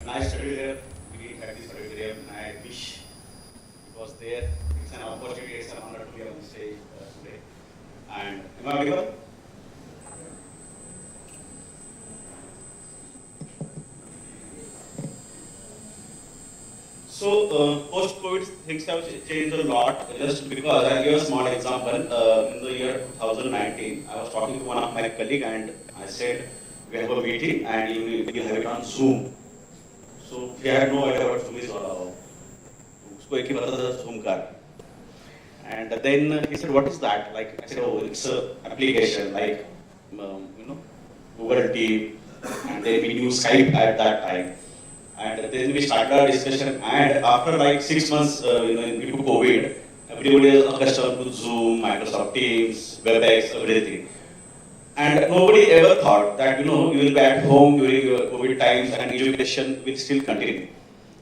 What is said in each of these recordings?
when I studied there, we had this studied there, and I wish it was there. It's an opportunity, it's an honor to be on the stage today. And am I audible? So, post-COVID, things have changed a lot. Just because I'll give a small example. In the year 2019, I was talking to one of my colleagues and I said, we have a meeting and you have it on Zoom. So, he had no idea what Zoom is all about. उसको एक ही पता था Zoom का. And then he said, what is that? Like, I said, oh, it's an application like, Google Team, and then we use Skype at that time. And then we started our discussion, and after like 6 months, due to COVID, everybody is accustomed to Zoom, Microsoft Teams, WebEx, everything. And nobody ever thought that, you will be at home during COVID times and education will still continue.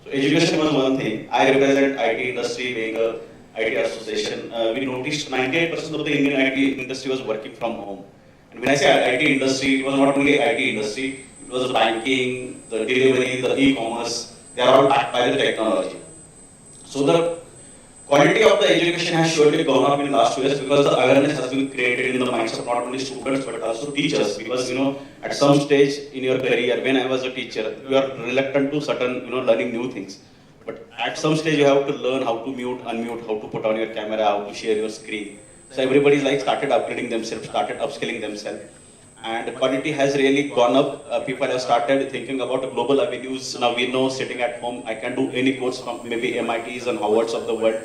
So education was one thing. I represent IT industry, being a IT association. We noticed 98% of the Indian IT industry was working from home. And when I say IT industry, it was not only IT industry, it was banking, the delivery, the e-commerce, they are all backed by the technology. So the quality of the education has surely gone up in the last 2 years because the awareness has been created in the minds of not only students but also teachers. Because at some stage in your career, when I was a teacher, you are reluctant to certain learning new things. But at some stage you have to learn how to mute, unmute, how to put on your camera, how to share your screen. So everybody's started upgrading themselves, started upskilling themselves. And the quality has really gone up. People have started thinking about global avenues. Now we know sitting at home, I can do any course from maybe MITs and Harvards of the world.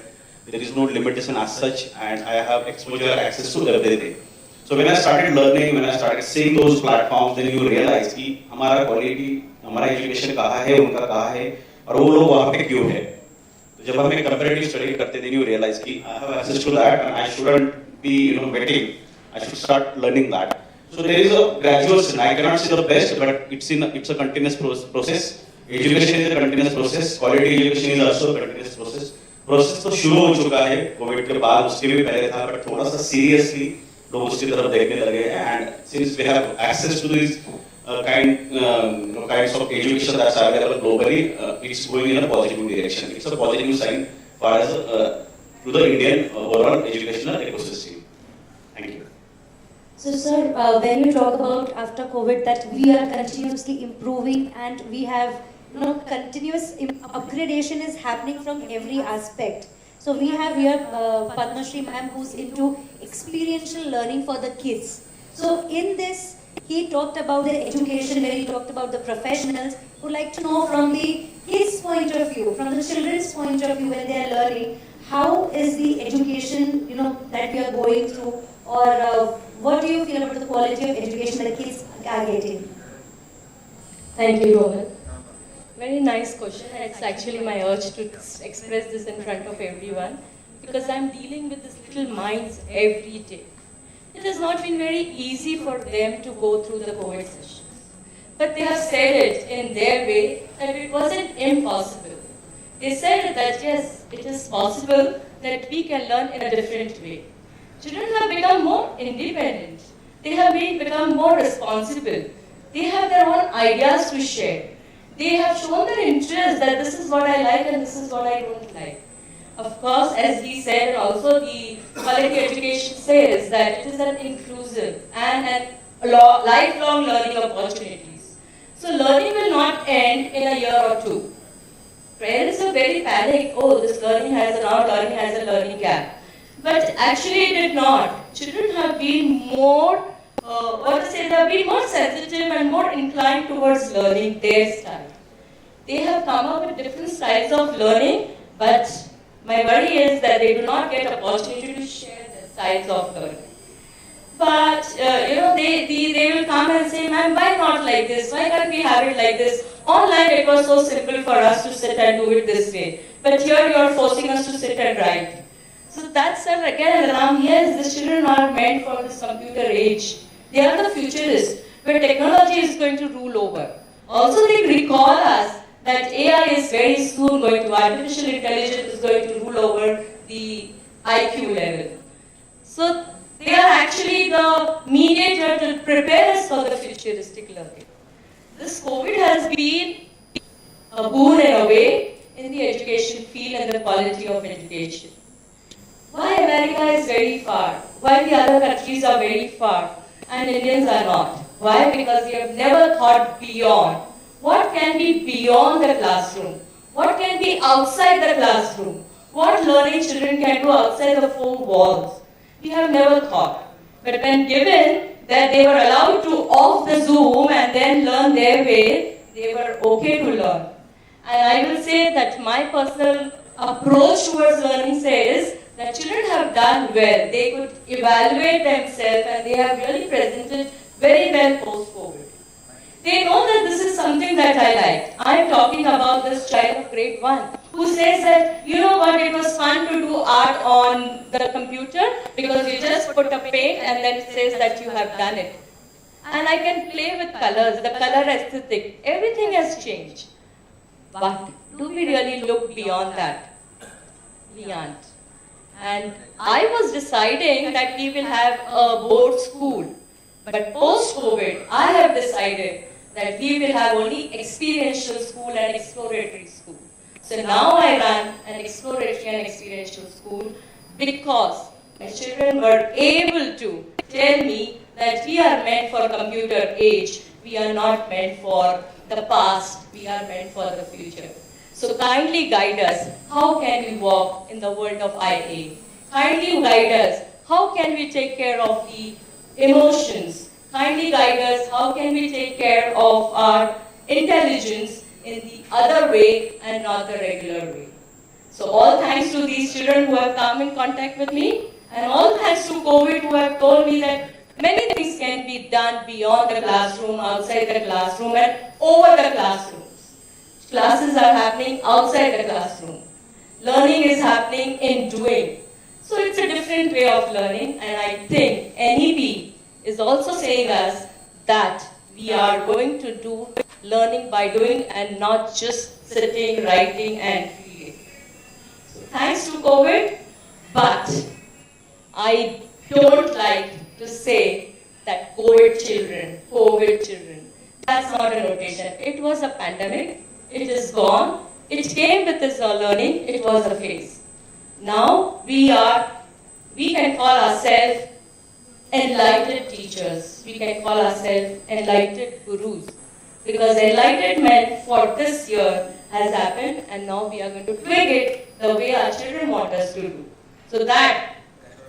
There is no limitation as such, and I have exposure, access to everything. So when I started learning, when I started seeing those platforms, then you realize कि हमारा quality, हमारा education कहाँ है, उनका कहाँ है, और वो लोग वहाँ पे क्यों है. तो जब हम comparative study करते, then you realize कि I have access to that, and I shouldn't be waiting. I should start learning that. So there is a gradual, I cannot say the best, but it's a continuous process. Education is a continuous process. Quality education is also a continuous process. Process तो शुरू हो चुका है Covid के बाद, उसके भी पहले था, but थोड़ा सा seriously लोग उसकी तरफ देखने लगे हैं. And since we have access to these kinds of education that's available globally, it's going in a positive direction. It's a positive sign for us to the Indian overall educational ecosystem. Thank you. So sir, when you talk about after COVID that we are continuously improving and we have continuous upgradation is happening from every aspect. So we have here Padma Shri ma'am who's into experiential learning for the kids. So in this, he talked about the education where he talked about the professionals who like to know from the kids' point of view, from the children's point of view when they are learning, how is the education that we are going through, or what do you feel about the quality of education that kids are getting? Thank you, Rohan. Very nice question. It's actually my urge to express this in front of everyone because I'm dealing with these little minds every day. It has not been very easy for them to go through the COVID sessions. But they have said it in their way that it wasn't impossible. They said that yes, it is possible that we can learn in a different way. Children have become more independent. They have become more responsible. They have their own ideas to share. They have shown their interest that this is what I like and this is what I don't like. Of course, as he said, also the quality education says that it is an inclusive and lifelong learning opportunities. So learning will not end in a year or two. Parents are very panicked, oh, this learning has a learning gap. But actually it did not. Children have been more they have been more sensitive and more inclined towards learning their style. They have come up with different styles of learning, but my worry is that they do not get opportunity to share their styles of learning. But they will come and say, ma'am, why not like this? Why can't we have it like this? Online it was so simple for us to sit and do it this way. But here you are forcing us to sit and write. So that's again an alarm. Yes, these children are meant for this computer age. They are the futurists, where technology is going to rule over. Also, they recall us that AI is very soon going to, artificial intelligence is going to rule over the IQ level. So, they are actually the mediator to prepare us for the futuristic learning. This COVID has been a boon and a way in the education field and the quality of education. Why America is very far? Why the other countries are very far and Indians are not? Why? Because we have never thought beyond. What can be beyond the classroom? What can be outside the classroom? What learning children can do outside the four walls? We have never thought. But when given that they were allowed to off the Zoom and then learn their way, they were okay to learn. And I will say that my personal approach towards learning says that children have done well. They could evaluate themselves and they have really presented very well post-COVID. They know that this is something that I like. I am talking about this child of grade 1 who says that, you know what, it was fun to do art on the computer because you just put a paint and then it says that you have done it. And I can play with colors, the color aesthetic, everything has changed. But do we really look beyond that? We aren't. And I was deciding that we will have a board school. But post-COVID, I have decided that we will have only experiential school and exploratory school. So now I run an exploratory and experiential school because my children were able to tell me that we are meant for computer age. We are not meant for the past. We are meant for the future. So kindly guide us. How can we walk in the world of IA? Kindly guide us. How can we take care of the emotions? Kindly guide us, how can we take care of our intelligence in the other way and not the regular way. So all thanks to these children who have come in contact with me, and all thanks to COVID who have told me that many things can be done beyond the classroom, outside the classroom and over the classrooms. Classes are happening outside the classroom. Learning is happening in doing. So it's a different way of learning, and I think NEP is also saying us that we are going to do learning by doing and not just sitting, writing and reading. So thanks to COVID, but I don't like to say that COVID children. That's not a notation. It was a pandemic, it is gone, it came with this learning, it was a phase. Now we can call ourselves enlightened teachers. We can call ourselves enlightened gurus. Because enlightenment for this year has happened and now we are going to twig it the way our children want us to do. So that,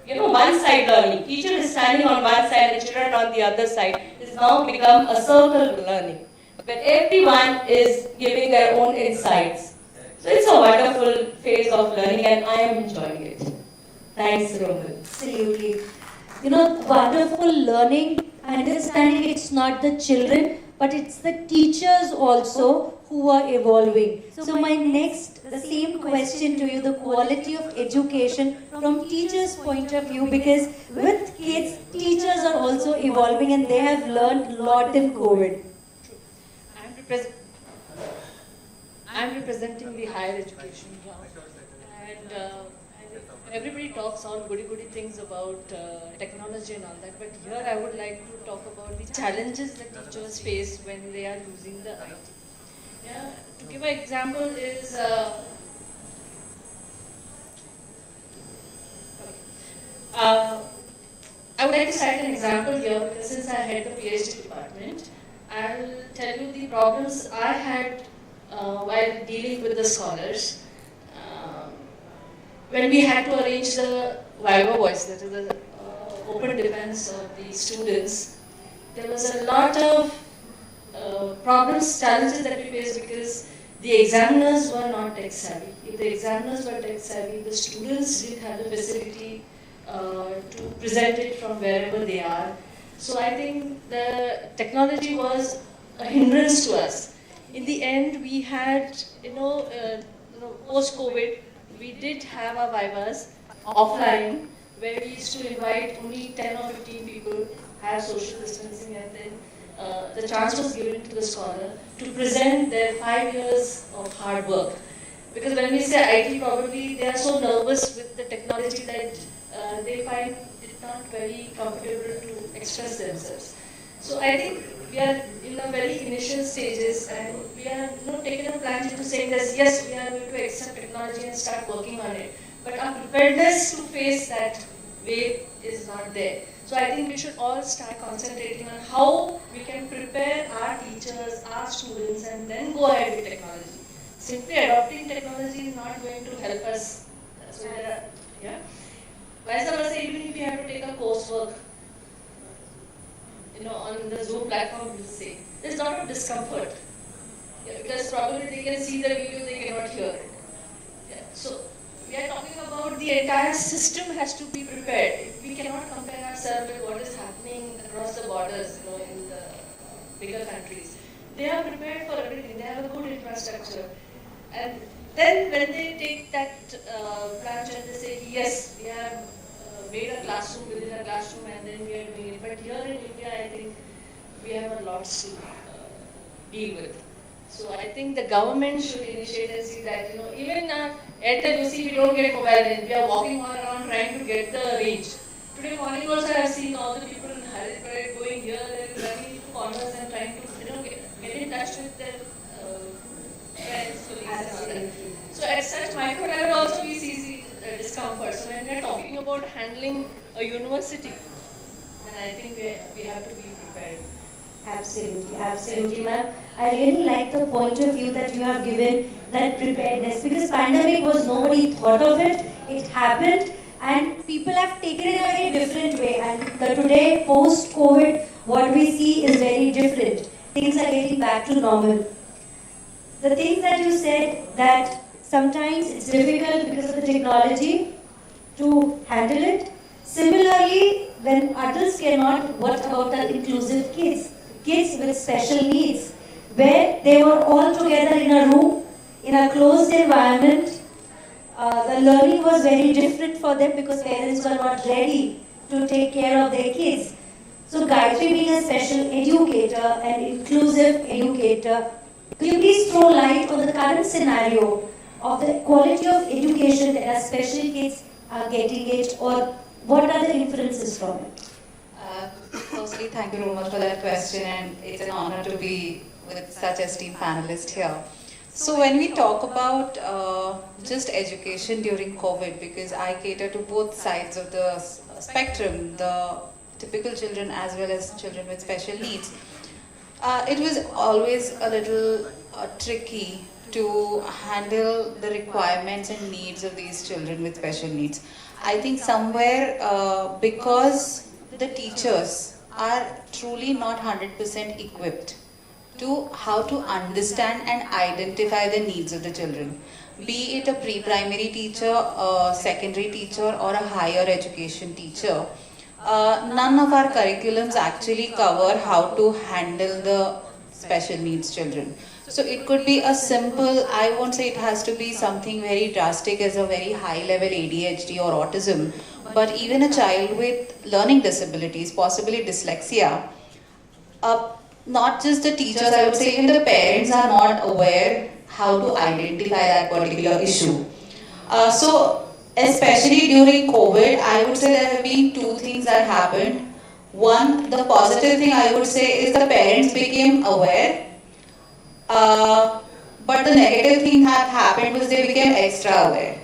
one-side learning. Teacher is standing on one side and children on the other side has now become a circle learning. But everyone is giving their own insights. So it's a wonderful phase of learning and I am enjoying it. Thanks, Rohan. Absolutely. Wonderful learning, understanding it's not the children, but it's the teachers also who are evolving. So the same question to you, the quality of education from teachers' point of view, because with kids, teachers are also evolving and they have learned a lot in COVID. I'm representing the higher education here, and everybody talks all goody things about technology and all that, but here I would like to talk about the challenges that teachers face when they are using the IT. Yeah, to give an example is, I would like to cite an example here because since I head the PhD department, I'll tell you the problems I had while dealing with the scholars. When we had to arrange the Viva voice, that is the open defense of the students, there was a lot of problems, challenges that we faced because the examiners were not tech savvy. If the examiners were tech savvy, the students didn't have the facility to present it from wherever they are. So I think the technology was a hindrance to us. In the end, we had, post-COVID, we did have our Vivas offline, where we used to invite only 10 or 15 people, have social distancing, and then the chance was given to the scholar to present their 5 years of hard work. Because when we say IT, probably they are so nervous with the technology that they find it not very comfortable to express themselves. So I think we are in the very initial stages, and we are taking a plunge into saying that yes, we are going to accept technology and start working on it. But our preparedness to face that wave is not there. So I think we should all start concentrating on how we can prepare our teachers, our students, and then go ahead with technology. Simply adopting technology is not going to help us. So there are, yeah. Vice versa, even if you have to take a coursework, on the Zoom platform, we'll say, there's a lot of discomfort. Yeah, because probably they can see the video, they cannot hear it. Yeah. So we are talking about the entire system has to be prepared. We cannot compare ourselves with what is happening across the borders, in the bigger countries. They are prepared for everything. They have a good infrastructure. And then when they take that plunge and they say, yes, we have made a classroom within a classroom and then we are doing it. But here in India, I think we have a lot to deal with. So I think the government should initiate and see that, even at the UC, we don't get mobile range. We are walking all around trying to get the range. Today morning also I have seen all the people in Haridwar going here and running into corners and trying to, get in touch with their friends, colleagues and all that. So at such micro level also we see discomfort. So when we are talking about handling a university, then I think we have to be prepared. Absolutely, absolutely, ma'am. I really like the point of view that you have given, that preparedness, because pandemic was nobody thought of it. It happened, and people have taken it in a very different way. And today, post-COVID, what we see is very different. Things are getting back to normal. The things that you said, that sometimes it's difficult because of the technology to handle it. Similarly, when adults cannot, what about the inclusive kids? Kids with special needs, where they were all together in a room, in a closed environment. The learning was very different for them because parents were not ready to take care of their kids. So Gayatri, being a special educator and inclusive educator, could you please throw light on the current scenario of the quality of education that our special kids are getting it, or what are the inferences from it? Firstly, thank you very much for that question, and it's an honor to be with such esteemed panelists here. So when we talk about just education during COVID, because I cater to both sides of the spectrum, the typical children as well as children with special needs, it was always a little tricky to handle the requirements and needs of these children with special needs. I think somewhere because the teachers are truly not 100% equipped to how to understand and identify the needs of the children. Be it a pre-primary teacher, a secondary teacher, or a higher education teacher, none of our curriculums actually cover how to handle the special needs children. So it could be a simple, I won't say it has to be something very drastic as a very high level ADHD or autism, but even a child with learning disabilities, possibly dyslexia, not just the teachers, I would say even the parents are not aware how to identify that particular issue. So especially during COVID, I would say there have been two things that happened. One, the positive thing I would say is the parents became aware, but the negative thing that happened was they became extra aware.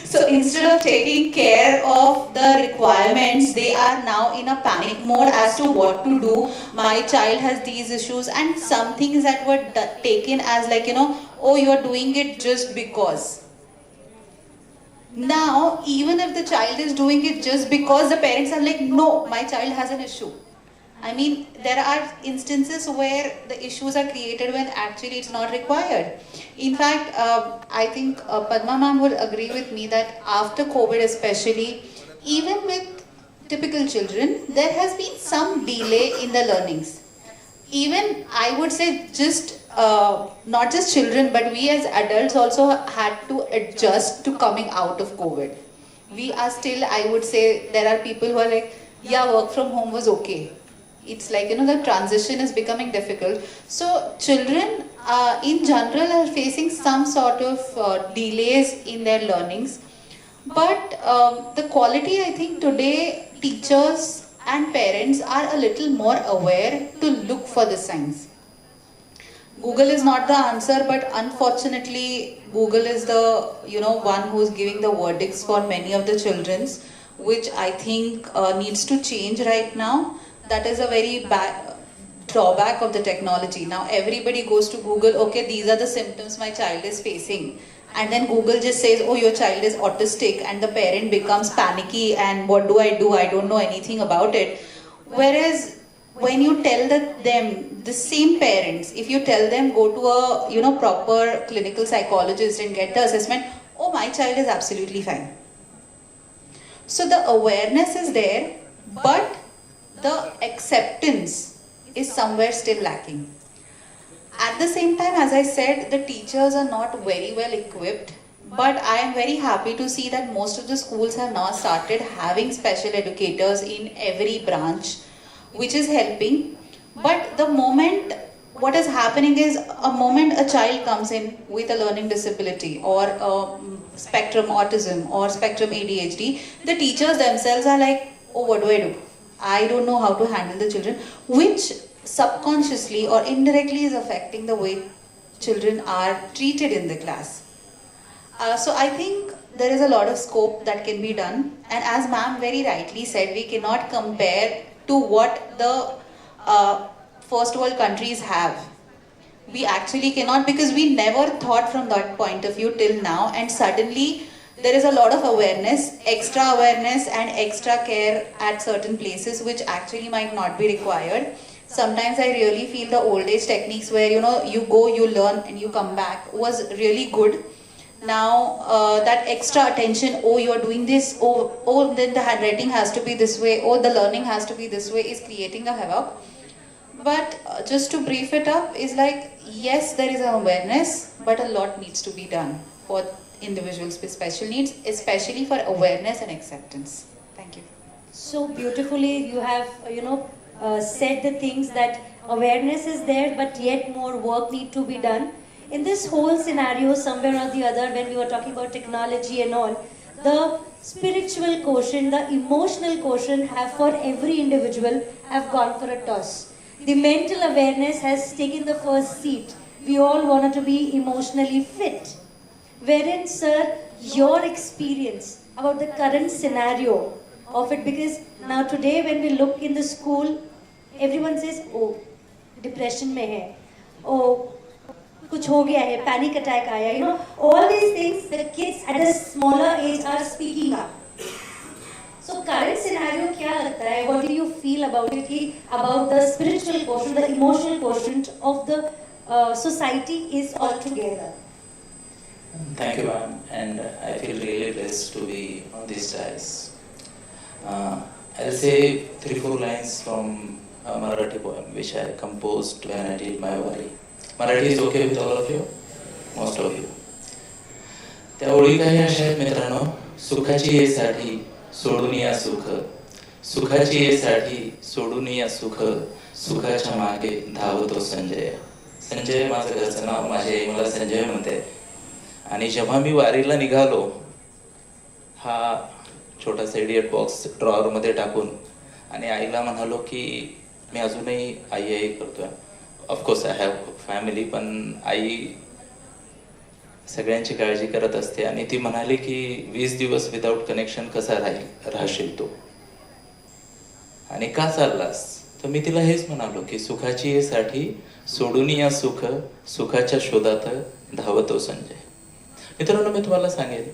So instead of taking care of the requirements, they are now in a panic mode as to what to do. My child has these issues, and some things that were taken as like, oh, you're doing it just because. Now, even if the child is doing it just because, the parents are like, no, my child has an issue. I mean, there are instances where the issues are created when actually it's not required. In fact, I think Padma ma'am would agree with me that after COVID especially, even with typical children, there has been some delay in the learnings. Even I would say just, not just children, but we as adults also had to adjust to coming out of COVID. We are still, I would say, there are people who are like, yeah, work from home was okay. It's like, the transition is becoming difficult. So children in general are facing some sort of delays in their learnings. But the quality, I think today teachers and parents are a little more aware to look for the signs. Google is not the answer, but unfortunately, Google is the one who's giving the verdicts for many of the children's, which I think needs to change right now. That is a very bad drawback of the technology. Now everybody goes to Google. Okay, these are the symptoms my child is facing, and then Google just says, "Oh, your child is autistic," and the parent becomes panicky. And what do? I don't know anything about it. Whereas when you tell the same parents, if you tell them go to a proper clinical psychologist and get the assessment, oh, my child is absolutely fine. So the awareness is there, but the acceptance is somewhere still lacking. At the same time, as I said, the teachers are not very well equipped, but I am very happy to see that most of the schools have now started having special educators in every branch, which is helping. But the moment what is happening is, a moment a child comes in with a learning disability or spectrum autism or spectrum ADHD, the teachers themselves are like, oh, what do? I don't know how to handle the children, which subconsciously or indirectly is affecting the way children are treated in the class. So I think there is a lot of scope that can be done, and as ma'am very rightly said, we cannot compare to what the first world countries have. We actually cannot, because we never thought from that point of view till now, and suddenly there is a lot of awareness, extra awareness and extra care at certain places which actually might not be required. Sometimes I really feel the old age techniques where you go, you learn and you come back was really good. Now that extra attention, oh, you're doing this, oh, then the handwriting has to be this way, oh, the learning has to be this way, is creating a havoc. But just to brief it up, is like, yes, there is an awareness, but a lot needs to be done for individuals with special needs, especially for awareness and acceptance. Thank you. So beautifully you have, said the things that awareness is there, but yet more work need to be done. In this whole scenario, somewhere or the other, when we were talking about technology and all, the spiritual quotient, the emotional quotient have for every individual have gone for a toss. The mental awareness has taken the first seat. We all wanted to be emotionally fit. Wherein, sir, your experience about the current scenario of it, because now today when we look in the school, everyone says, oh, depression mein hai, oh, kuch ho gaya hai, panic attack aaya, all these things the kids at a smaller age are speaking up. So current scenario kya lagta hai? What do you feel about it? About the spiritual quotient, the emotional quotient of the society is all together. Thank you, ma'am, and I feel really blessed to be on this dais. I'll say 3-4 lines from a Marathi poem which I composed when I did my wari. Marathi is okay with all of you? Most of you. त्या ओळी काही अशा आहेत मित्रांनो, सुखाची ये साठी सोडून या सुख, सुखाची ये साठी सोडून या सुख, सुखाच्या मागे धावतो संजय. संजय माझं घरचं नाव, माझी आई मला संजय म्हणते. आणि जेव्हा मी वारीला निघालो, हा छोटासा इडियट बॉक्स ड्रॉवरमध्ये टाकून आणि आईला म्हणालो की मी अजूनही आई आई करतोय. ऑफकोर्स आय हॅव फॅमिली, पण आई सगळ्यांची काळजी करत असते. आणि ती म्हणाली की 20 दिवस विदाऊट कनेक्शन कसा राहशील तू, आणि का चाललास? तर मी तिला हेच म्हणालो की सुखाची ये साठी सोडून या सुख, सुखाच्या शोधात धावतो संजय. मित्रांनो, मी तुम्हाला सांगेल,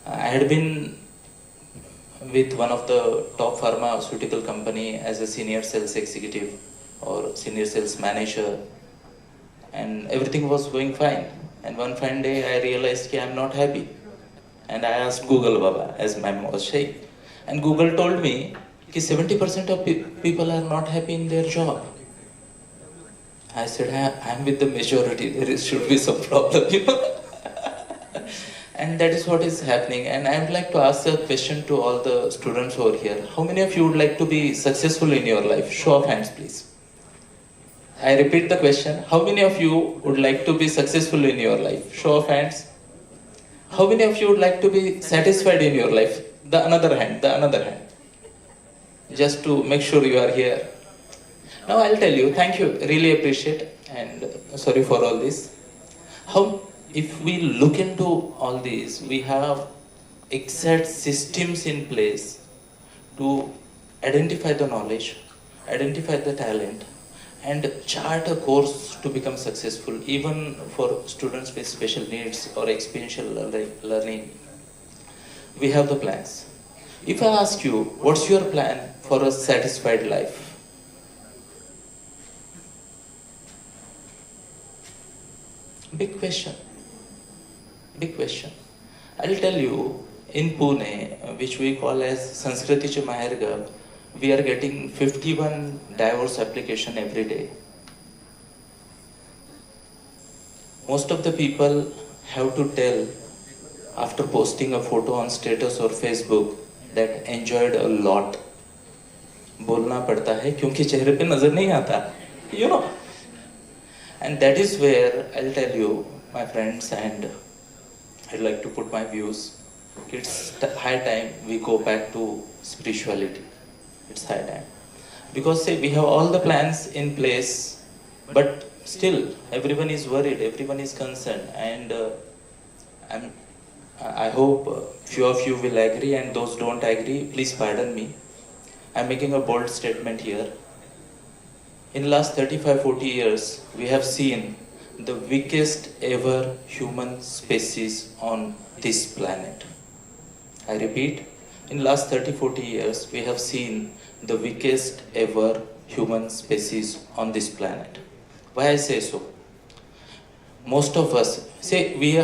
I had been with one of the top pharmaceutical company as a senior sales executive or senior sales manager, and everything was going fine. And one fine day I realized that I'm not happy, and I asked Google Baba, as ma'am was saying, and Google told me that 70% of people are not happy in their job. I said, I'm with the majority, should be some problem. And that is what is happening. And I would like to ask a question to all the students over here. How many of you would like to be successful in your life? Show of hands, please. I repeat the question. How many of you would like to be successful in your life? Show of hands. How many of you would like to be satisfied in your life? The another hand. just to make sure you are here. Now I'll tell you, thank you, really appreciate, and sorry for all this. How, if we look into all these, we have exact systems in place to identify the knowledge, identify the talent, and chart a course to become successful, even for students with special needs or experiential learning. We have the plans. If I ask you, what's your plan for a satisfied life? Big question. Big question. I'll tell you, in Pune, which we call as Sanskritiche Mahergab, we are getting 51 divorce application every day. Most of the people have to tell after posting a photo on status or Facebook that enjoyed a lot. बोलना पड़ता है क्योंकि चेहरे पे नजर नहीं आता, you know. And that is where I'll tell you, my friends, and I'd like to put my views. It's high time we go back to spirituality. It's high time. Because say we have all the plans in place, but still everyone is worried, everyone is concerned, and I hope few of you will agree, and those don't agree, please pardon me. I'm making a bold statement here. In the last 35-40 years, we have seen the weakest ever human species on this planet. I repeat, in the last 30-40 years, we have seen the weakest ever human species on this planet. Why I say so? Most of us say we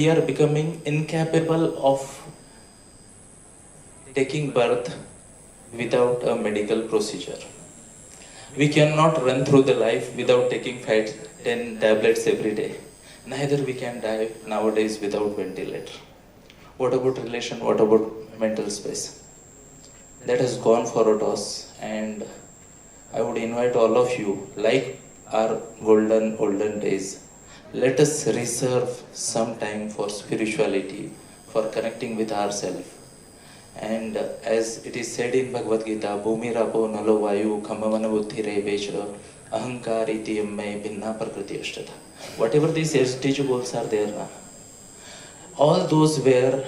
are becoming incapable of taking birth without a medical procedure. We cannot run through the life without taking 5-10 tablets every day. Neither we can die nowadays without ventilator. What about relation? What about mental space? That has gone for a toss, and I would invite all of you, like our olden days, let us reserve some time for spirituality, for connecting with ourselves. And as it is said in Bhagavad Gita, Bhumi Rapo Nalo Vayu Khamavana Buddhi Re Becha Ahankar Iti Amme Binna Prakriti Ashtata. Whatever these SDG goals are there, all those were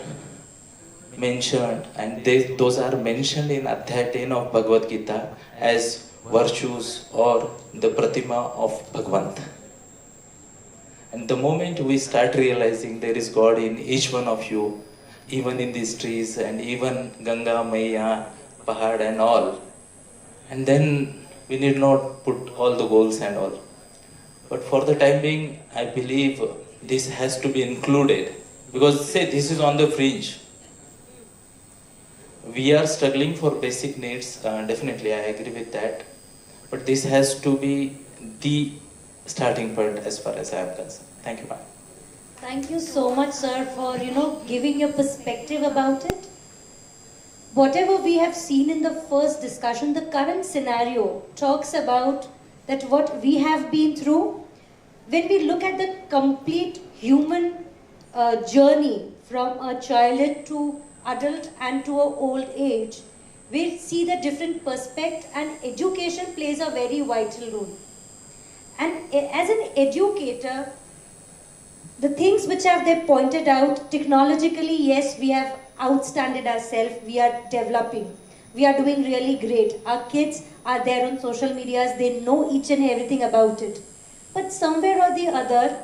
mentioned, and those are mentioned in Adhyaya 10 of Bhagavad Gita as virtues or the Pratima of Bhagavant. And the moment we start realizing there is God in each one of you, even in these trees and even Ganga, Maya, Pahad and all, and then we need not put all the goals and all. But for the time being, I believe this has to be included, because say this is on the fringe. We are struggling for basic needs, definitely I agree with that, but this has to be the starting point as far as I am concerned. Thank you, ma'am. Thank you so much, sir, for giving your perspective about it. Whatever we have seen in the first discussion, the current scenario talks about that what we have been through. When we look at the complete human journey from a childhood to adult and to an old age, we see the different perspective, and education plays a very vital role. And as an educator, the things which have they pointed out, technologically, yes, we have outstanded ourselves, we are developing, we are doing really great. Our kids are there on social medias, they know each and everything about it. But somewhere or the other,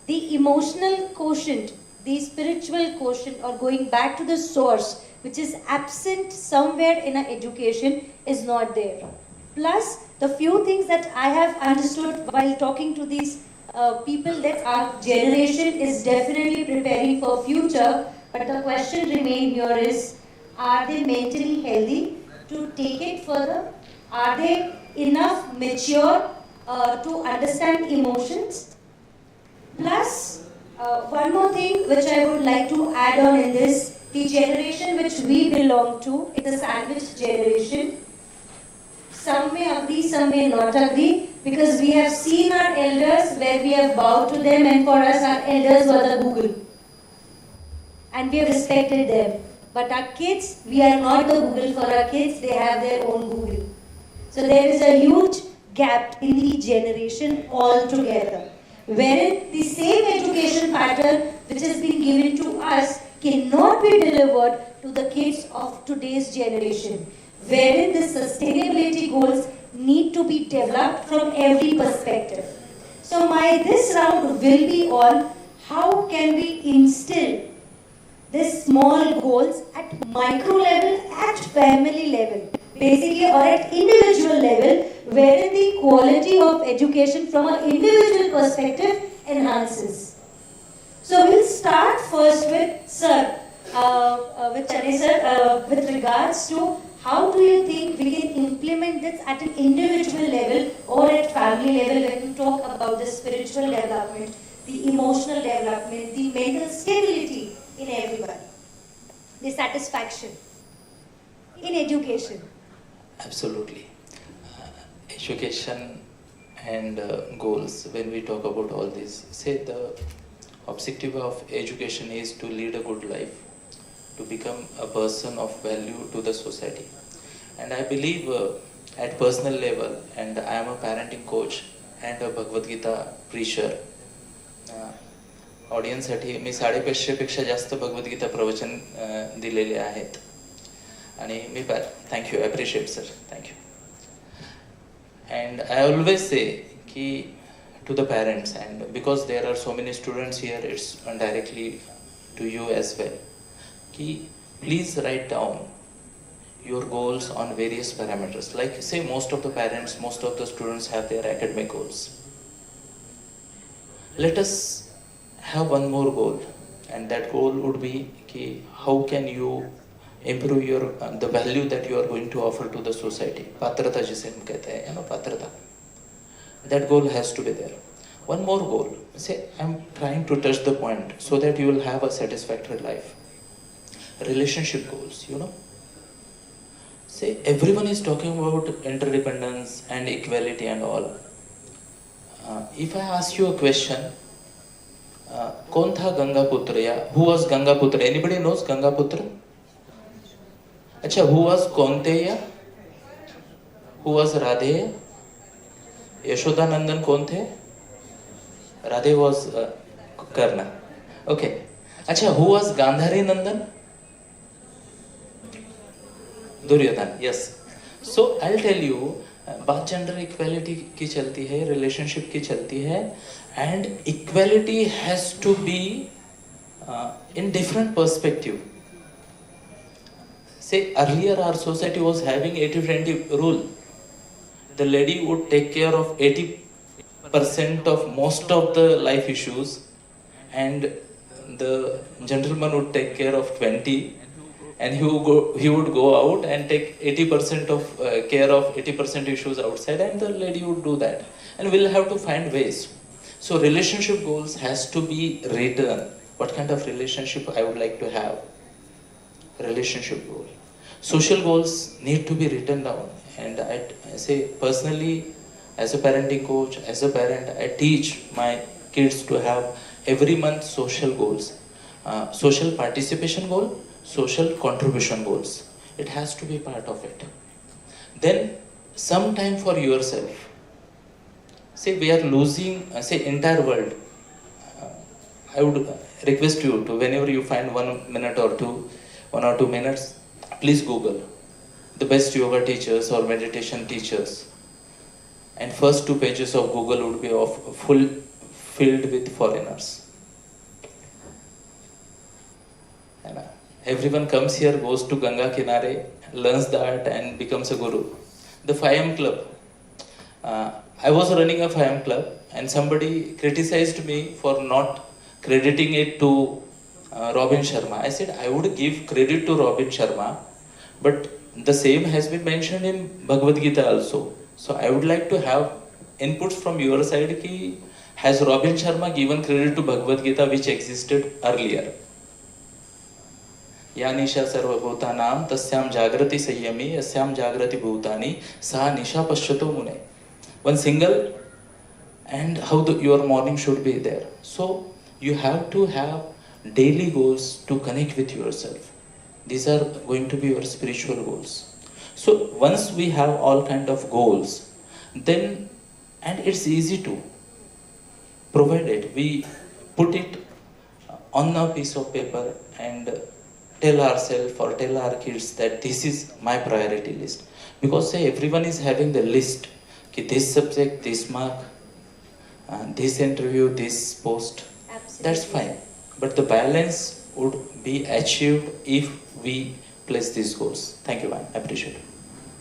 the emotional quotient, the spiritual quotient, or going back to the source, which is absent somewhere in our education, is not there. Plus, the few things that I have understood while talking to these people, that our generation is definitely preparing for future, but the question remains here is, are they mentally healthy to take it further? Are they enough mature to understand emotions? Plus, one more thing which I would like to add on in this, the generation which we belong to, it's a sandwich generation. Some may agree, some may not agree, because we have seen our elders where we have bowed to them, and for us our elders were the Google. And we have respected them. But our kids, we are not the Google for our kids, they have their own Google. So there is a huge gap in the generation altogether, wherein the same education pattern which has been given to us cannot be delivered to the kids of today's generation, wherein the sustainability goals need to be developed from every perspective. So this round will be on how can we instill these small goals at micro level, at family level, basically, or at individual level, wherein the quality of education from an individual perspective enhances. So we'll start first with Sir, with Chane Sir, with regards to how do you think we can implement this at an individual level or at family level when we talk about the spiritual development, the emotional development, the mental stability in everyone, the satisfaction in education. Absolutely. Education and goals, when we talk about all this, say the objective of education is to lead a good life, to become a person of value to the society. And I believe at personal level, and I am a parenting coach and a Bhagavad Gita preacher. ऑडियन्ससाठी मी 550 पेक्षा जास्त भगवद्गीता प्रवचन दिलेले आहेत आणि मी thank you appreciate sir thank you and I always say की to the parents and because there are so many students here it's directly to you as well की please write down your goals on various parameters. Like say most of the parents, most of the students have their academic goals. Let us have one more goal, and that goal would be how can you improve your the value that you are going to offer to the society. Patrata jise hum kehte hain, patrata. That goal has to be there. One more goal. Say I'm trying to touch the point so that you will have a satisfactory life. Relationship goals, Say everyone is talking about interdependence and equality and all. If I ask you a question, कौन था गंगापुत्र या who was Gangaputra? Anybody knows Gangaputra? अच्छा, who was Kaunteya? Who was Radhey? Yashodanandan कौन थे? Radhe was Karna. Okay. अच्छा, who was Gandhari Nandan? Duryodhan. Yes. So I'll tell you, बात gender equality की चलती है, रिलेशनशिप की चलती है, and equality has to be in different perspective. Say earlier our society was having 80-20 rule. The lady would take care of 80% of most of the life issues, and the gentleman would take care of 20. And he would go out and take 80% of care of 80% issues outside, and the lady would do that. And we'll have to find ways. So relationship goals has to be written. What kind of relationship I would like to have? Relationship goal. Social goals need to be written down. And I say personally, as a parenting coach, as a parent, I teach my kids to have every month social goals. Social participation goal, social contribution goals. It has to be part of it. Then some time for yourself. Say we are losing, say entire world. I would request you to, whenever you find 1 minute or 1 or 2 minutes, please Google the best yoga teachers or meditation teachers. And first 2 pages of Google would be filled with foreigners. Everyone comes here, goes to Ganga Kinare, learns the art and becomes a guru. The 5M club. I was running a 5M club and somebody criticized me for not crediting it to Robin Sharma. I said I would give credit to Robin Sharma, but the same has been mentioned in Bhagavad Gita also. So I would like to have inputs from your side. Has Robin Sharma given credit to Bhagavad Gita which existed earlier? या निशा सर्वभूतानां तस्यां जागृति संयमी यस्यां जागृति भूतानि सा निशा पश्यतो मुने. One single, and how your morning should be there. So you have to have daily goals to connect with yourself. These are going to be your spiritual goals. So once we have all kind of goals, then, and it's easy to provide it. We put it on a piece of paper and tell ourselves or tell our kids that this is my priority list. Because say everyone is having the list, ki this subject, this mark, this interview, this post. Absolutely. That's fine. But the balance would be achieved if we place these goals. Thank you, ma'am. I appreciate it.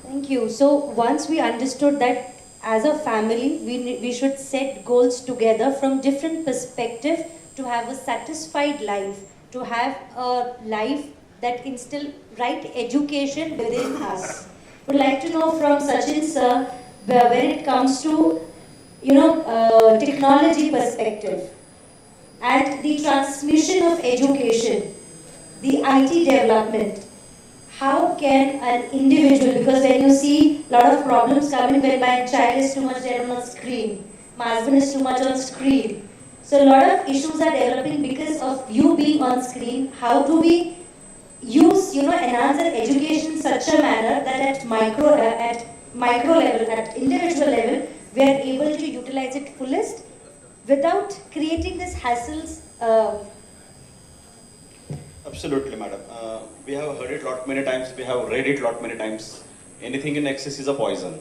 Thank you. So once we understood that as a family, we should set goals together from different perspective to have a satisfied life, to have a life that instill right education within us. Would like to know from Sachin sir, when it comes to technology perspective and the transmission of education, the IT development. How can an individual, because when you see a lot of problems coming when my child is too much there on screen, my husband is too much on screen. So a lot of issues are developing because of you being on screen. How do we use, enhance our education in such a manner that at micro level, at individual level, we are able to utilize it fullest without creating these hassles. Absolutely, madam. We have heard it many times. We have read it many times. Anything in excess is a poison.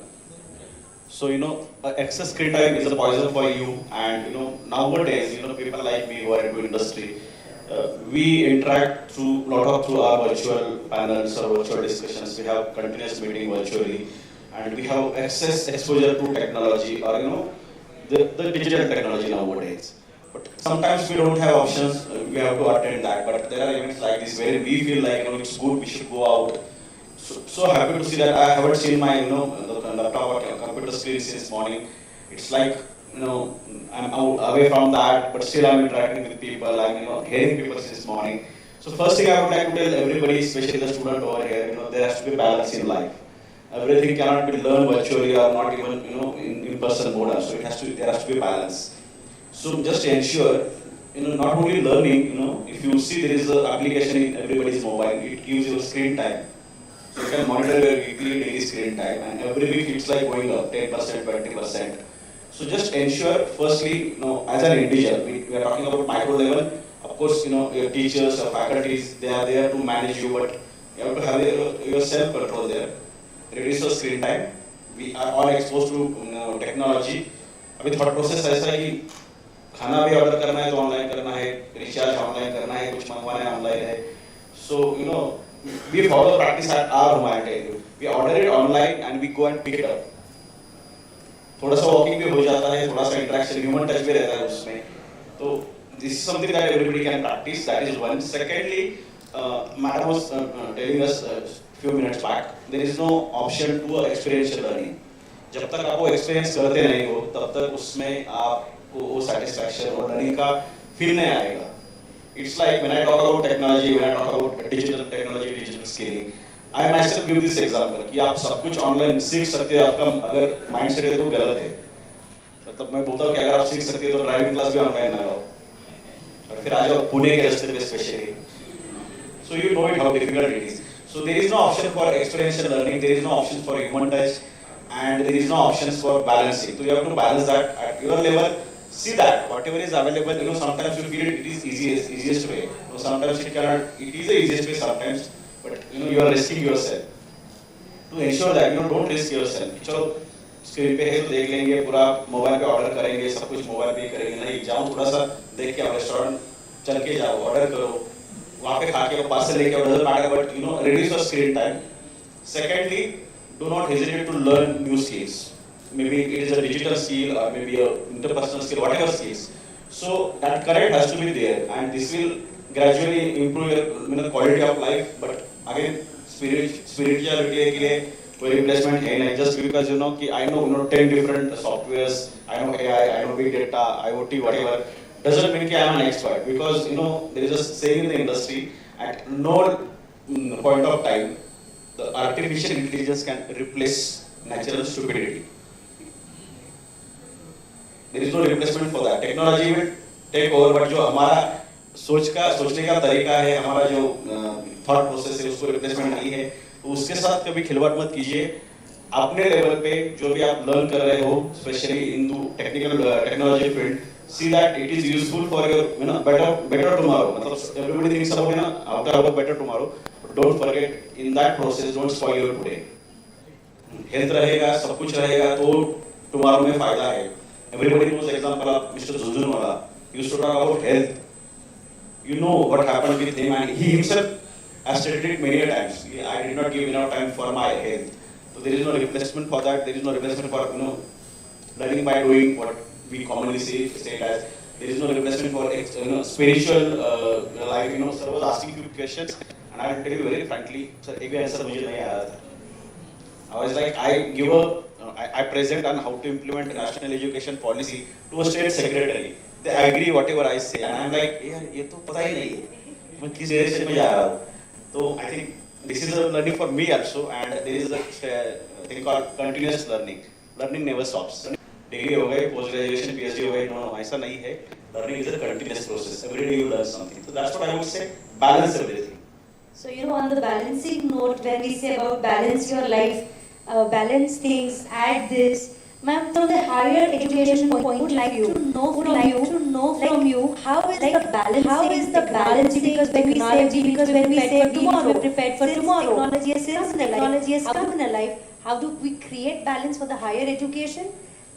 So excess screen time is a poison for you. And nowadays, people like me who are into industry, we interact through our virtual panels or virtual discussions. We have continuous meeting virtually, and we have excess exposure to technology or the digital technology nowadays. But sometimes we don't have options, we have to attend that. But there are events like this where we feel like it's good, we should go out. So happy to see that. I haven't seen my the laptop or computer screen since morning. It's like I'm out, away from that, but still I'm interacting with people. I'm hearing people since morning. So first thing I would like to tell everybody, especially the student over here, there has to be balance in life. Everything cannot be learned virtually or not even in person mode. So there has to be balance. So just ensure, not only learning, if you see there is an application in everybody's mobile, it gives you screen time. So you can monitor your weekly, daily screen time, and every week it's like going up 10%, 20%. So just ensure, firstly, as an individual, we are talking about micro level. Of course, your teachers, your faculties, they are there to manage you, but you have to have your self-control there. Reduce your screen time. We are all exposed to technology. अभी thought process ऐसा है कि खाना भी order करना है तो online करना है, रिचार्ज ऑनलाइन करना है, कुछ मंगवाना है ऑनलाइन है. So we follow practice at our home. I tell you, we order it online and we go and pick it up. थोड़ा सा वॉकिंग भी हो जाता है, थोड़ा सा इंटरेक्शन, ह्यूमन टच भी रहता है उसमें. तो this is something that everybody can practice. That is one. Secondly, Madam was telling us a few minutes back, there is no option to experiential learning. जब तक आप वो एक्सपीरियंस करते नहीं हो, तब तक उसमें आपको वो सेटिस्फैक्शन और लर्निंग का फील नहीं आएगा. It's like when I talk about technology, when I talk about digital technology, digital scaling, I myself give this example कि आप सब कुछ ऑनलाइन सीख सकते हो, आपका अगर माइंडसेट है तो गलत है. मतलब मैं बोलता हूँ कि अगर आप सीख सकते हो तो ड्राइविंग क्लास भी ऑनलाइन ना लो और फिर आ जाओ पुणे के रास्ते पे specially. So you know it how difficult it is. So there is no option for experiential learning, there is no option for human touch, and there is no options for balancing. So you have to balance that at your level. See that whatever is available, sometimes you feel it is easiest way. Sometimes it cannot. It is the easiest way sometimes, but you are risking yourself. To ensure that don't risk yourself. चलो screen पे है तो देख लेंगे, पूरा mobile पे order करेंगे, सब कुछ मोबाइल पे करेंगे. नहीं, जाओ थोड़ा सा देख के आप रेस्टोरेंट चल के जाओ, ऑर्डर करो, वहाँ पे खा के पार्सल लेके ऑर्डर मांगा, but reduce your screen time. Secondly, do not hesitate to learn new skills. Maybe it is a digital skill or maybe a interpersonal skill, whatever skills. So that current has to be there, and this will gradually improve your quality of life. But again, spirituality के लिए कोई replacement है नहीं. Just because कि I know 10 different softwares, I know AI, I know big data, IoT, whatever, doesn't mean कि I am an expert. Because there is a saying in the industry, at no point of time, the artificial intelligence can replace natural stupidity. There is no replacement for that. Technology will take over, but जो हमारा सोचने का तरीका है, हमारा जो thought process है उसको रिप्लेसमेंट नहीं है, तो उसके साथ कभी खिलवाड़ मत कीजिए। अपने लेवल पे जो भी आप लर्न कर रहे हो, specially in technical technology field, see that it is useful for your better tomorrow. मतलब everybody thinks about after our better tomorrow, don't forget in that process, don't spoil your today. Health रहेगा, सब कुछ रहेगा तो tomorrow में फायदा है। Everybody knows example of mister Jhunjhunwala, used to talk about health. You know what happened with him, and he himself has stated it many times. I did not give enough time for my health. So there is no replacement for that. There is no replacement for learning by doing, what we commonly say as. There is no replacement for spiritual life. Sir was asking few questions, and I will tell you very frankly, sir, एक भी answer मुझे नहीं आ रहा था. I was like, I present on how to implement national education policy to a state secretary. They agree whatever I say, and I'm like, यार ये तो पता ही नहीं है, मैं किस डायरेक्शन में जा रहा हूँ. तो I think this is a learning for me also, and there is a thing called continuous learning. Learning never stops. Degree हो गई, post graduation, PhD हो गई, no, ऐसा नहीं है. Learning is a continuous process. Every day you learn something. So that's what I would say. Balance everything. So on the balancing note, when we say about balance your life, balance things, add this. Ma'am, from the higher education point, would like to know from you how is the balance? Because when we say tomorrow, we're prepared for tomorrow. Technology has come in our life. How do we create balance for the higher education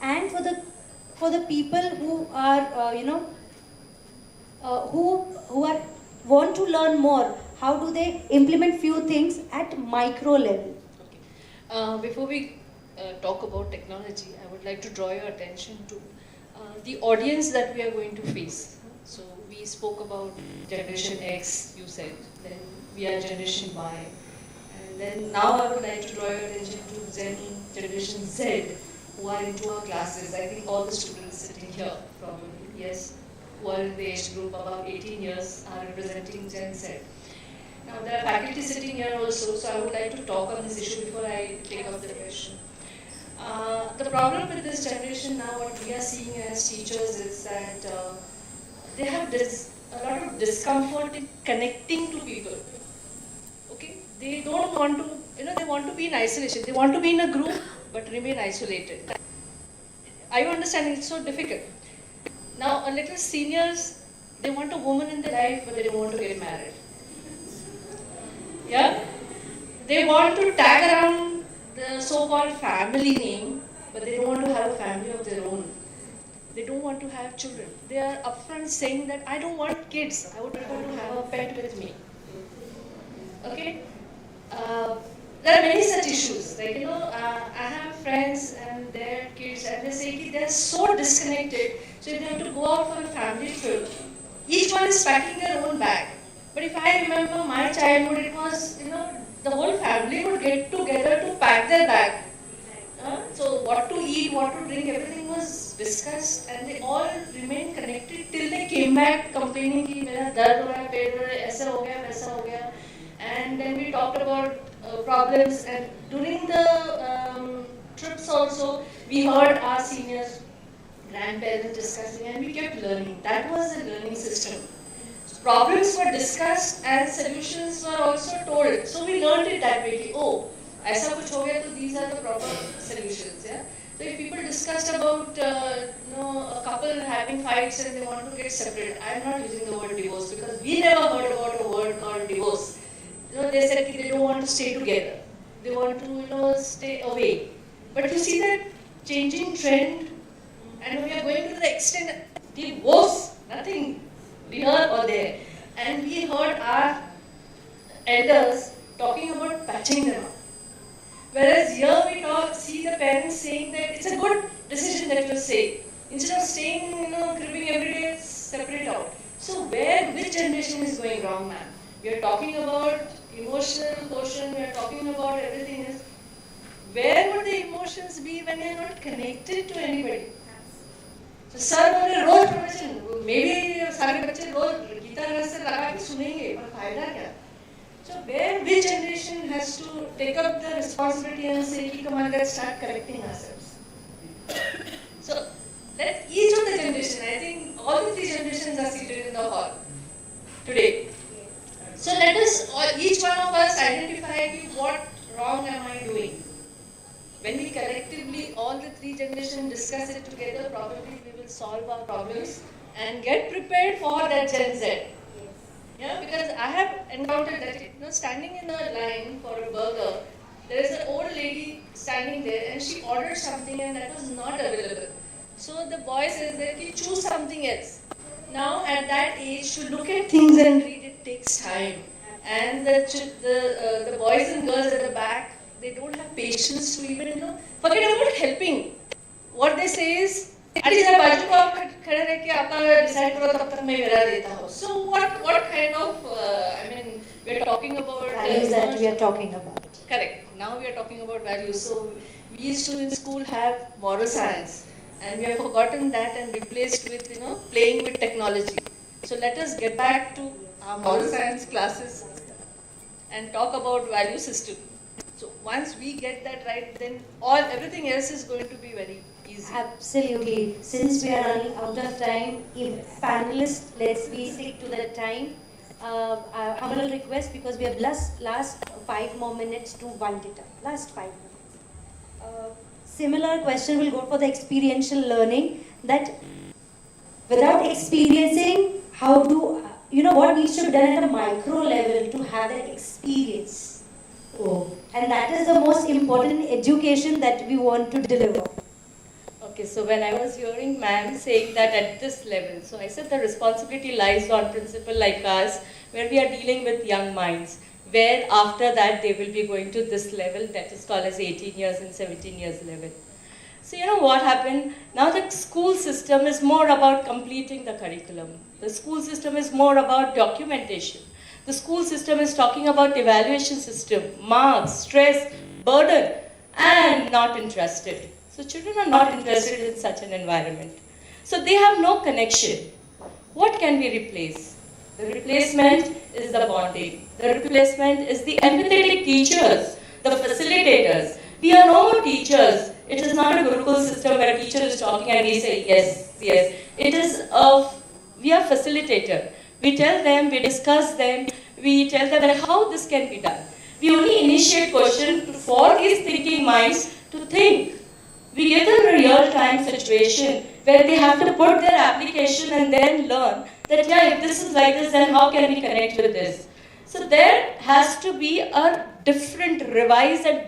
and for the people who are who are want to learn more? How do they implement few things at micro level? Before we talk about technology, I would like to draw your attention to the audience that we are going to face. So we spoke about Generation X, you said, then we are Generation Y, and then now I would like to draw your attention to Generation Z, who are into our classes. I think all the students sitting here probably, yes, who are in the age group above 18 years are representing Gen Z. Now there are faculty sitting here also, so I would like to talk on this issue before I take up the question. The problem with this generation now, what we are seeing as teachers, is that they have a lot of discomfort in connecting to people. Okay, they don't want to, they want to be in isolation. They want to be in a group but remain isolated. Are you understanding? It's so difficult. Now, a little seniors, they want a woman in their life, but they don't want to get married. Yeah, they want to tag around the so-called family name, but they don't want to have a family of their own. They don't want to have children. They are upfront saying that I don't want kids. I would prefer to have a pet with me. Okay? There are many such issues. Like, I have friends and their kids, and they say they are so disconnected. So if they have to go out for a family trip, each one is packing their own bag. But if I remember my childhood, it was, the whole family would get together to pack their bag. So what to eat, what to drink, everything was discussed, and they all remained connected till they came back complaining कि मेरा दर्द हो रहा है, पेट हो रहा है, ऐसा हो गया, वैसा हो गया. And then we talked about problems, and during the trips also, we heard our seniors, grandparents discussing, and we kept learning. That was the learning system. Problems were discussed and solutions were also told. So we learned it that way. Oh, ऐसा कुछ हो गया, so these are the proper solutions. Yeah. So if people discussed about a couple having fights and they want to get separate, I am not using the word divorce because we never heard about a word called divorce. They said that they don't want to stay together. They want to stay away. But you see that changing trend, and we are going to the extent divorce, nothing here or there. And we heard our elders talking about patching them up. Whereas here we see the parents saying that it's a good decision that you say. Instead of staying, cribbing every day, separate out. So which generation is going wrong, ma'am? We are talking about emotional quotient, we are talking about everything else. Where would the emotions be when you are not connected to anybody? So sir बोले रोज प्रवचन, maybe सारे बच्चे रोज गीता रस से लगा के सुनेंगे, पर फायदा क्या? So which generation has to take up the responsibility and say, come on, let's start correcting ourselves. So let each of the generation, I think all the three generations are seated in the hall. today. So let us, each one of us identify what wrong am I doing. When we collectively, all the three generations discuss it together, probably we will solve our problems and get prepared for that Gen Z. Yeah, because I have encountered that, standing in a line for a burger, there is an old lady standing there and she ordered something and that was not available. So the boy says that you choose something else. Now at that age, to look at things and read it takes time. And the boys and girls at the back, they don't have patience to even, forget about helping. What they say is, so what kind of, we are talking about Values that we are talking about. Correct. Now we are talking about values. So we used to in school have moral science, and we have forgotten that and replaced with playing with technology. So let us get back to our moral science classes and talk about value system. So once we get that right, then everything else is going to be very easy. Absolutely. Since we are running out of time, if panelists, let's be stick to the time. Humble request, because we have last 5 more minutes to wind it up. Last 5 minutes. Similar question will go for the experiential learning. That without experiencing, how do what needs to be done at a micro level to have that experience? And that is the most important education that we want to deliver. Okay, so when I was hearing ma'am saying that at this level, so I said the responsibility lies on principal like us, where we are dealing with young minds, where after that they will be going to this level that is called as 18 years and 17 years level. So what happened? Now the school system is more about completing the curriculum. The school system is more about documentation. The school system is talking about evaluation system, marks, stress, burden, and not interested. So children are not interested in such an environment. So they have no connection. What can we replace? The replacement is the bonding. The replacement is the empathetic teachers, the facilitators. We are no more teachers. It is not a Gurukul system where a teacher is talking and we say yes, yes. It is we are facilitator. We tell them, we discuss them, we tell them that how this can be done. We only initiate question for these thinking minds to think. We give them a real-time situation where they have to put their application and then learn that, if this is like this, then how can we connect with this? So there has to be a different, revised and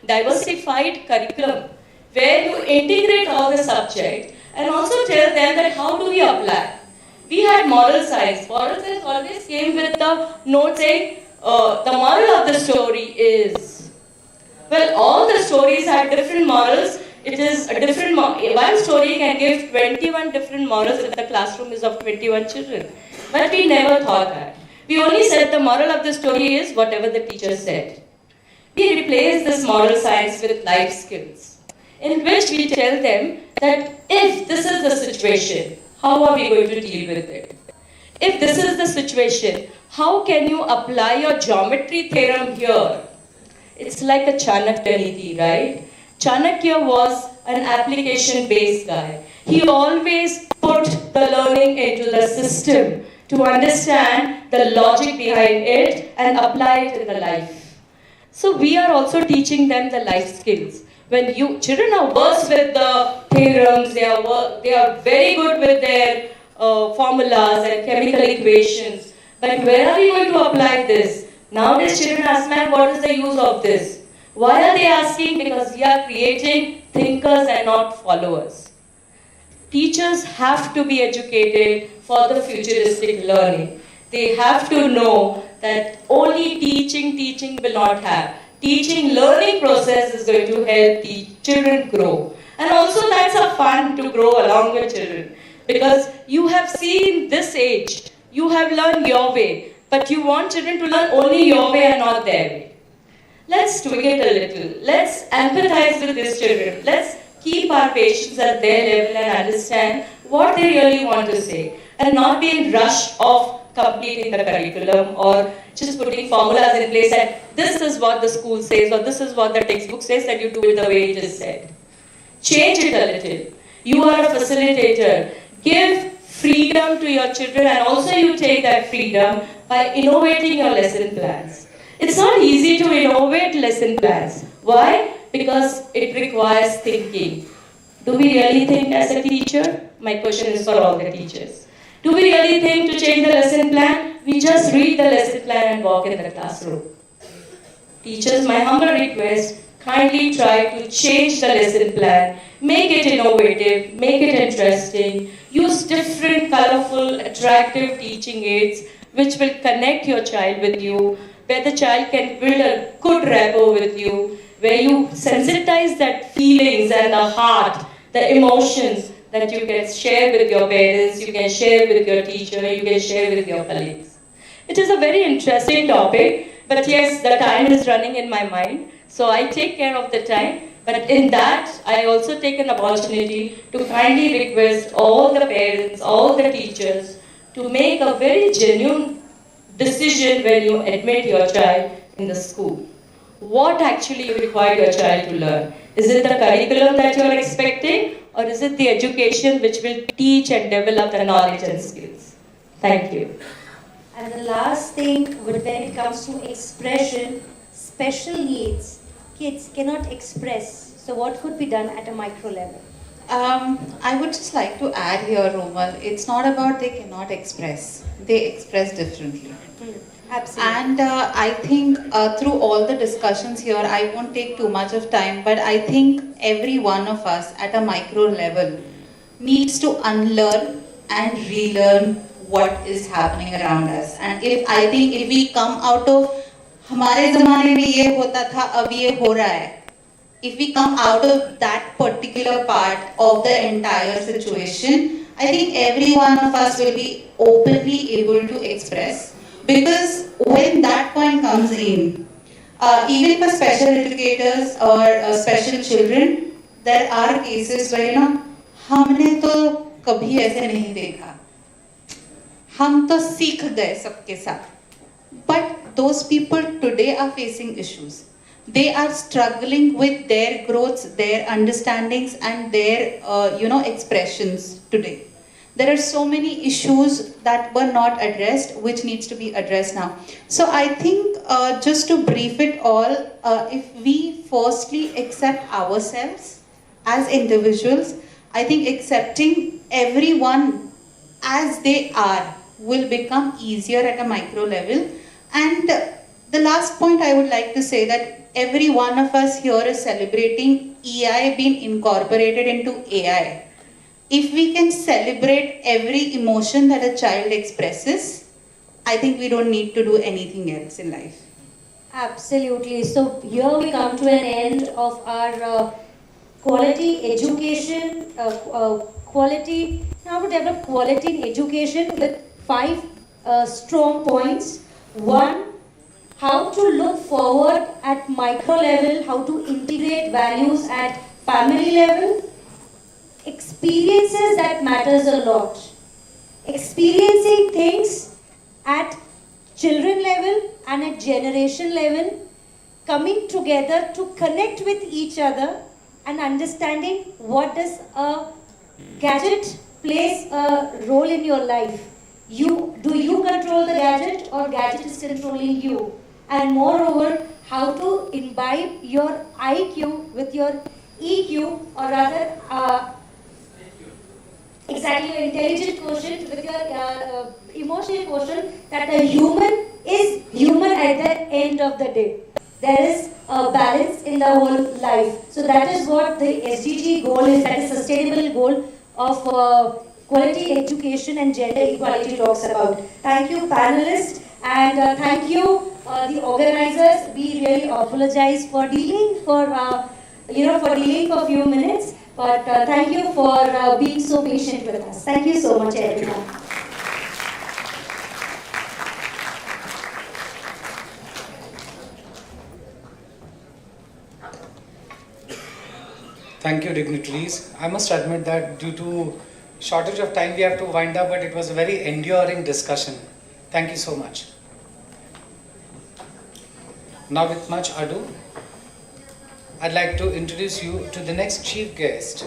diversified curriculum where you integrate all the subject and also tell them that how do we apply. We had moral science. Moral science always came with the note saying, the moral of the story is. Well, all the stories have different morals. It is a different, one story can give 21 different morals if the classroom is of 21 children. But we never thought that. We only said the moral of the story is whatever the teacher said. We replaced this moral science with life skills, in which we tell them that if this is the situation, how are we going to deal with it? If this is the situation, how can you apply your geometry theorem here? It's like a Chanakya Niti, right? Chanakya was an application-based guy. He always put the learning into the system to understand the logic behind it and apply it in the life. So we are also teaching them the life skills. When children are worse with the theorems, they are very good with their formulas and chemical equations. But where are we going to apply this? Nowadays children ask, man, what is the use of this? Why are they asking? Because we are creating thinkers and not followers. Teachers have to be educated for the futuristic learning. They have to know that only teaching will not have. Teaching learning process is going to help the children grow. And also that's a fun to grow along with children. Because you have seen this age, you have learned your way, but you want children to learn only your way and not their way. Let's tweak it a little. Let's empathize with these children. Let's keep our patients at their level and understand what they really want to say. And not be in rush of completing the curriculum or just putting formulas in place and this is what the school says or this is what the textbook says and you do it the way it is said. Change it a little. You are a facilitator. Give freedom to your children, and also you take that freedom by innovating your lesson plans. It's not easy to innovate lesson plans. Why? Because it requires thinking. Do we really think as a teacher? My question is for all the teachers. Do we really think to change the lesson plan? We just read the lesson plan and walk in the classroom. Teachers, my humble request, kindly try to change the lesson plan, make it innovative, make it interesting, use different, colorful, attractive teaching aids which will connect your child with you, where the child can build a good rapport with you, where you sensitize that feelings and the heart, the emotions that you can share with your parents, you can share with your teacher, you can share with your colleagues. It is a very interesting topic, but yes, the time is running in my mind, so I take care of the time. But in that, I also take an opportunity to kindly request all the parents, all the teachers, to make a very genuine decision when you admit your child in the school. What actually you require your child to learn? Is it the curriculum that you are expecting, or is it the education which will teach and develop the knowledge and skills? Thank you. And the last thing, when it comes to expression, special needs, kids cannot express. So what could be done at a micro level? I would just like to add here, Romal, it's not about they cannot express. They express differently. Absolutely. And I think through all the discussions here, I won't take too much of time, but I think every one of us at a micro level needs to unlearn and relearn what is happening around us. And I think if we come out of हमारे ज़माने में ये होता था, अब ये हो रहा है. If we come out of that particular part of the entire situation, I think every one of us will be openly able to express. Because when that point comes in, even for special educators or special children, there are cases where हमने तो कभी ऐसे नहीं देखा, हम तो सीख गए सबके साथ. But those people today are facing issues. They are struggling with their growths, their understandings, and their expressions today. There are so many issues that were not addressed, which needs to be addressed now. So I think just to brief it all, if we firstly accept ourselves as individuals, I think accepting everyone as they are will become easier at a micro level. And the last point I would like to say that every one of us here is celebrating EI being incorporated into AI. If we can celebrate every emotion that a child expresses, I think we don't need to do anything else in life. Absolutely. So here we come to an end of our quality education, quality, how to develop quality in education with 5 strong points. 1, how to look forward at micro level, how to integrate values at family level. Experiences that matters a lot. Experiencing things at children level and at generation level, coming together to connect with each other and understanding what does a gadget plays a role in your life. Do you control the gadget or gadget is controlling you? And moreover, how to imbibe your IQ with your EQ, or rather exactly your intelligent quotient with your emotional quotient, that a human is human at the end of the day. There is a balance in the whole life. So that is what the SDG goal is, that is sustainable goal of quality education and gender equality talks about. Thank you panelists, and thank you the organizers. We really apologize for delaying for delaying for a few minutes, but thank you for being so patient with us. Thank you so much everyone. Thank you, dignitaries. I must admit that due to shortage of time we have to wind up, but it was a very enduring discussion. Thank you so much. Now with much ado, I'd like to introduce you to the next chief guest,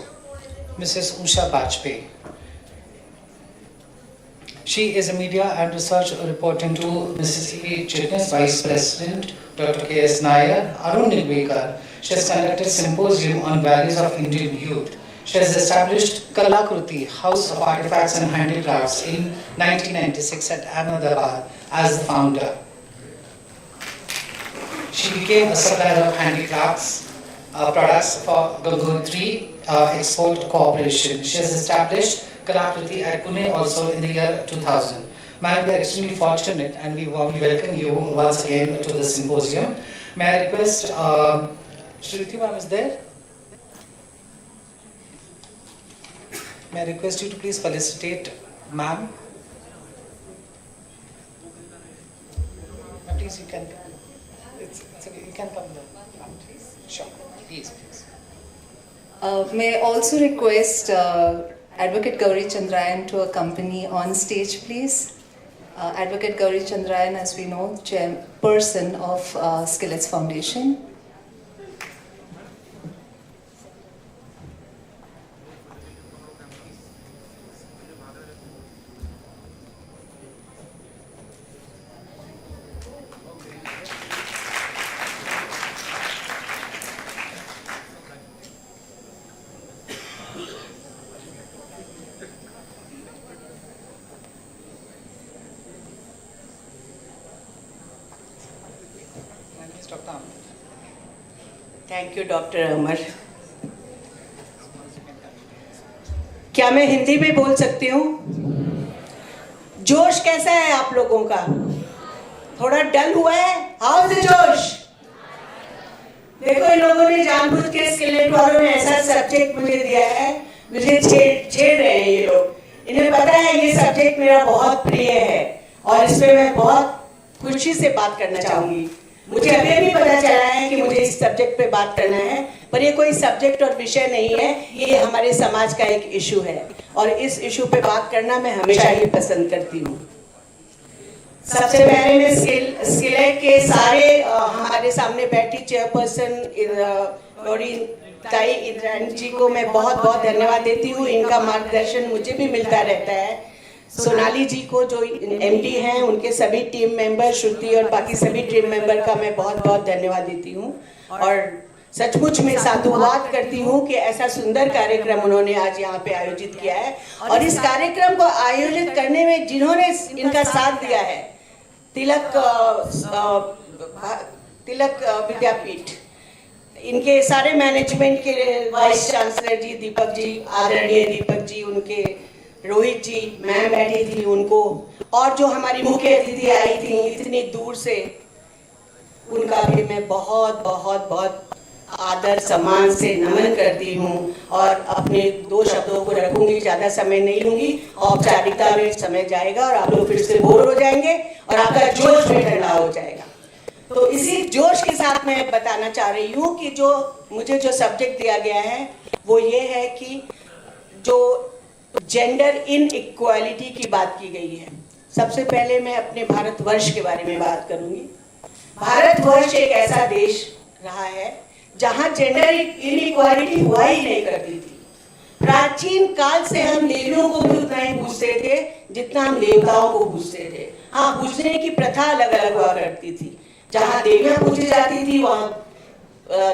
Mrs. Usha Bajpayee. She is a media and research reporting to Mississippi Chitnis Vice President Dr. K.S. Nair, Arun Nilwekar. She has conducted symposium on values of Indian youth. She has established Kalakruti, House of Artifacts and Handicrafts in 1996 at Ahmedabad as the founder. She became a supplier of handicrafts products for Gangotri Export Corporation. She has established Kalakruti at Pune also in the year 2000. Ma'am, we are extremely fortunate and we warmly welcome you once again to the symposium. May I request, Shruti ma'am is there? May I request you to please felicitate ma'am? Please, you can. It's okay. You can come down, please. Sure. Please. May I also request Advocate Gauri Chandrayan to accompany on stage, please. Advocate Gauri Chandrayan, as we know, chairperson of Skillets Foundation. Thank you doctor Amar. क्या मैं हिंदी में बोल सकती हूँ? जोश कैसा है आप लोगों का? थोड़ा डल हुआ है? हाउ इज द जोश? देखो, इन लोगों ने जानबूझ के स्किलेट वालों ने ऐसा सब्जेक्ट मुझे दिया है, मुझे छेड़ रहे हैं ये लोग। इन्हें पता है ये सब्जेक्ट मेरा बहुत प्रिय है और इस पे मैं बहुत खुशी से बात करना चाहूंगी। मुझे अभी भी पता चला है कि मुझे इस सब्जेक्ट पे बात करना है, पर ये कोई सब्जेक्ट और विषय नहीं है, ये हमारे समाज का एक इशू है और इस इशू पे बात करना मैं हमेशा ही पसंद करती हूँ। सबसे पहले मैं स्किलेट के सारे हमारे सामने बैठी चेयरपर्सन गौरी ताई इंद्राणी जी को मैं बहुत बहुत धन्यवाद देती हूँ। इनका मार्गदर्शन मुझे भी मिलता रहता है। सोनाली जी को जो एमडी हैं, उनके सभी टीम मेंबर, श्रुति और बाकी सभी टीम मेंबर का मैं बहुत बहुत धन्यवाद देती हूँ और सचमुच में साधुवाद करती हूँ कि ऐसा सुंदर कार्यक्रम उन्होंने आज यहाँ पे आयोजित किया है और इस कार्यक्रम को आयोजित करने में जिन्होंने इनका साथ दिया है, तिलक विद्यापीठ, इनके सारे मैनेजमेंट के वाइस चांसलर जी दीपक जी, आदरणीय दीपक जी, उनके रोहित जी, मैम बैठी थी उनको, और जो हमारी मुख्य अतिथि आई थी इतनी दूर से, उनका भी मैं बहुत बहुत बहुत आदर सम्मान से नमन करती हूँ और अपने 2 शब्दों को रखूंगी, ज़्यादा समय नहीं लूंगी। औपचारिकता में समय जाएगा और आप लोग फिर से बोर हो जाएंगे और आपका जोश भी ठंडा हो जाएगा। तो इसी जोश के साथ मैं बताना चाह रही हूँ कि मुझे जो सब्जेक्ट दिया गया है वो ये है कि जो जेंडर इन इक्वालिटी की बात की गई है। सबसे पहले मैं अपने भारतवर्ष के बारे में बात करूंगी। भारतवर्ष एक ऐसा देश रहा है जहां जेंडर इन इक्वालिटी हुआ ही नहीं करती थी। प्राचीन काल से हम देवियों को भी उतना ही पूजते थे जितना हम देवताओं को पूजते थे। हाँ, पूजने की प्रथा अलग अलग हुआ करती थी। जहाँ देवियाँ पूजी जाती थी वहाँ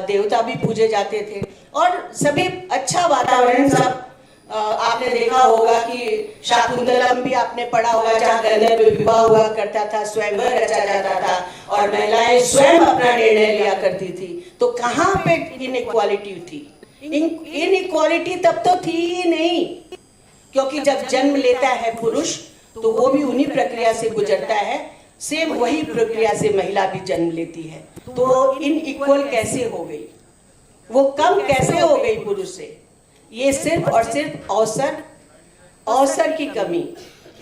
देवता भी पूजे जाते थे और सभी अच्छा वातावरण। सब आपने देखा होगा कि शाकुंतलम भी आपने पढ़ा होगा, जहाँ गंधर्व विवाह हुआ करता था, स्वयंवर रचा जाता था और महिलाएं स्वयं अपना निर्णय लिया करती थी। तो कहाँ पे इनइक्वालिटी थी? इनइक्वालिटी तब तो थी ही नहीं, क्योंकि जब जन्म लेता है पुरुष तो वो भी उन्हीं प्रक्रिया से गुजरता है, सेम वही प्रक्रिया से महिला भी जन्म लेती है। तो इनइक्वल कैसे हो गई, वो कम कैसे हो गई पुरुष से? ये सिर्फ और सिर्फ अवसर की कमी।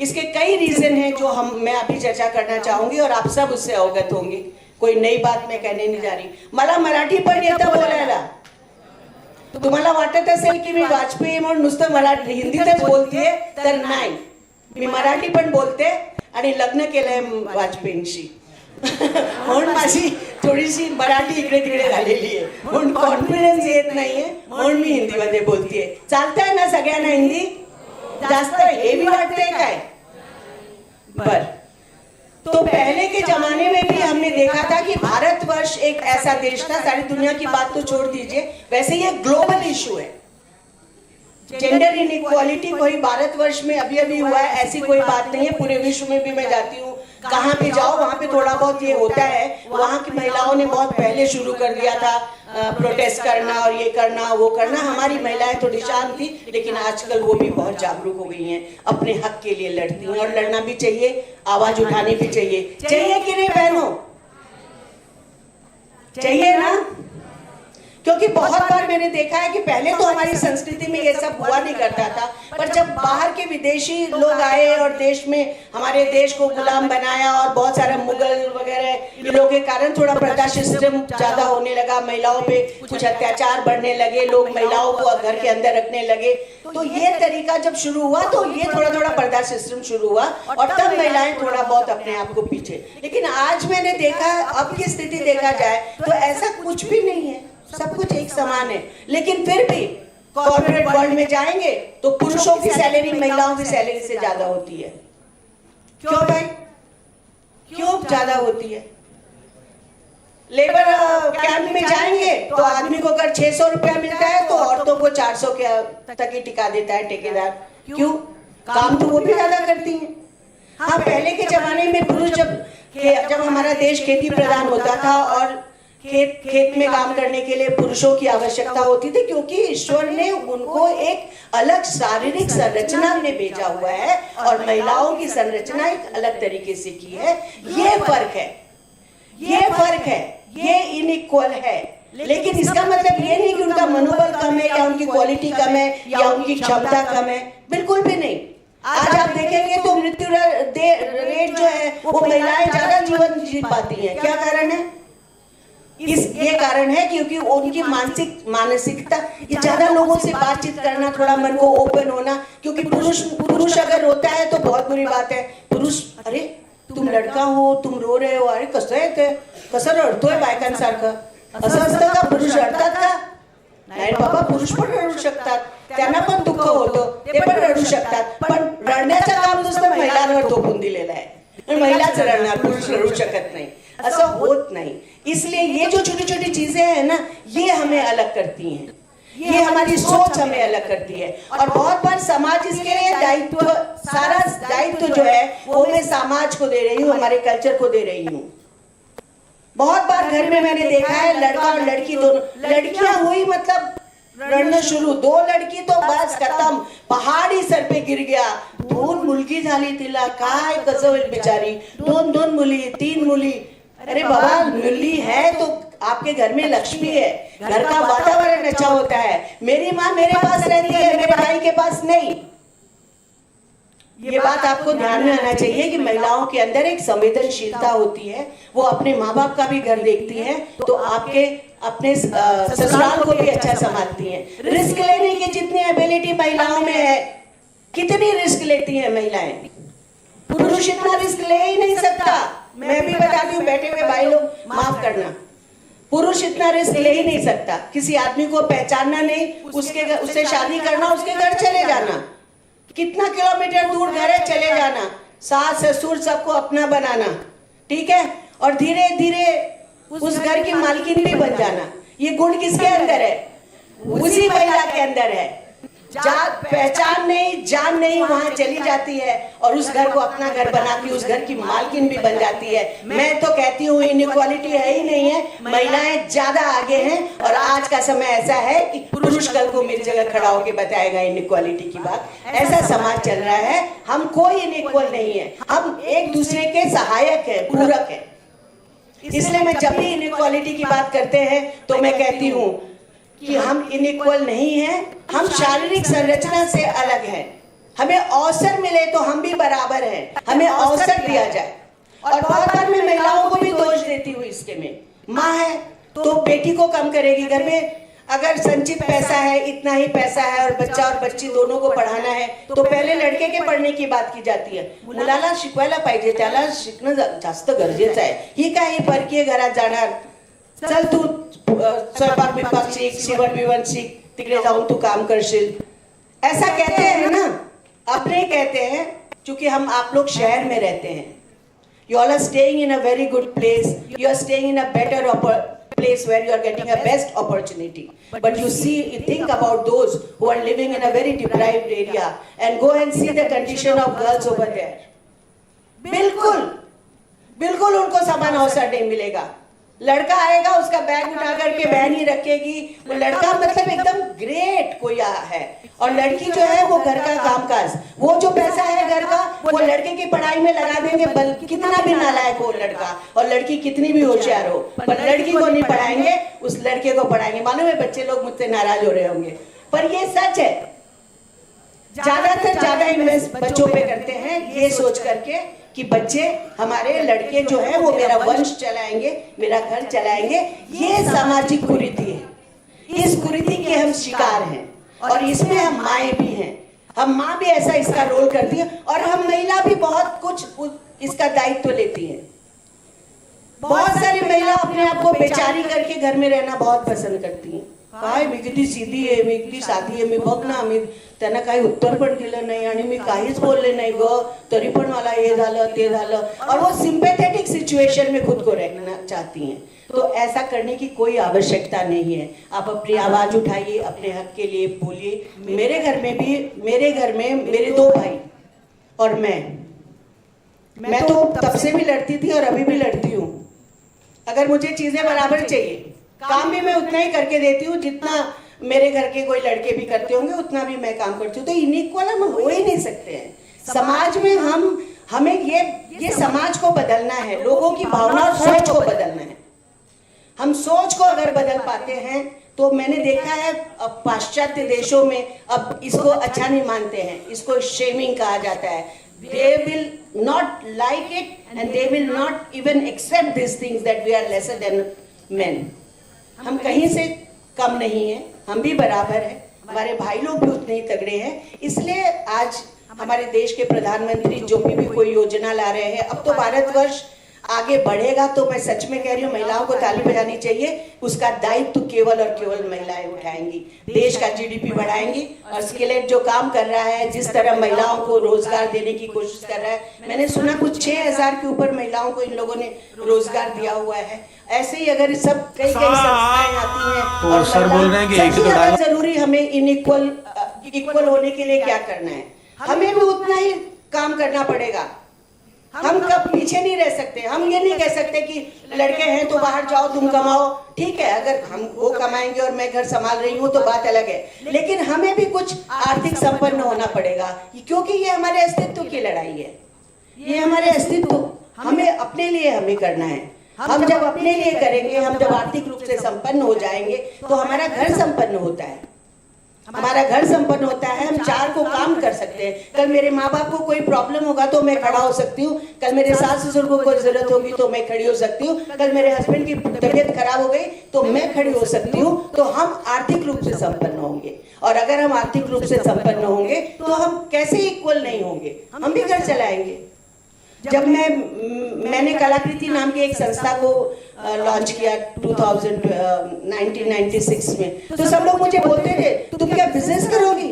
इसके कई रीजन हैं जो मैं अभी चर्चा करना चाहूंगी और आप सब उससे अवगत होंगे। कोई नई बात मैं कहने नहीं जा रही। मला मराठी पण येतं बोलायला? तुम्हाला वाटत असेल की मी वाजपेयी म्हणून नुसतं मराठी हिंदीतच बोलतेय, तर नाही, मी मराठी पण बोलते आणि लग्न केलंय वाजपेयींशी म्हणून माझी थोडीशी मराठी इकडे तिकडे झालेली आहे, म्हणून कॉन्फिडन्स येत नाहीये, म्हणून मी हिंदीमध्ये बोलतेय। चालतंय ना सगळ्यांना हिंदी? जास्त हेवी वाटतंय काय? पर। तो पहले के जमाने में भी हमने देखा था कि भारतवर्ष एक ऐसा देश था, सारी दुनिया की बात तो छोड़ दीजिए, वैसे ये ग्लोबल इशू है। जेंडर इनइक्वालिटी कोई भारतवर्ष में अभी अभी हुआ है ऐसी कोई बात नहीं है, पूरे विश्व में भी मैं जाती हूँ, कहाँ पे जाओ वहाँ पे थोड़ा बहुत ये होता है। वहाँ की महिलाओं ने बहुत पहले शुरू कर दिया था प्रोटेस्ट करना और ये करना वो करना। हमारी महिलाएं थोड़ी शांत थी, लेकिन आजकल वो भी बहुत जागरूक हो गई हैं, अपने हक के लिए लड़ती हैं, और लड़ना भी चाहिए, आवाज उठानी भी चाहिए। चाहिए कि नहीं बहनों? चाहिए ना? क्योंकि बहुत बार मैंने देखा है कि पहले तो हमारी संस्कृति में ये सब हुआ नहीं करता था, पर जब बाहर के विदेशी लोग आए और देश में हमारे देश को गुलाम बनाया और बहुत सारे मुगल वगैरह इन लोगों के कारण थोड़ा प्रथा सिस्टम ज्यादा होने लगा, महिलाओं पे कुछ अत्याचार बढ़ने लगे, लोग महिलाओं को घर के अंदर रखने लगे। तो ये तरीका जब शुरू हुआ तो ये थोड़ा थोड़ा पर्दा सिस्टम शुरू हुआ, और तब महिलाएं थोड़ा बहुत अपने आप को पीछे। लेकिन आज मैंने देखा, अब की स्थिति देखा जाए तो ऐसा कुछ भी नहीं है, सब कुछ एक समान है। लेकिन फिर भी कॉर्पोरेट वर्ल्ड में जाएंगे तो पुरुषों की सैलरी महिलाओं की सैलरी से ज्यादा होती है। क्यों भाई? क्यों ज्यादा होती है? लेबर कैंप में जाएंगे तो आदमी को अगर 600 रुपया मिलता है तो औरतों को 400 के तक ही टिका देता है ठेकेदार। क्यों? काम तो वो भी ज्यादा करती हैं। हाँ, पहले के जमाने में पुरुष जब हमारा देश खेती प्रधान होता था और खेत में काम करने के लिए पुरुषों की आवश्यकता होती थी, क्योंकि ईश्वर ने उनको एक अलग शारीरिक संरचना में भेजा हुआ है और महिलाओं की संरचना एक अलग तरीके से की है। ये फर्क है, ये फर्क है, ये इनइक्वल है। लेकिन इसका मतलब ये नहीं कि उनका मनोबल कम है या उनकी क्वालिटी कम है या उनकी क्षमता कम है, बिल्कुल भी नहीं। आज आप देखेंगे तो मृत्यु रेट जो है वो महिलाएं ज्यादा जीवन जी पाती हैं। क्या कारण है? ये कारण है क्योंकि उनकी मानसिकता, ये ज्यादा लोगों से बातचीत करना, थोड़ा मन को ओपन होना। क्योंकि पुरुष अगर रोता है तो बहुत बुरी बात है। पुरुष, अरे तुम लड़का हो, तुम रो रहे हो, अरे कसं आहे ते, कसं रडतोय बायकांसारखं, असं असतं का? पुरुष रडतात का? नाही बाबा, पुरुष पण रडू शकतात, त्यांना पण दुःख होतं, ते पण रडू शकतात, पण रडण्याचं काम नुसतं महिलांवर थोपून दिलेलं आहे। महिलाच रडणार, पुरुष रडू शकत नाही, ऐसा होत नहीं। इसलिए ये जो छोटी छोटी चीजें हैं ना, ये हमें अलग करती हैं, ये हमारी सोच हमें अलग करती है। और बहुत बार समाज इसके लिए दायित्व, सारा दायित्व जो है वो मैं समाज को दे रही हूँ, हमारे कल्चर को दे रही हूँ। बहुत बार घर में मैंने देखा है लड़का और लड़की दोनों, लड़कियां हुई मतलब रडणं शुरू, 2 लड़की तो बस खत्म, पहाड़ी सर पे गिर गया। 2 मुलगी झाली तिला, काय कसं होईल बिचारी, 2 मुली 3 मुली। अरे बाबा, मुली है तो आपके घर में लक्ष्मी है, घर का वातावरण अच्छा होता है। मेरी माँ मेरे पास रहती है, मेरे भाई के पास नहीं। ये बात आपको ध्यान में आना चाहिए कि महिलाओं के अंदर एक संवेदनशीलता होती है, वो अपने माँ बाप का भी घर देखती है, तो आपके अपने ससुराल को भी अच्छा संभालती हैं। रिस्क लेने की जितनी एबिलिटी महिलाओं में है, कितनी रिस्क लेती हैं महिलाएं, पुरुष इतना रिस्क ले ही नहीं सकता। मैं भी बताती हूँ, बैठे हुए भाई लोग माफ करना, पुरुष इतना रिस्क ले ही नहीं सकता। किसी आदमी को पहचानना नहीं, उससे शादी करना, उसके घर चले जाना, कितना किलोमीटर दूर घर है चले जाना, सास ससुर सबको अपना बनाना, ठीक है, और धीरे धीरे उस घर की मालकिन भी बन जाना। ये गुण किसके अंदर है? उसी महिला के अंदर है। पहचान नहीं, जान नहीं, वहां चली जाती है और उस घर को अपना घर बनाती है, उस घर की मालकिन भी बन जाती है। मैं तो कहती हूँ इनइक्वालिटी है ही नहीं है, महिलाएं ज्यादा आगे हैं। और आज का समय ऐसा है कि पुरुष कल को मेरी जगह खड़ा होकर बताएगा इनइक्वालिटी की बात। ऐसा समाज चल रहा है। हम कोई इनइक्वल नहीं है, हम एक दूसरे के सहायक है, पूरक है। इसलिए मैं जब भी इनइक्वालिटी की बात करते हैं तो मैं कहती हूँ कि हम इनइक्वल नहीं हैं, हम शारीरिक संरचना से अलग हैं। हमें अवसर मिले तो हम भी बराबर हैं, हमें अवसर दिया जाए। और बहुत बार मैं महिलाओं को भी दोष देती हूँ इसके में। माँ है तो बेटी को कम करेगी, घर में अगर संचित पैसा है, इतना ही पैसा है और बच्चा और बच्ची दोनों को पढ़ाना है तो पहले लड़के के पढ़ने की बात की जाती है। मुलाला शिकवायला पाहिजे, त्याला शिकणं जास्त गरजेचं आहे। ही काय परकीय घरात जाणार, चल तू स्वयंपाक बिपाक सीख, शिवण बिवण सीख, तिकडे जाऊन तू काम करशील, ऐसा कहते हैं ना, अपने कहते हैं क्योंकि हम आप लोग शहर में रहते हैं. You all are staying in a very good place. You are staying in a better place where you are getting a best opportunity. But you see, think about those who are living in a very deprived area and go and see the condition of girls over there. बिल्कुल उनको समान अवसर नहीं मिलेगा. लड़का आएगा, उसका bag उठा करके बहन ही रखेगी. वो लड़का मतलब एकदम ग्रेट कोई है, और लड़की जो है वो घर का कामकाज, वो जो पैसा है घर का वो लड़के की पढ़ाई में लगा देंगे. कितना भी नालायक हो लड़का और लड़की कितनी भी होशियार हो, पर लड़की को नहीं पढ़ाएंगे, उस लड़के को पढ़ाएंगे. मालूम है बच्चे लोग मुझसे नाराज हो रहे होंगे, पर ये सच है. ज्यादा इन्वेस्ट बच्चों पे करते हैं ये सोच करके कि बच्चे हमारे लड़के जो है वो मेरा वंश चलाएंगे, मेरा घर चलाएंगे. ये सामाजिक कुरीति है. इस कुरीति के हम शिकार हैं, और इसमें हम माएँ भी हैं. हम माँ भी ऐसा इसका रोल करती है, और हम महिला भी बहुत कुछ इसका दायित्व लेती है. बहुत सारी महिला अपने आप को बेचारी करके घर में रहना बहुत पसंद करती हैं. काय मी किती सीधी आहे, मी किती साधी आहे, मी बघ ना, मी त्यांना काही उत्तर पण दिलं नाही आणि मी काहीच बोलले नाही ग, तरी पण मला हे झालं ते झालं, और वो सिंपैथेटिक सिचुएशन में खुद को रहना चाहती हैं. तो ऐसा करने की कोई आवश्यकता नहीं है. आप अपनी आवाज उठाइए, अपने हक के लिए बोलिए. मेरे घर में मेरे 2 भाई और मैं तो तब से भी लड़ती थी और अभी भी लड़ती हूँ. अगर मुझे चीजें बराबर चाहिए, काम भी मैं उतना ही करके देती हूँ जितना मेरे घर के कोई लड़के भी करते होंगे, उतना भी मैं काम करती हूँ. तो इनइक्वल हम हो ही नहीं सकते हैं. समाज में हमें ये समाज को बदलना है, लोगों की भावना और सोच को बदलना है. हम सोच को अगर बदल पाते हैं तो मैंने देखा है अब पाश्चात्य देशों में अब इसको अच्छा नहीं मानते हैं, इसको शेमिंग कहा जाता है. They will not like it and they will not even accept these things that we are lesser than men. हम कहीं से कम नहीं है, हम भी बराबर हैं, हमारे भाई लोग भी उतने ही तगड़े हैं. इसलिए आज हमारे देश के प्रधानमंत्री जो भी कोई योजना ला रहे हैं, अब तो भारतवर्ष आगे बढ़ेगा. तो मैं सच में कह रही हूँ, महिलाओं को ताली बजानी चाहिए. उसका दायित्व केवल और केवल महिलाएं उठाएंगी. देश का जीडीपी बढ़ाएंगी. और स्किलेट जो काम कर रहा है, जिस तरह महिलाओं को रोजगार देने की कोशिश कर रहा है, मैंने सुना कुछ 6000 के ऊपर महिलाओं को इन लोगों ने रोजगार दिया हुआ है. ऐसे ही अगर सब कई संस्थाएं आती हैं और सर बोल रहे हैं कि सबसे ज्यादा जरूरी हमें इक्वल होने के लिए क्या करना है, हमें भी उतना ही काम करना पड़ेगा. हम कब पीछे नहीं रह सकते. हम ये नहीं कह सकते कि लड़के हैं तो बाहर जाओ तुम कमाओ. ठीक है, अगर हम वो कमाएंगे और मैं घर संभाल रही हूँ तो बात अलग है, लेकिन हमें भी कुछ आर्थिक संपन्न होना पड़ेगा, क्योंकि ये हमारे अस्तित्व की लड़ाई है. ये हमारे अस्तित्व हमें अपने लिए हमें करना है. हम जब अपने लिए करेंगे, हम जब आर्थिक रूप से संपन्न हो जाएंगे तो हमारा घर संपन्न होता है. हमारा घर संपन्न होता है, हम 4 को काम कर सकते हैं. कल मेरे माँ बाप को कोई प्रॉब्लम होगा तो मैं खड़ा हो सकती हूँ. कल मेरे सास ससुर को कोई जरूरत होगी तो मैं खड़ी हो सकती हूँ. कल मेरे हस्बैंड की तबीयत खराब हो गई तो मैं खड़ी हो सकती हूँ. तो हम आर्थिक रूप से संपन्न होंगे. और अगर हम आर्थिक रूप से संपन्न होंगे तो हम कैसे इक्वल नहीं होंगे, हम भी घर चलाएंगे. जब मैंने कलाकृति नाम की एक संस्था को लॉन्च किया 1996 में, तो सब लोग मुझे बोलते थे तुम क्या बिझनेस करोगी,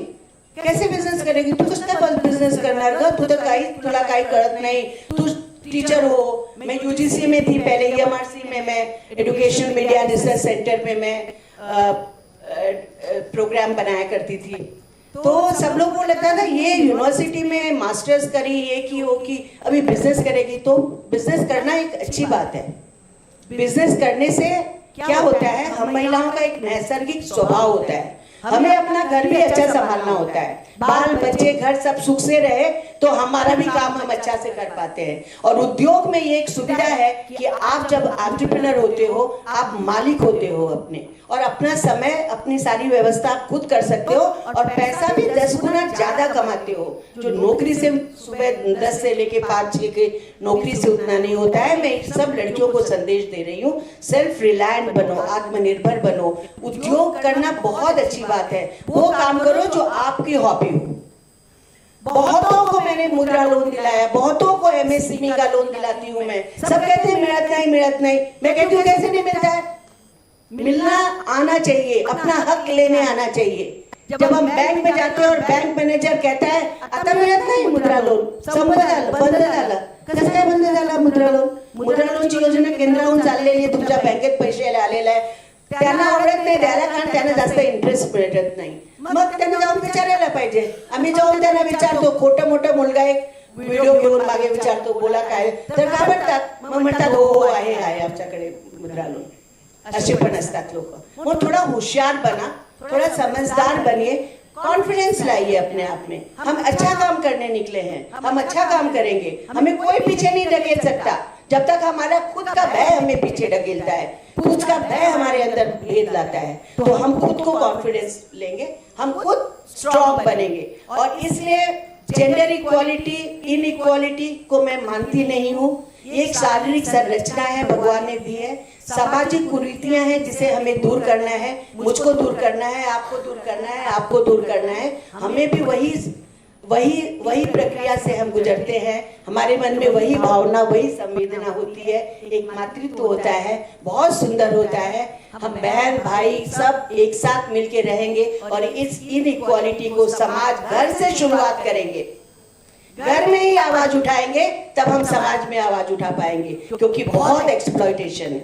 कैसे बिझनेस करेगी, तू कसला बिझनेस करणार ग, तुला काही कळत नाही, तू टीचर हो. मैं यूजीसी में थी पहले, EMRC में मैं एजुकेशन मीडिया रिसर्च सेंटर में मैं प्रोग्राम बनाया करती थी. तो सब लोग को लगता था ये यूनिवर्सिटी में मास्टर्स करी, ये की वो की, अभी बिजनेस करेगी. तो बिजनेस करना एक अच्छी बात है. बिजनेस करने से क्या होता है, हम महिलाओं का एक नैसर्गिक स्वभाव होता है. हमें अपना घर भी अच्छा संभालना होता है. बाल बच्चे घर सब सुख से रहे तो हमारा भी काम हम अच्छा से कर पाते हैं. और उद्योग में ये एक सुविधा है कि आप जब एंटरप्रेन्योर होते हो, आप मालिक होते हो अपने, और अपना समय, अपनी सारी व्यवस्था आप खुद कर सकते हो. और पैसा भी 10 गुना ज्यादा कमाते हो, जो नौकरी से सुबह 10 से लेके 5-6 के नौकरी से उतना नहीं होता है. मैं सब लड़कियों को संदेश दे रही हूँ, सेल्फ रिलायंट बनो, आत्मनिर्भर बनो. उद्योग करना बहुत अच्छी बात है. वो काम करो जो आपकी हॉबी हो. बहुतों को मैंने मुद्रा लोन दिलाया, बहुतों को MSME का लोन दिलाती हूँ मैं. सब कहते हैं मिलत नहीं. मैं कहती हूँ कैसे नहीं मिलता है, मिलना आना चाहिए, अपना हक लेने आना चाहिए. जब हम बैंक में जाते हैं और बैंक मैनेजर कहता है आता मिळत नाही मुद्रा लोन, संपलं झालं, बंद झालं. कसं काय बंद झालं मुद्रा लोन? मुद्रा लोनची योजना केंद्राहून चाललेली आहे, तुमच्या बँकेत पैसे आलेले आहे. त्यांना आवडत नाही द्यायला, कारण त्यांना जास्त इंटरेस्ट भेटत नाही. मग त्यांना जाऊन विचारायला पाहिजे. आम्ही जाऊन त्यांना विचारतो, खोटं मोठं मुलगा एक व्हिडिओ घेऊन मागे विचारतो, बोला काय, तर घाबरतात. मग म्हणतात हो हो आहे आमच्याकडे मुद्रा लोन. असे पण असतात लोक. मग थोड़ा होशियार बना, थोड़ा समझदार बनिए, कॉन्फिडेंस लाइए अपने आप में. हम अच्छा काम करने निकले हैं, हम अच्छा काम करेंगे, हमें कोई पीछे नहीं ढकेल सकता. जब तक हमारा खुद का भय हमें पीछे ढकेलता है, खुद का भय हमारे अंदर भेद लाता है, तो हम खुद को कॉन्फिडेंस लेंगे, हम खुद स्ट्रॉन्ग बनेंगे. और इसलिए जेंडर इक्वालिटी, इनइक्वालिटी को मैं मानती नहीं हूँ. ये एक शारीरिक संरचना है, भगवान ने दी है. सामाजिक कुरीतियां हैं जिसे हमें दूर करना है. मुझको दूर करना है, आपको दूर करना है, आपको दूर करना है. हमें भी वही प्रक्रिया से हम गुजरते हैं. हमारे मन में वही भावना, वही संवेदना होती है. एक मातृत्व होता है, बहुत सुंदर होता है. हम बहन भाई सब एक साथ मिलके रहेंगे और इस इनइक्वालिटी को समाज घर से शुरुआत करेंगे. घर में ही आवाज उठाएंगे तब हम समाज में आवाज उठा पाएंगे. क्योंकि बहुत एक्सप्लॉयटेशन है.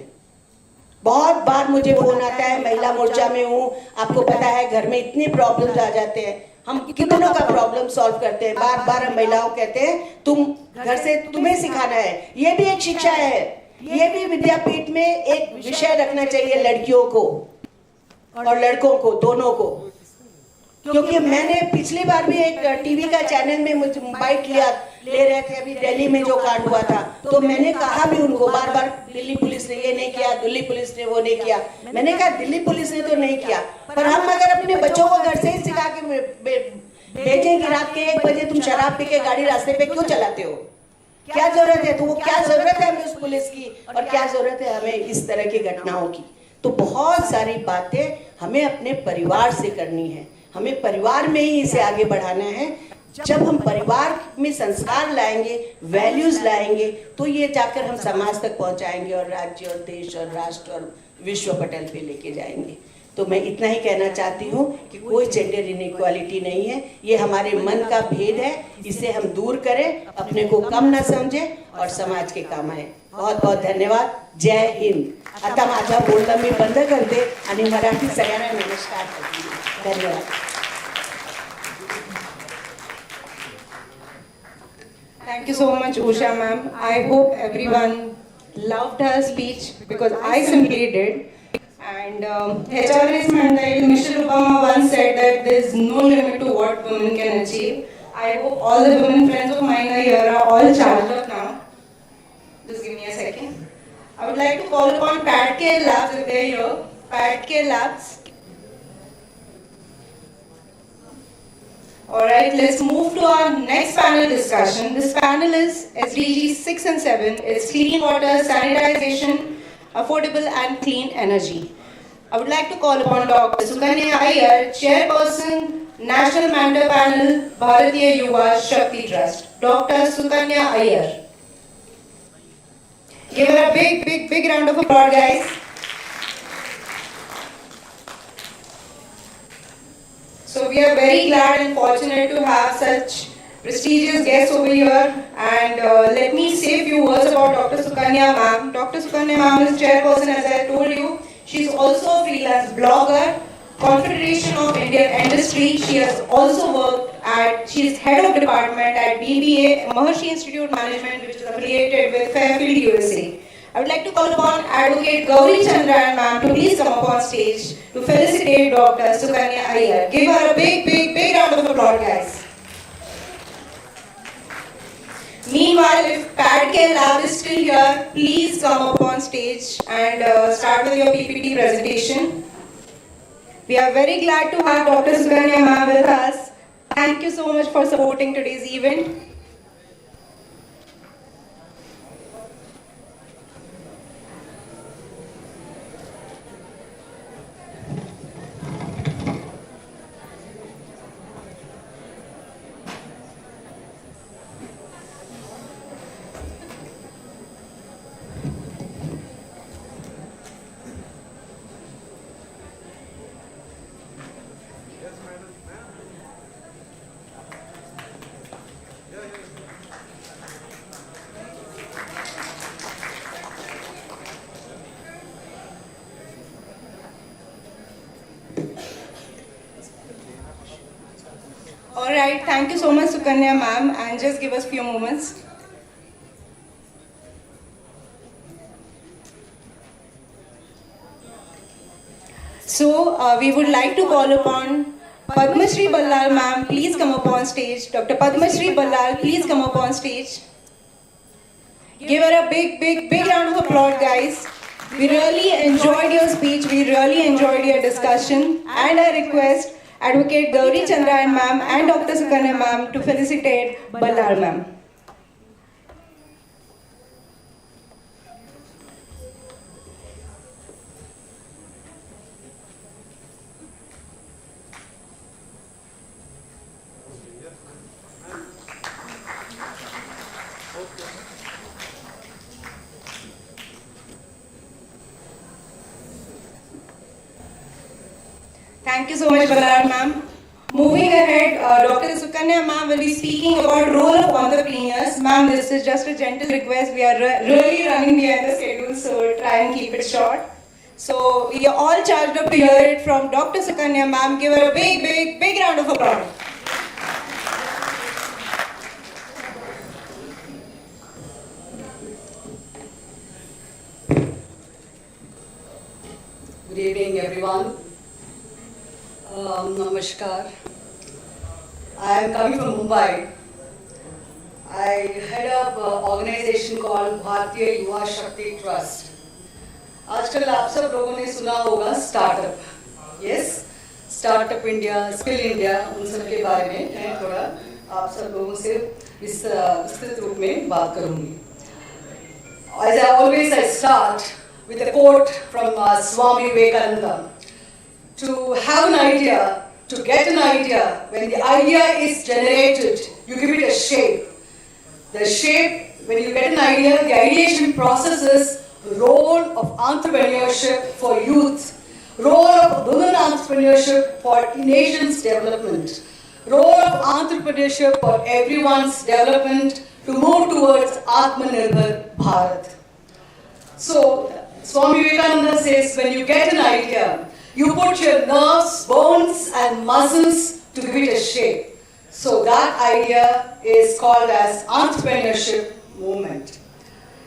बहुत बार मुझे फोन आता है, महिला मोर्चा में हूँ, आपको पता है घर में इतने प्रॉब्लम्स आ जाते हैं. हम कितनों का प्रॉब्लम सॉल्व करते हैं. बार बार हम महिलाओं कहते हैं तुम घर से तुम्हें सिखाना है. ये भी एक शिक्षा है. ये भी विद्यापीठ में एक विषय रखना चाहिए लड़कियों को और लड़कों को, दोनों को. क्योंकि मैंने पिछली बार भी एक टीवी का चैनल में मुझे बाइट ले रहे थे अभी दिल्ली में जो कांड हुआ था, तो मैंने कहा भी उनको बार बार, दिल्ली पुलिस ने ये नहीं किया, दिल्ली पुलिस ने वो नहीं किया. मैंने कहा दिल्ली पुलिस ने तो नहीं किया, पर हम अगर अपने बच्चों को घर से ही सिखा के भेजें कि रात के 1 बजे तुम शराब पी के गाड़ी रास्ते पे क्यों चलाते हो, क्या जरूरत है? तो वो क्या जरूरत है हमें उस पुलिस की, और क्या जरूरत है हमें इस तरह की घटनाओं की? तो बहुत सारी बातें हमें अपने परिवार से करनी है. हमें परिवार में ही इसे आगे बढ़ाना है. जब हम परिवार में संस्कार लाएंगे, वैल्यूज लाएंगे, तो ये जाकर हम समाज तक पहुंचाएंगे और राज्य और देश और राष्ट्र और विश्व पटल पे लेके जाएंगे. तो मैं इतना ही कहना चाहती हूँ कि कोई जेंडर इनइक्वालिटी नहीं है. ये हमारे मन का भेद है. इसे हम दूर करें, अपने को कम ना समझें और समाज के काम आए. बहुत बहुत धन्यवाद. जय हिंद. आता माझं बोलणं मी बंद करते आणि मराठी सगळ्यांना नमस्कार करते. धन्यवाद. Thank you so much, Usha ma'am. I hope everyone loved her speech because I simply did. And HRS म्हणता येईल, Michelle Obama once said that there is no limit to what women can achieve. I hope all the women friends of mine are here are all charged up now. Just give me a second. I would like to call upon PadCare Labs if they're here. PadCare Labs. Alright, let's move to our next panel discussion. This panel is SDG 6 and 7. It's clean water, sanitization, affordable and clean energy. I would like to call upon Dr. Sukanya Iyer, Chairperson, National Mentor Panel, Bharatiya Yuva Shakti Trust. Dr. Sukanya Iyer. Give her a big round of applause, guys. So we are very glad and fortunate to have such prestigious guests over here. And let me say a few words about Dr. Sukanya ma'am. Dr. Sukanya ma'am is chairperson, as I told you. She's also a freelance blogger, Confederation of Indian Industry. She has also worked she is head of department at BBA, Maharashtra Institute Management, which is affiliated with Fairfield, USA. I would like to call upon Advocate Gauri Chandran ma'am to please come up on stage to felicitate Dr. Sukanya Iyer. Give her a big round of applause, guys. Meanwhile, if PadCare Lab is still here, please come up on stage and start with your PPT presentation. We are very glad to have Dr. Sukanya ma'am with us. Thank you so much for supporting today's event. Yes, madam. right, thank you so much, Sukanya ma'am, and just give us few moments. So, we would like to call upon Padma Shri Ballal ma'am, please come up on stage. Dr. Padma Shri Ballal, please come up on stage. Give her a big round of applause, guys. We really enjoyed your speech, we really enjoyed your discussion, and I request Advocate Gauri Chandran ma'am and Dr. Sukanya ma'am to felicitate Ballal ma'am. Thank you so much, Ballal ma'am. Moving ahead, Dr. Sukanya ma'am will be speaking about role of entrepreneurs. Ma'am, this is just a gentle request. We are really running behind the schedule, so try and keep it short. So we are all charged up to hear it from Dr. Sukanya ma'am. Give her a big round of applause. Good evening, everyone. Namaskar. I am coming from Mumbai. I head up an organization called Bharatiya Yuva Shakti Trust. आजकल आप सब लोगों ने सुना होगा startup, yes, startup India, skill India, उन सब के बारे में मैं थोड़ा आप सब लोगों से विस्तृत रूप में बात करूँगी. As I always start with a quote from Swami Vivekananda. To have an idea, to get an idea, when the idea is generated, you give it a shape. The shape, when you get an idea, the ideation process is role of entrepreneurship for youth, role of women entrepreneurship for nation's development, role of entrepreneurship for everyone's development to move towards Atmanirbhar Bharat. So, Swami Vivekananda says, when you get an idea, you put your nerves, bones and muscles to give it a shape. So that idea is called as entrepreneurship movement.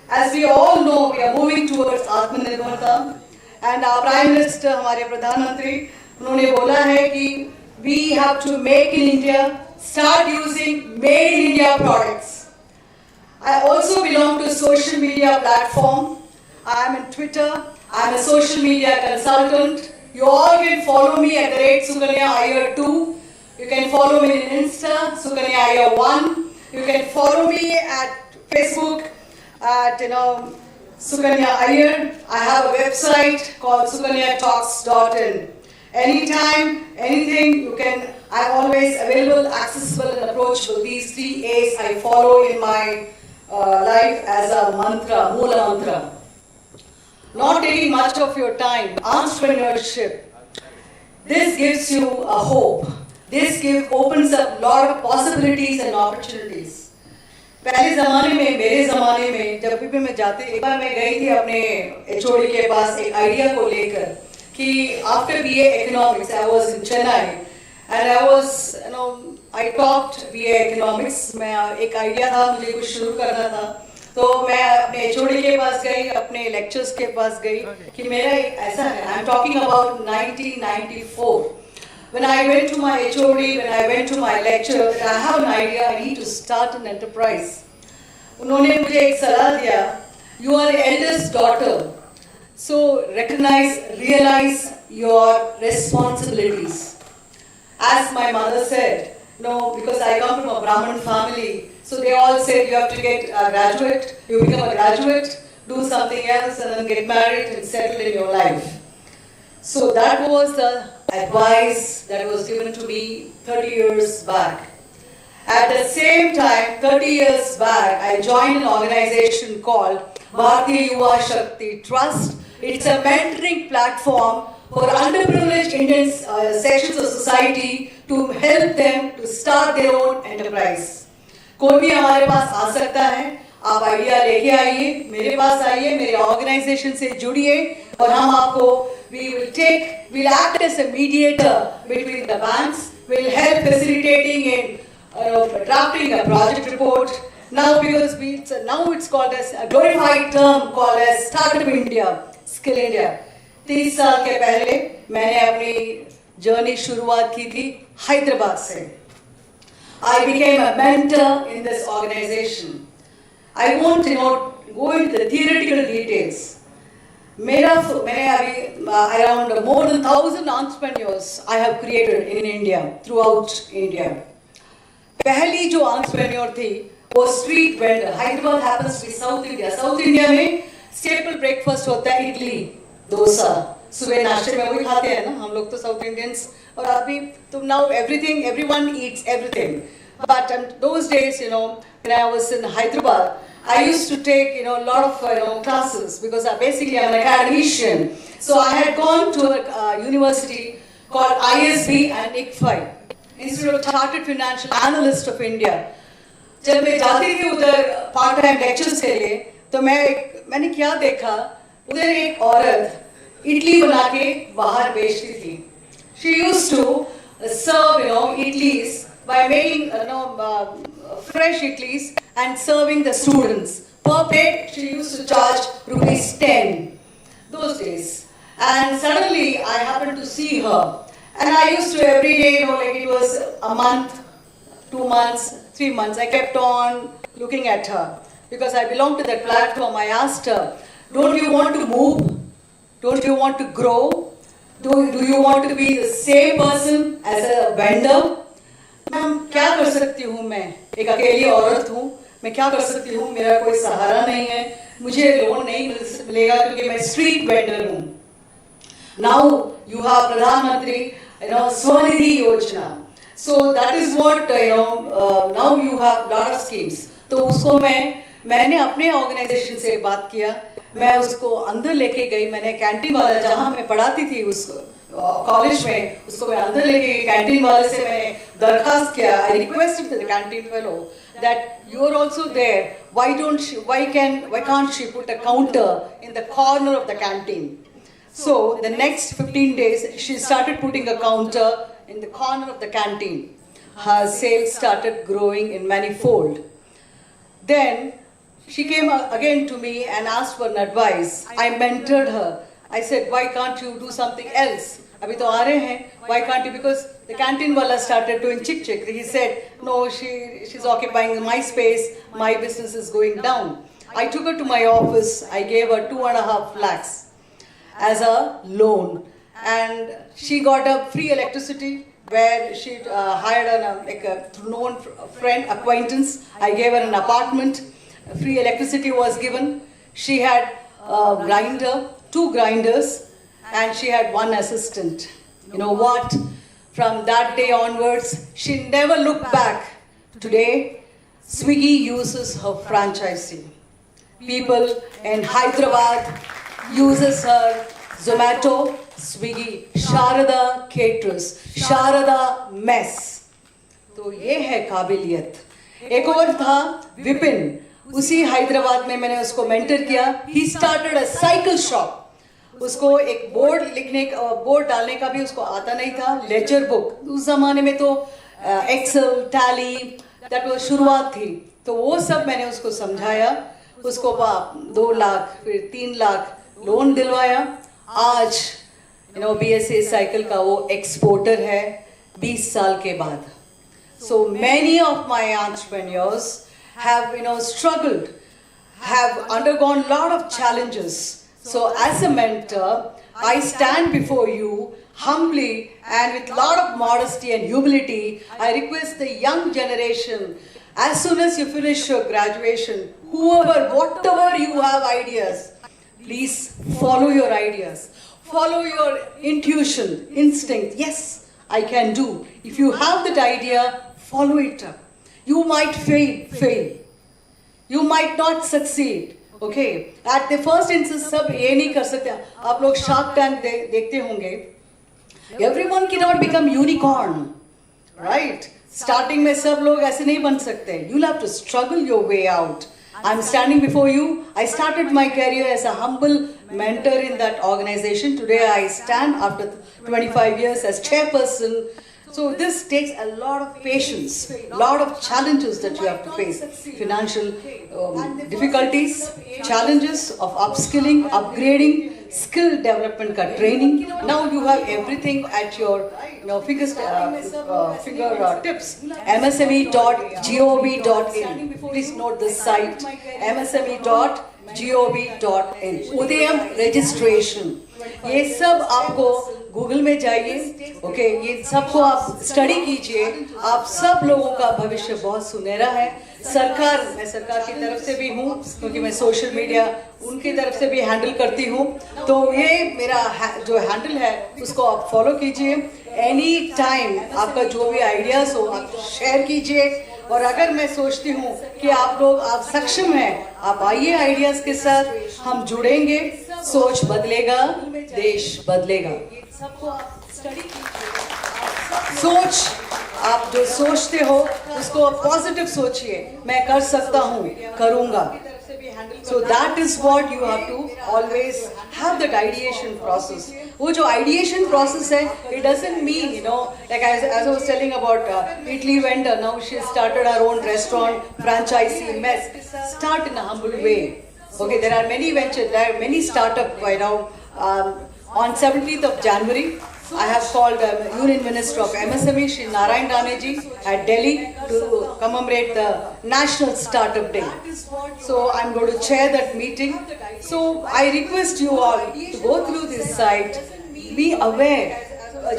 As we all know, we are moving towards Atmanirbharta, and our Prime Minister, हमारे प्रधानमंत्री, उन्होंने बोला है कि we have to make in India, start using made in India products. I also belong to a social media platform. I am in Twitter. I am a social media consultant. You all can follow me at @Sukanya Iyer 2. You can follow me on Insta, Sukanya Iyer 1. You can follow me at Facebook at Sukanya Iyer. I have a website called sukanyatalks.in. Anytime, anything, you can. I'm always available, accessible, and approachable. These 3 A's I follow in my life as a mantra, Moola mantra. Not taking much of your time, entrepreneurship. This gives you a hope. This opens up a lot of possibilities and opportunities. पहले ज़माने में, मेरे ज़माने में, जब भी मैं जाती, एक बार मैं गई थी अपने HOD के पास एक आइडिया को लेकर कि after BA Economics, I was in Chennai, and I talked BA Economics. मैं एक आइडिया था, मुझे कुछ शुरू करना था. तो मैं अपने HOD के पास गई, अपने लेक्चर्स के पास गई कि मेरा ऐसा है. I'm talking about 1994. When I went to my HOD, when I went to my lecture, I have an idea, I need to start an enterprise. उन्होंने मुझे एक सलाह दिया, you are the eldest daughter, so recognize, realize your responsibilities. As my mother said, no, because I come from a Brahmin family, so they all said you have to get a graduate, you become a graduate, do something else and then get married and settle in your life. So that was the advice that was given to me 30 years back. At the same time, 30 years back, I joined an organization called Bharatiya Yuva Shakti Trust. It's a mentoring platform for underprivileged Indian sections of society to help them to start their own enterprise. कोई भी हमारे पास आ सकता है, आप idea लेके आइए, मेरे पास आइए, मेरे ऑर्गेनाइजेशन से जुड़िए और हम आपको we'll act as a mediator between the banks will help facilitating in drafting a project report. Now because now it's called as a glorified term called as Startup India, Skill India. 30 साल के पहले मैंने अपनी journey शुरुआत की थी हैदराबाद से. I became a mentor in this organization. I won't go into the theoretical details. मैंने अभी around more than 1,000 entrepreneurs I have created in India, throughout India. पहली जो entrepreneur थी वो street vendor. Hyderabad happens to be South India. South India में staple breakfast होता है इडली, डोसा. सुबह नाश्ते में वही खाते हैं ना हम लोग तो South Indians. और अभी तो now everyone eats everything. But those days, when I was in Hyderabad, I used to take, a lot of, classes because basically I'm an academician. So I had gone to a university called ISB and ICFI, Institute of Chartered Financial Analyst of India. जब मैं जाती थी उधर part time lectures के लिए, तो मैंने क्या देखा, उधर एक औरत इडली बना के बाहर बेचती थी. She used to serve, idlis by making, fresh idlis and serving the students. Per plate, she used to charge rupees 10 those days. And suddenly, I happened to see her. And I used to every day, like it was a month, 2 months, 3 months, I kept on looking at her. Because I belonged to that platform, I asked her, don't you want to move? Don't you want to grow? Do you want to be the same person as a vendor? Ma'am क्या कर सकती हूँ मैं एक अकेली औरत हूँ मैं क्या कर सकती हूँ मेरा कोई सहारा नहीं है मुझे लोन नहीं मिलेगा क्योंकि मैं स्ट्रीट वेंडर हूँ. Now you have प्रधानमंत्री स्वनिधि योजना. So that is what now you have lot of schemes. तो उसको मैंने अपने ऑर्गेनाइजेशन से बात किया. मैं उसको अंदर लेके गई. मैंने कैंटीन वाला जहाँ मैं पढ़ाती थी उस कॉलेज में उसको मैं अंदर लेके गई. कैंटीन वाले से मैंने दरखास्त किया. I requested the canteen fellow that you are also there. Why can't she put a counter in the corner of the canteen? So the next 15 days she started putting a counter in the corner of the canteen. Her sales started growing in manifold. Then she came again to me and asked for an advice. I mentored her. I said, why can't you do something else? Abhi to aa rahe hain. Why can't you? Because the canteen wala started doing chick. He said, no, she's occupying my space. My business is going down. I took her to my office. I gave her 2.5 lakhs as a loan. And she got a free electricity where she hired a known friend, acquaintance. I gave her an apartment. Free electricity was given. She had a grinder, 2 grinders, and she had 1 assistant. You know what? From that day onwards, she never looked back. Today, Swiggy uses her franchisee. People in Hyderabad uses her. Zomato, Swiggy, Sharada Caterers, Sharada Mess. तो ये है काबिलियत. एक और था विपिन. उसी हैदराबाद में मैंने उसको मेंटर किया. He started a cycle shop. उसको एक बोर्ड डालने का भी उसको आता नहीं था. लेजर बुक उस जमाने में तो एक्सेल, टैली, दैट वाज शुरुआत थी. तो वो सब मैंने उसको समझाया. उसको 2 लाख फिर 3 लाख लोन दिलवाया. आज BSA साइकिल का वो एक्सपोर्टर है 20 साल के बाद. So many of my entrepreneurs have struggled, have undergone a lot of challenges. So as a mentor, I stand before you humbly and with a lot of modesty and humility. I request the young generation, as soon as you finish your graduation, whatever you have ideas, please follow your ideas. Follow your intuition, instinct. Yes, I can do. If you have that idea, follow it up. You might fail. You might not succeed. Okay. At the first instance, सब ये नहीं कर सकते. आप लोग Shark Tank देखते होंगे. Everyone cannot become unicorn, right? Starting में सब लोग ऐसे नहीं बन सकते. You'll have to struggle your way out. I'm standing before you. I started my career as a humble mentor in that organization. Today I stand after 25 years as chairperson. So this takes a lot of patience, a lot of challenges that you have to face. Financial difficulties, challenges of upskilling, upgrading, skill development ka training. Now you have everything at your fingertips. msme.gov.in. Please note this site. msme.gov.in. Udayam registration. ये सब आपको Google में जाइए, okay, ये सबको आप study कीजिए. आप सब लोगों का भविष्य बहुत सुनहरा है. मैं सरकार की तरफ से भी हूँ, क्योंकि मैं सोशल मीडिया उनकी तरफ से भी हैंडल करती हूँ. तो ये मेरा जो हैंडल है उसको आप फॉलो कीजिए. एनी टाइम आपका जो भी आइडियाज हो आप शेयर कीजिए. और अगर मैं सोचती हूँ कि आप सक्षम हैं, आप आइए आइडियाज के साथ, हम जुड़ेंगे, सोच बदलेगा, देश बदलेगा. सोच, आप जो सोचते हो उसको पॉजिटिव सोचिए. मैं कर सकता हूँ, करूँगा. So that is what you have to always have, that ideation process. वो जो ideation process है, it doesn't mean, like as I was telling about Italy vendor, now she started her own restaurant, franchisee, mess. Start in a humble way. Okay, there are many ventures, there are many startups right now. On 17th of January, I have called Union Minister of MSME, Shri Narayan Daneji, at Delhi to commemorate the National Startup Day. So I'm going to chair that meeting. So I request you all to go through this site, be aware.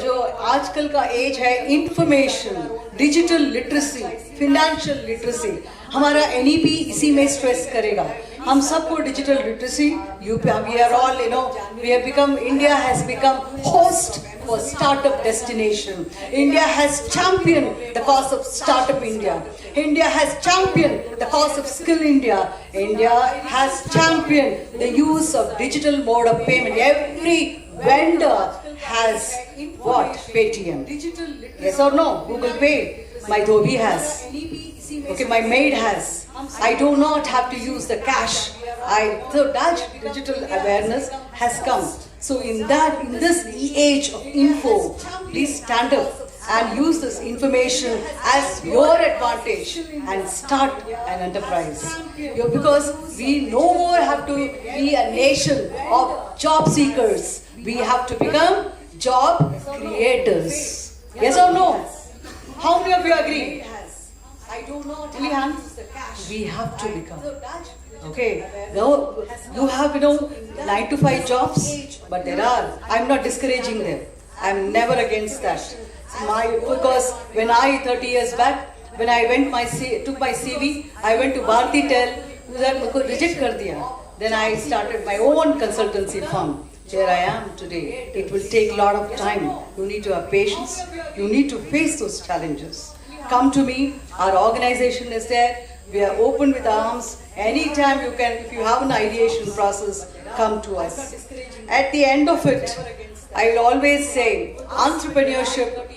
जो आजकल का as है, information, digital literacy, financial literacy, हमारा NEP इसी में stress करेगा. हम सबको digital literacy, we are all, we have become, India has become host for startup destination. India has championed the cause of startup India. India has championed the cause of skill India. India has championed the use of digital mode of payment. Every vendor has what? Paytm. Yes or no? Google Pay. My Dhobi has. Okay, my maid has. I do not have to use the cash. So that digital awareness has come. So in this age of info, please stand up and use this information as your advantage and start an enterprise. Because we no more have to be a nation of job seekers. We have to become job creators. Yes or no? How many of you agree? I do not have we have to become. Okay, now you have 9 to 5 jobs, but there are. I'm not discouraging them. I'm never against that. Because when 30 years back, when I took my CV, I went to Bharti Tel, reject kar diya. Then I started my own consultancy firm. Here I am today. It will take a lot of time. You need to have patience. You need to face those challenges. Come to me. Our organization is there. We are open with arms. Anytime you can, if you have an ideation process, come to us. At the end of it, I will always say, entrepreneurship,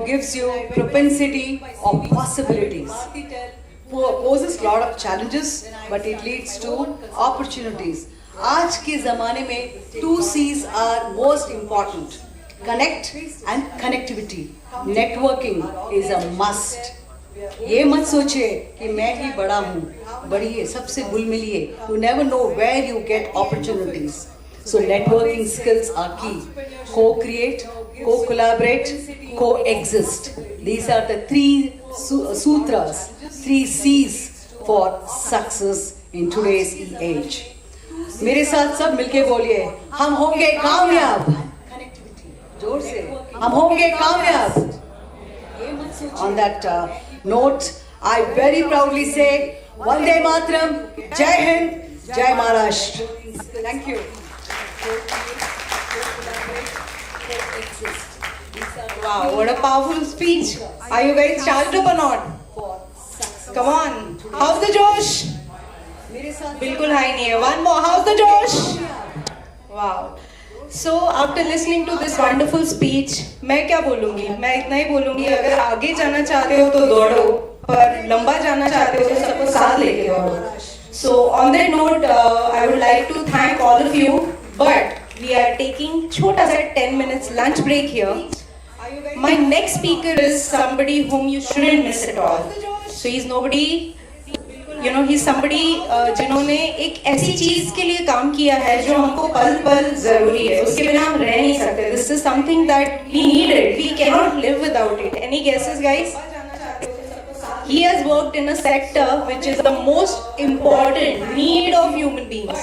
gives you propensity of possibilities. Poses a lot of challenges, but it leads to opportunities. आज के ज़माने में 2 C's are most important. Connect and connectivity. Networking is a must. ये मत सोचिए कि मैं ही बड़ा हूँ, बढ़िए, सबसे घुल मिलिए. You never know where you get opportunities. So networking skills are key. Co-create, co-collaborate, co-exist. These are the 3 sutras, 3 C's for success in today's age. मेरे साथ सब मिलके बोलिए, हम होंगे कामयाब. जोर से, हम होंगे कामयाब. On that note, I very proudly say, Vande Mataram, Jai Hind, Jai Maharashtra. Thank you. Wow, what a powerful speech. Are you guys charged up or not? Come on. How's the Josh? बिल्कुल high नहीं है. One more. How's the Josh? Wow. So after listening to this wonderful speech, मैं क्या बोलूँगी? मैं इतना ही बोलूँगी, अगर आगे जाना चाहते हो तो दौड़ो, पर लंबा जाना चाहते हो तो सबको साथ लेके दौड़ो. So on that note, I would like to thank all of you. But we are taking छोटा सा 10 minutes lunch break here. My next speaker is somebody whom you shouldn't miss at all. So he's nobody, he's somebody जिन्होंने एक ऐसी चीज के लिए काम किया है जो हमको पल पल जरूरी है, उसके बिना हम रह नहीं सकते. This is something that we need it. We cannot live without it. Any guesses, guys? He has worked in a sector which is the most important need of human beings.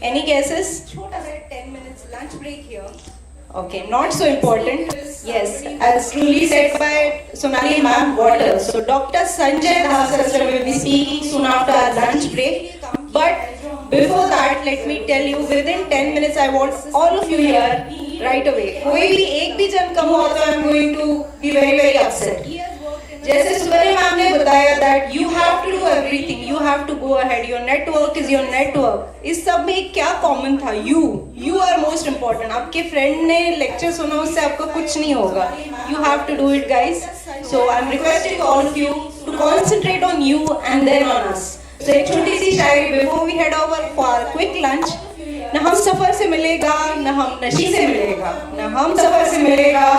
Any guesses? 10 minutes lunch break here. Okay, not so important. Yes, as truly said by Sonali ma'am, water. So Dr. Sanjay Dhasastra will be speaking soon after our lunch break. But before that, let me tell you, within 10 minutes, I want all of you here right away. कोई भी एक भी जन कम हुआ तो I am going to be very very upset. जैसे Sukanya ma'am ने बताया that you have to do everything, you have to go ahead, your network is your network. इस सब में क्या common था? You are most important. आपके friend ने lecture सुना, उससे आपको कुछ नहीं होगा. You have to do it, guys. So I'm requesting all of you to concentrate on you and then on us. So एक छोटी सी शायरी before we head over for our quick lunch. न हम सफर से मिलेगा, न हम नशी से मिलेगा, न हम सफर से मिलेगा,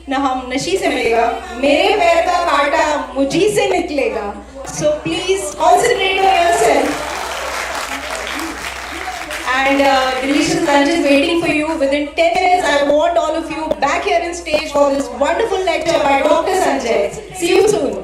न हम नशी से मिलेगा, मेरे पैर का कांटा मुझी से निकलेगा. So please concentrate on yourself. And delicious lunch is waiting for you. Within 10 minutes, I want all of you back here on stage for this wonderful lecture by Dr. Sanjay. See you soon.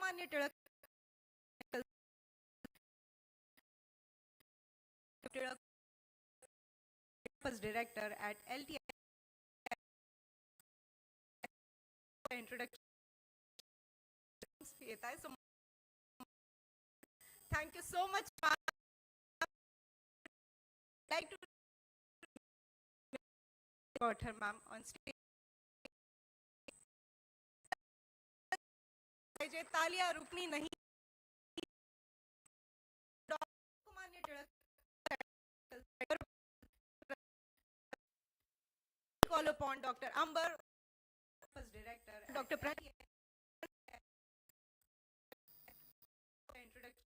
Lokmanya Tilak was director at LTI. Introduction. Thank you so much. I'd like to got her ma'am on stage. तालियां रुकनी नहीं. Lokmanya Tilak call upon Dr. Amber was director, Dr. Prati. Introduction.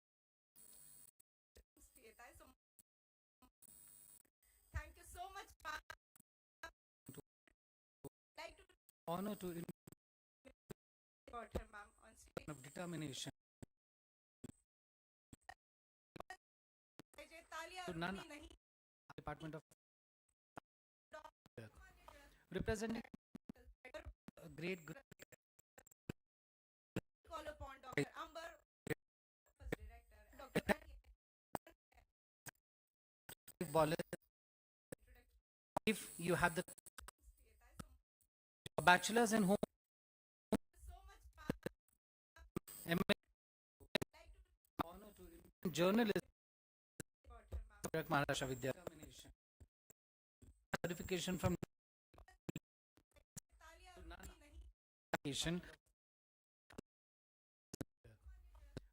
Thank you so much. Like to Honor to got her ma'am on stage. of determination. तालियां To none रुकनी नहीं. Department of representing a great Call upon Dr. Amber was director, Dr. Prati. bowler. If you have the bachelor's in home MA honor to journalism Maharashtra Vidyapeeth certification from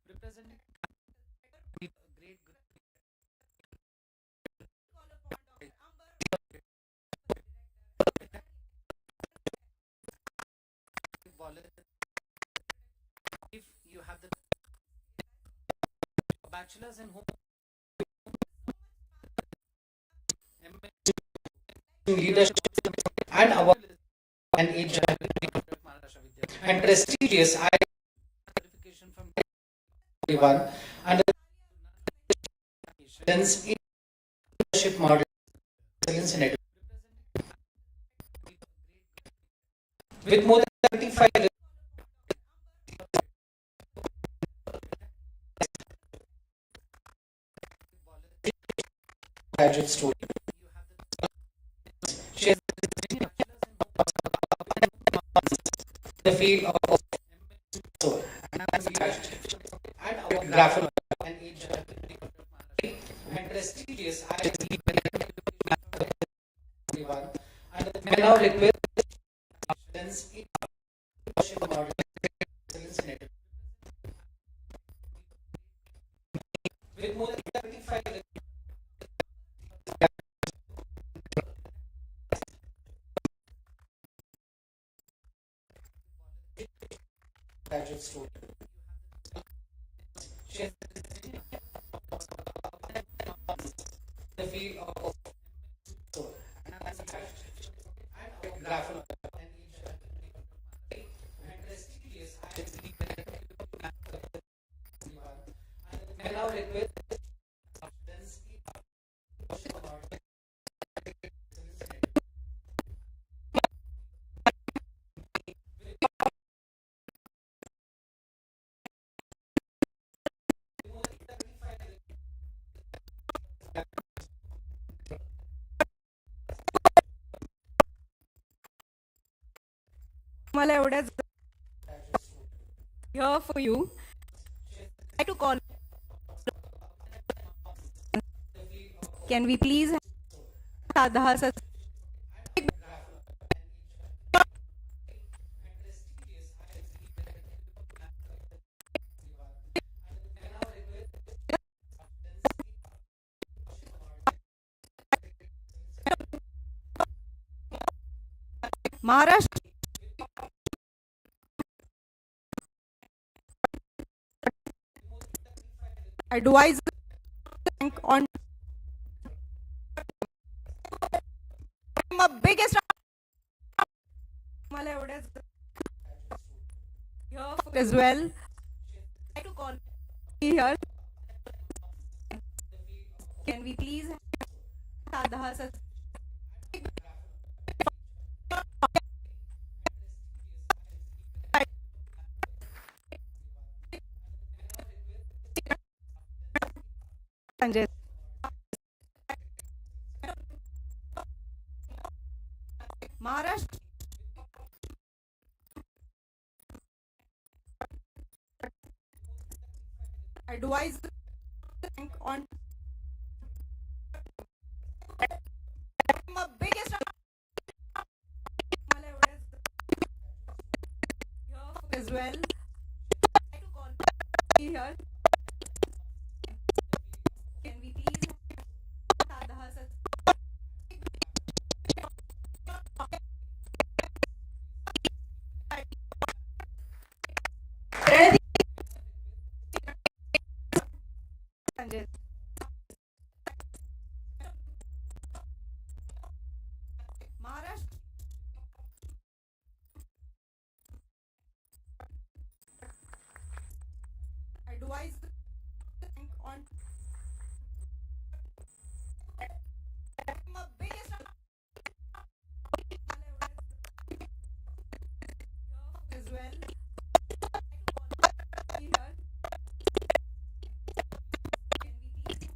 representing great bowler. If you have the bachelor's in home MA leadership and award and age and prestigious certification from everyone and excellence in leadership model excellence in education. With more than 35 graduate student. She has the field of and graphic and age and prestigious everyone and now request excellence in leadership model excellence in education. With more than 35 graduate student. She has the field of and graphic and prestigious and now request excellence in leadership model. मला एवढ्याच here for you. I to call. Can we please have 10 Maharashtra advise on my biggest मला एवढ्याच here for as well. I to call here. Can we please have 10 Sanjay. Maharashtra advised on biggest as well. Here, can we please have the Sanjay. Maharashtra advised on biggest as well. Here, can we please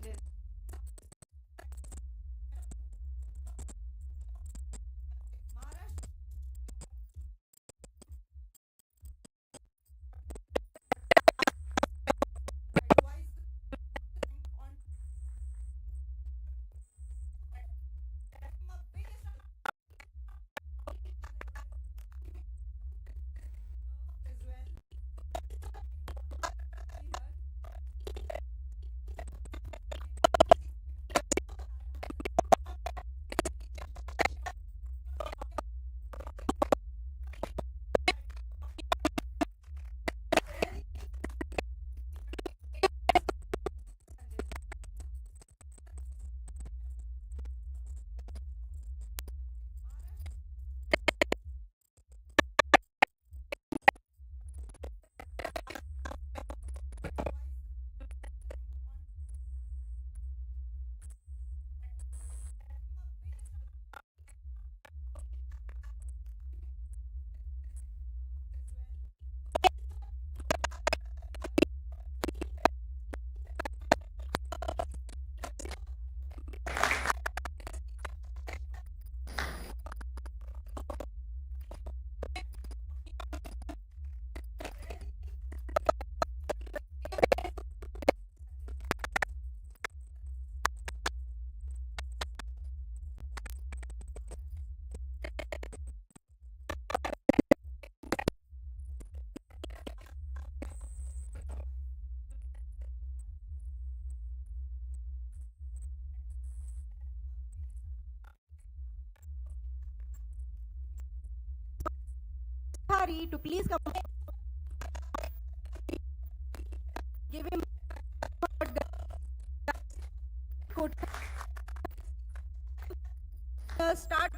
Sanjay. Maharashtra advised on biggest as well. Hari to please come give him could start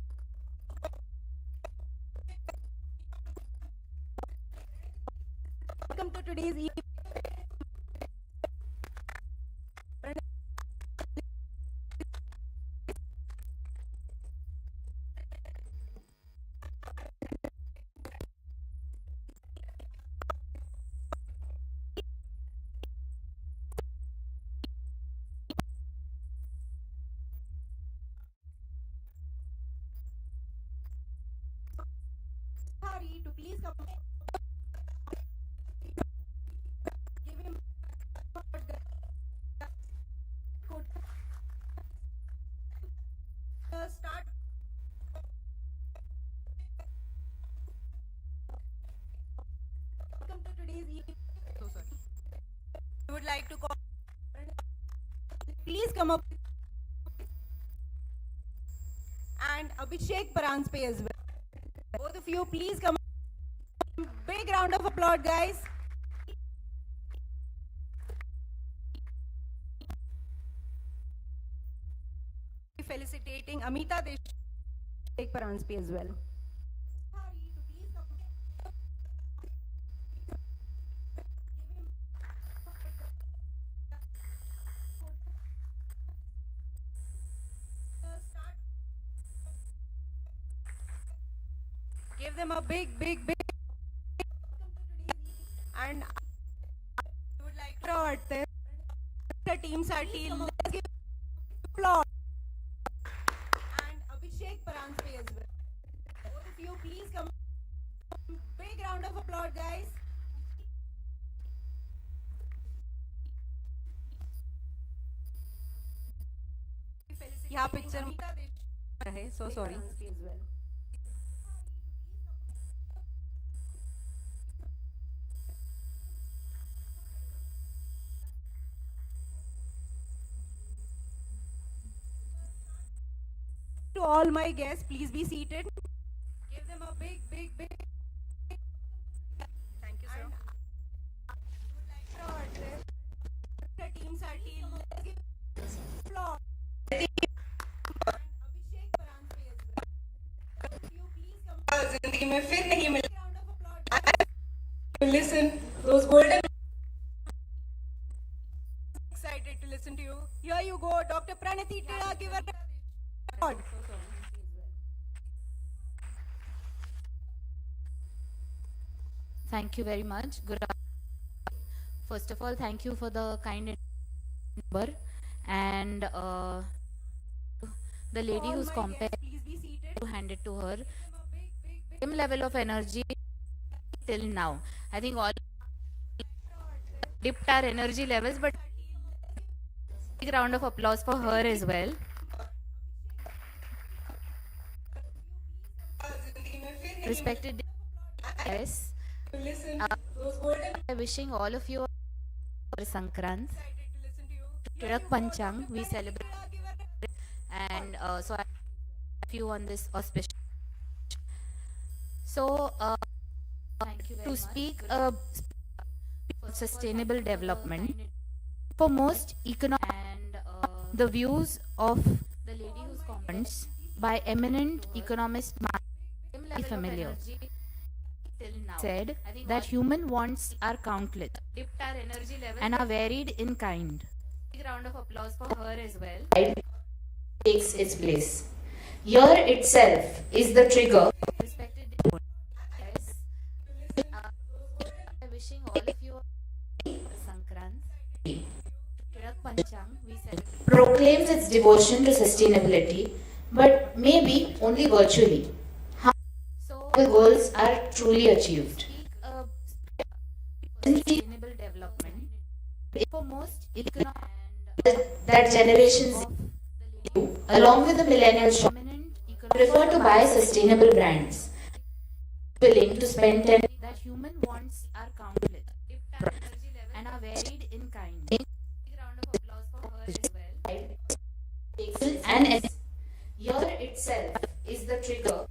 welcome to today's evening. Hari to please come give him could start welcome to today's evening. So sorry. I would like to call please come up and Abhishek Paranspe as well. Both of you, please come. Big round of applause, guys. Felicitating Amita Deshmukh Paranspe as well. Give them a big, big, big. And I would like to award the team साठी. Let's give applause. And Abhishek Paranspe as well. Both of you, please come. Big round of applause, guys. यहाँ picture है, so sorry. To all my guests, please be seated. Give them a big, big, big. Thank you, sir. I would like to award the team साठी. Let's give applause. Abhishek Paranspe as well. Both of you, please come. जिंदगी में फिर नहीं मिले. Round of applause. Listen, those golden. Excited to listen to you. Here you go, Dr. Pranati Tilak. Give her. Thank you very much. Good afternoon. First of all, thank you for the kind number and the lady who's compared to hand it to her. Same level of energy till now. I think all dipped our energy levels, but big round of applause for her as well. Respected guests, wishing all of you a Sankrant, Tilak Panchang, we celebrate, and so I have you on this auspicious. So, to speak of sustainable development, for most economic and the views of the lady whose comments by eminent economist familiar said that human wants are countless and are varied in kind. Big round of applause for her as well. Takes its place. Here itself is the trigger. Wishing all of you Sankrant. Proclaims its devotion to sustainability, but maybe only virtually. The goals are truly achieved. Sustainable development for most that generations along with the millennials prefer to buy sustainable brands, willing to spend 10 that human wants are countless and are varied in kind. Big round of applause for her as well. And here itself is the trigger.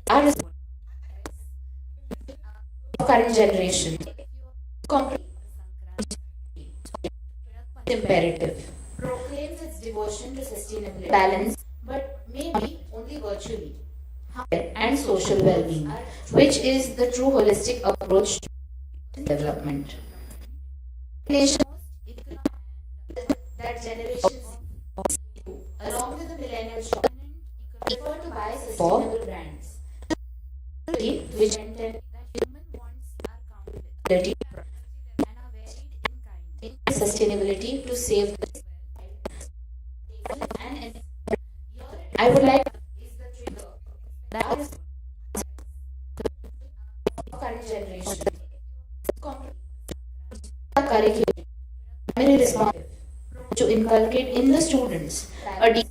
Our current generation imperative proclaims its devotion to sustainability, balance, but maybe only virtually, and social well-being, which is the true holistic approach to development. Nation that generations along with the millennials prefer to buy sustainable brands, which sustainability to save the and I would like is the trigger that is current generation curriculum primary responsibility to inculcate in the students a deep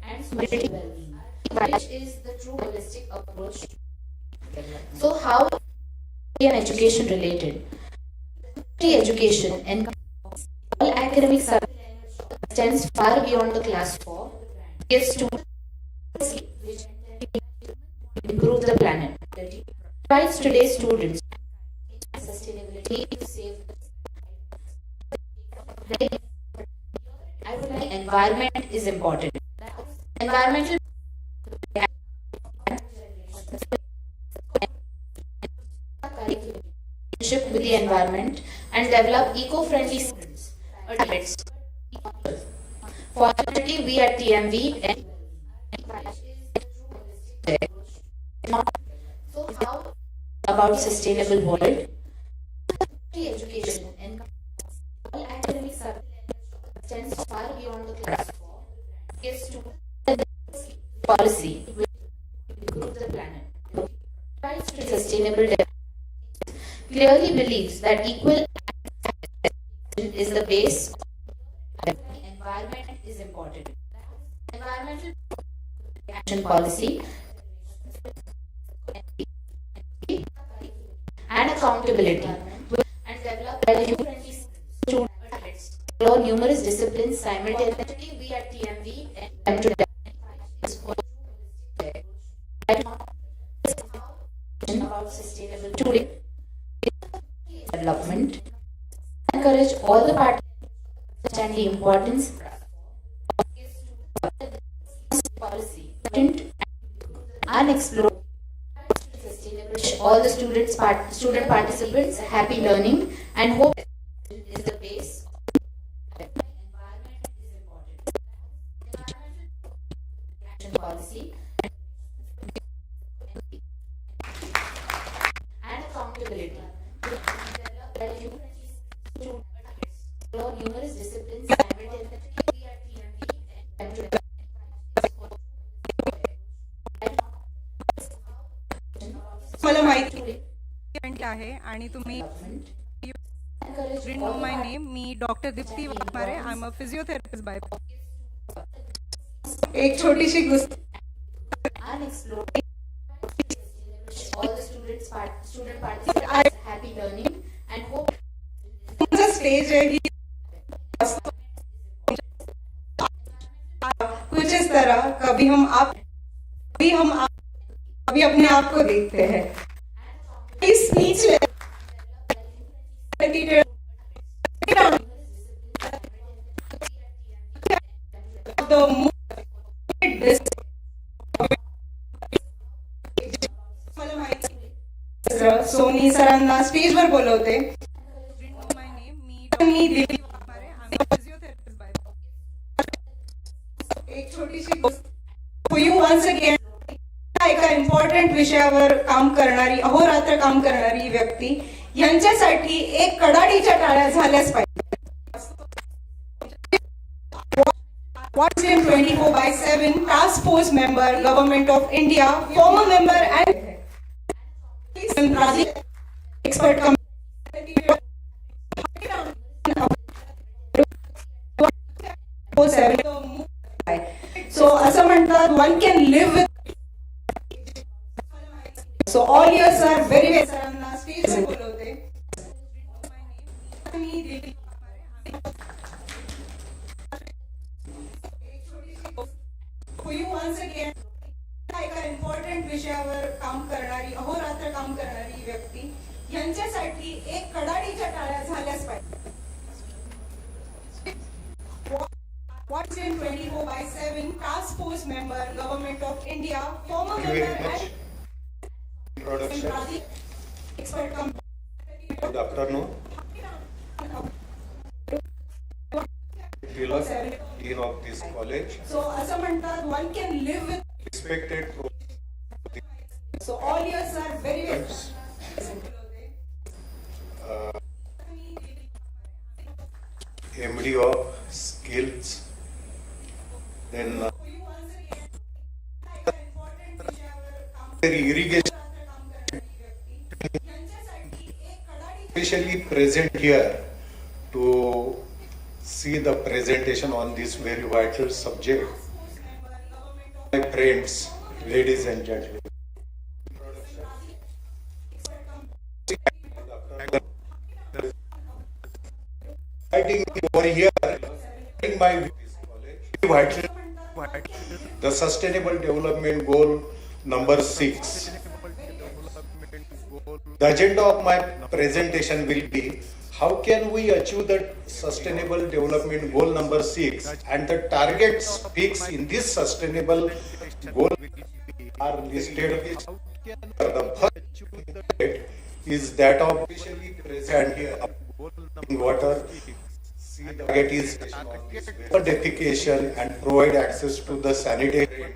and social well-being, which is the true holistic approach. So how is education related? Education and all academic subjects extends far beyond the class 4. Gives students which improve the planet. Provides today's students sustainability to save the I would like environment is important. Environmental with the environment and develop eco-friendly habits. Fortunately, we at TMV So how about sustainable world? Education and all academic subjects extends far beyond the class. Gives students policy will improve the planet. Provides to sustainable development. Clearly believes that equal is the base of environment is important. Environmental action policy and accountability and develop value-friendly students explore numerous disciplines simultaneously. We at TMV attempt to about sustainable student development, encourage all the parties to understand the importance of policy and explore sustainable all the student participants happy learning and hope is the base. Environment is important. Action policy and accountability. Explore numerous disciplines simultaneously. We at TMV attempt to मला माहिती आहे आणि तुम्ही didn't know my name. मी doctor Deepti Waghmare. I am a physiotherapist by. एक छोटीशी गोष्ट all the student participants happy learning and hope stage है ही कुछ इस तरह कभी अपने आप को देखते हैं. इस स्पीच सोनी सरांना स्टेजवर बोलवते. एक छोटीशी गोष्ट यू वन्स अगेन एका इम्पॉर्टंट विषयावर काम करणारी अहोरात्र काम करणारी व्यक्ती यांच्यासाठी एक कडाडीच्या टाळ्या झाल्याच पाहिजे. What's in 24/7 task force member, Government of India, former member and expert so असं म्हणतात one can live with. So all years are very very सरांना स्टेज बोलवते. once again एका इम्पॉर्टंट विषयावर काम करणारी अहोरात्र काम करणारी व्यक्ती यांच्यासाठी एक कडाडीच्या टाळ्या झाल्याच पाहिजे. What's in 24/7 task force member, Government of India, former member and introduction. Expert Good afternoon. Tilak, Dean of this college. So असं म्हणतात one can live with. Respected. So all years are very very. MD of skills. Then irrigation. Especially present here to see the presentation on this very vital subject. My friends, ladies and gentlemen. Fighting over here, in my vital, the Sustainable Development Goal number 6. The agenda of my presentation will be how can we achieve the Sustainable Development Goal number 6 and the targets fixed in this Sustainable Goal are listed. The first is that of officially present here in water. See the target is defecation and provide access to the sanitary.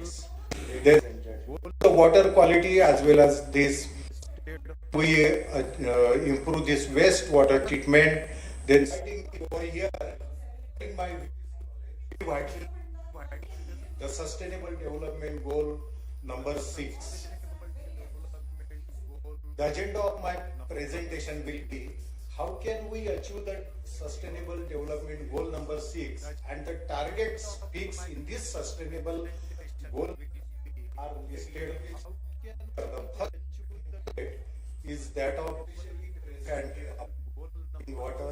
The water quality as well as this. We improve this wastewater treatment. Then over here, my the Sustainable Development Goal number 6. The agenda of my presentation will be how can we achieve the Sustainable Development Goal number 6 and the targets fixed in this Sustainable Goal are listed. The first is that of and water.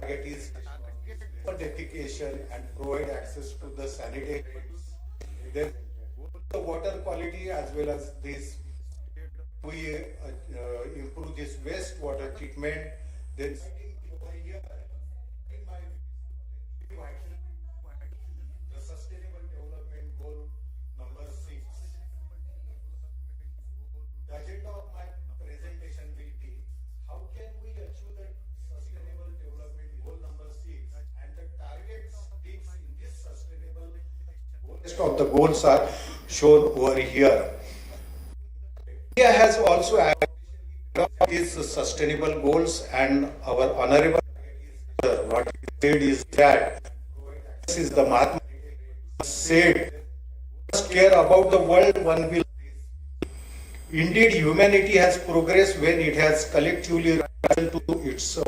Target is defecation and provide access to the sanitation. Then the water quality as well as this. We improve this wastewater treatment. Then the Sustainable Development Goal number 6. The agenda of my presentation will be how can we achieve the Sustainable Development Goal number 6 and the targets fixed in this Sustainable Goal. Rest of the goals are shown over here. India has also added these sustainable goals, and our honorable what he said is that this is the Mahatma said, must care about the world one will. Indeed, humanity has progressed when it has collectively risen to its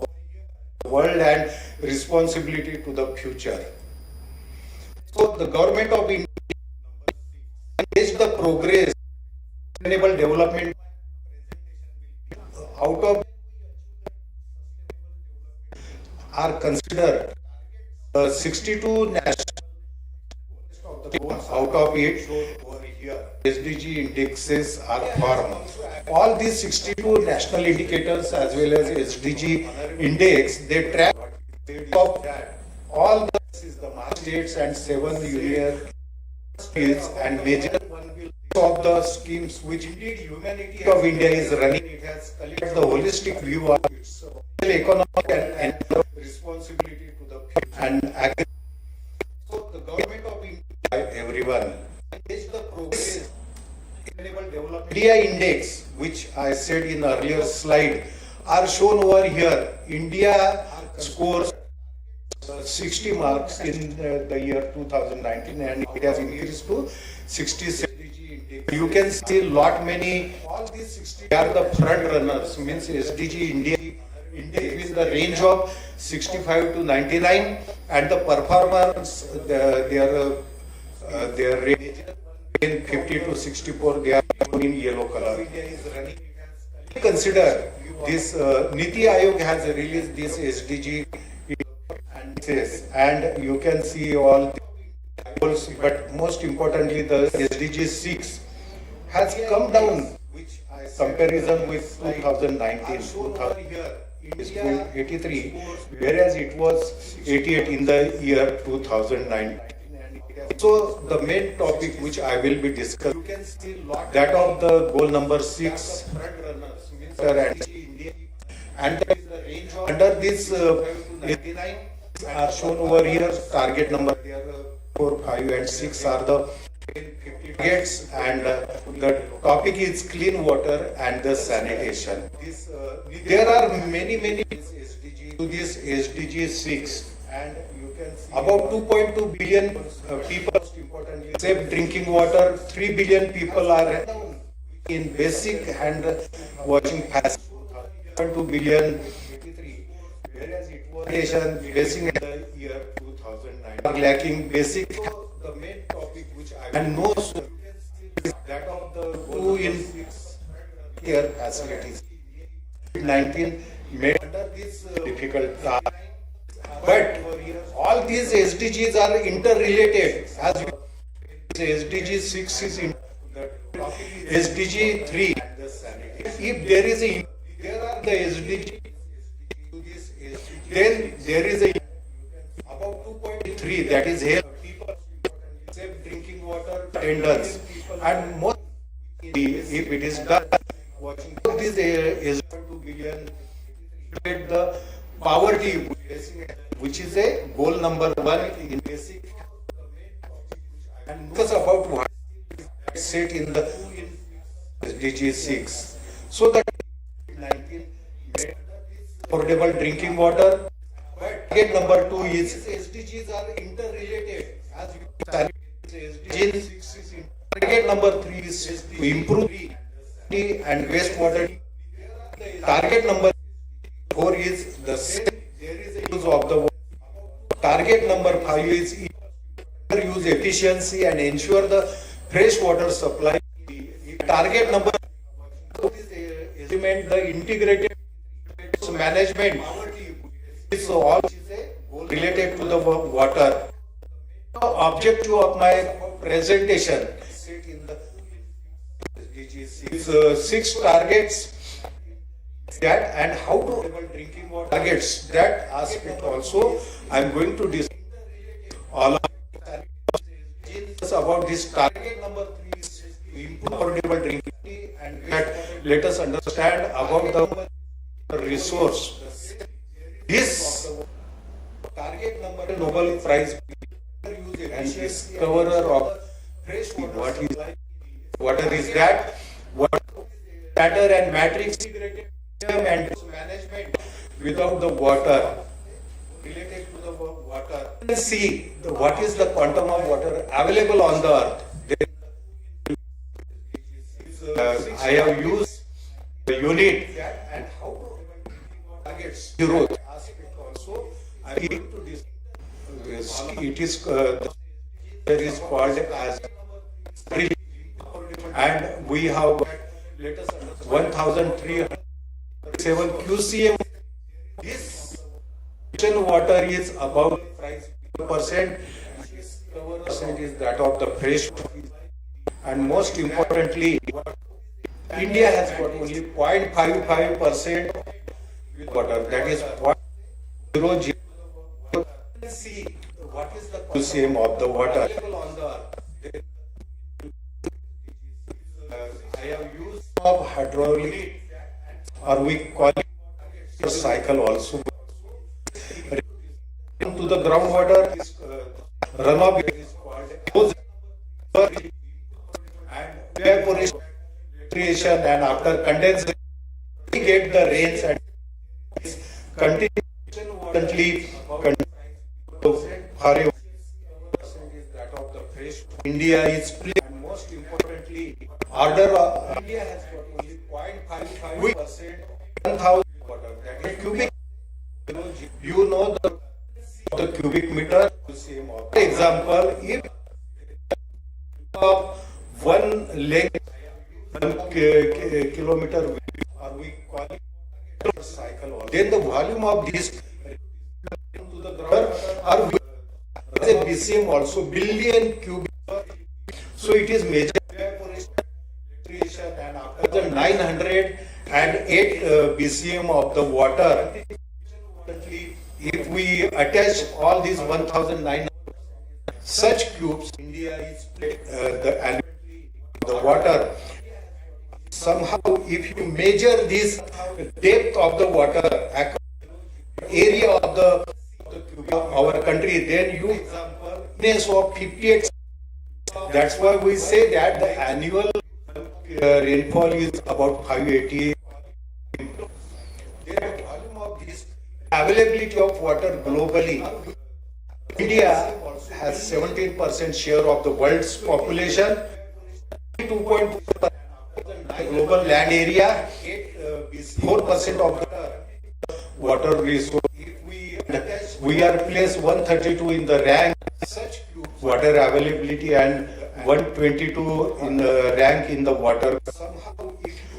world and responsibility to the future. So the government of India engaged the progress, sustainable development out of are considered 62 national out of it SDG indexes are formed. All these 62 national indicators as well as SDG index, they track of all the states and 7 union states and major of the schemes which indeed humanity of India is running. It has collected the holistic view of its economic and responsibility to the future and agriculture. So the government of India, everyone, is the progress India index, which I said in earlier slide, are shown over here. India scores 60 marks in the year 2019 and it has increased to 67. You can see lot many, all these 60 are the front runners, means SDG India is in the range of 65 to 99 and the performance, their range in 50 to 64, they are in yellow color. Consider this, Niti Aayog has released this SDG and you can see all the goals, but most importantly the SDG 6 has come down comparison with 2019, 83, whereas it was 88 in the year 2009. So the main topic which I will be discussing, that of the goal number 6, and under this are shown over here. Target number 4, 5, and 6 are the targets, and the topic is clean water and the sanitation. There are many SDG to this SDG 6, and you can see about 2.2 billion people safe drinking water. 3 billion people are in basic hand washing facilities. 2 billion, whereas it was basic in the year 2009 are lacking basic. The main topic which I and no is that of the 2 in care facilities. 19 made under this difficult task. But all these SDGs are interrelated. As SDG 6 is in SDG 3. If there is a the SDG, then there is a about 2.3, that is health, safe drinking water, attendance, and most if it is done, watching this is 2 billion, the poverty, which is a goal number 1 in basic, and because about set in the SDG 6. So that 19 affordable drinking water. Target number 2 is SDGs are interrelated. As you SDG 6 is target number 3 is to improve and wastewater. Target number 4 is the use of the water. Target number 5 is use efficiency and ensure the fresh water supply. Target number 2 is implement the integrated management. It's all related to the water. The objective of my presentation is 6 targets that and how to drinking water targets. That aspect also I am going to discuss all about this target number 3 is to improve affordable drinking and let us understand about the resource. This target number Nobel Prize and discoverer of fresh water is that water matter and matrix and management without the water related to the water. See what is the quantum of water available on the earth. I have used the unit and how to target zero. It is there is called as and we have 1,307 QCM. This water is about 5% is that of the fresh, and most importantly, India has got only 0.55% with water. That is 0.00. See what is the QCM of the water on the I have used of hydraulic or we call it cycle also to the groundwater runoff is called and evaporation and after condensation we get the rains and continuously that of the fresh. India is and most importantly order of India has got only 0.55% 1,000 water that is cubic. You know the cubic meter. For example, if of one length 1 kilometer or we call it cycle, then the volume of this to the ground are a BCM also billion cubic. So it is major evaporation and after the 908 BCM of the water, if we attach all these 1,900 such cubes, India is the water. Somehow, if you measure this depth of the water, area of the our country, then you example of 58. That's why we say that the annual rainfall is about 580. The volume of this availability of water globally, India has 17% share of the world's population, 2.4% global land area, 4% of the water resource. We are placed 132 in the rank water availability and 122 in the rank in the water.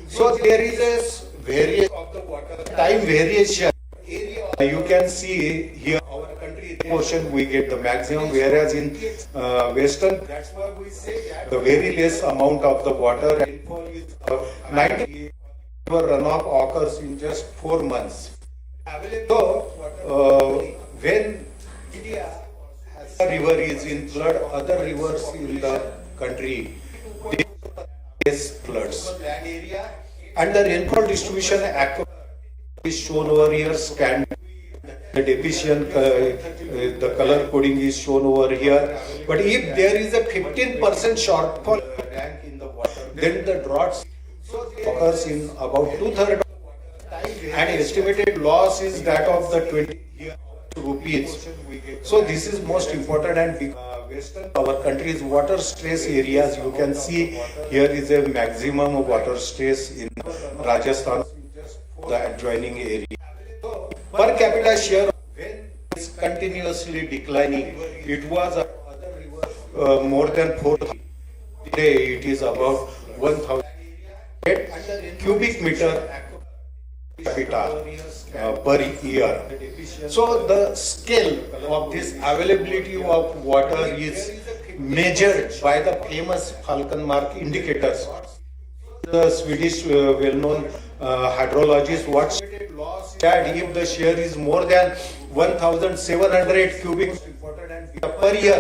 So there is a variation of the water time variation. You can see here our country portion we get the maximum, whereas in western that's why we say that the very less amount of the water rainfall is 90 runoff occurs in just 4 months. So when India has a river is in flood, other rivers in the country face floods. And the rainfall distribution is shown over here, scanned. The deficient, the color coding is shown over here. But if there is a 15% shortfall rank in the then the droughts occurs in about 2/3, and estimated loss is that of the 20 rupees. So this is most important, and our country's water stress areas, you can see here is a maximum water stress in Rajasthan, the adjoining area. Per capita share is continuously declining. It was more than 4,000. Today it is about 1,000 cubic meter capita per year. So the scale of this availability of water is measured by the famous Falcon mark indicators. The Swedish well-known hydrologist what's that if the share is more than 1,700 cubic per year,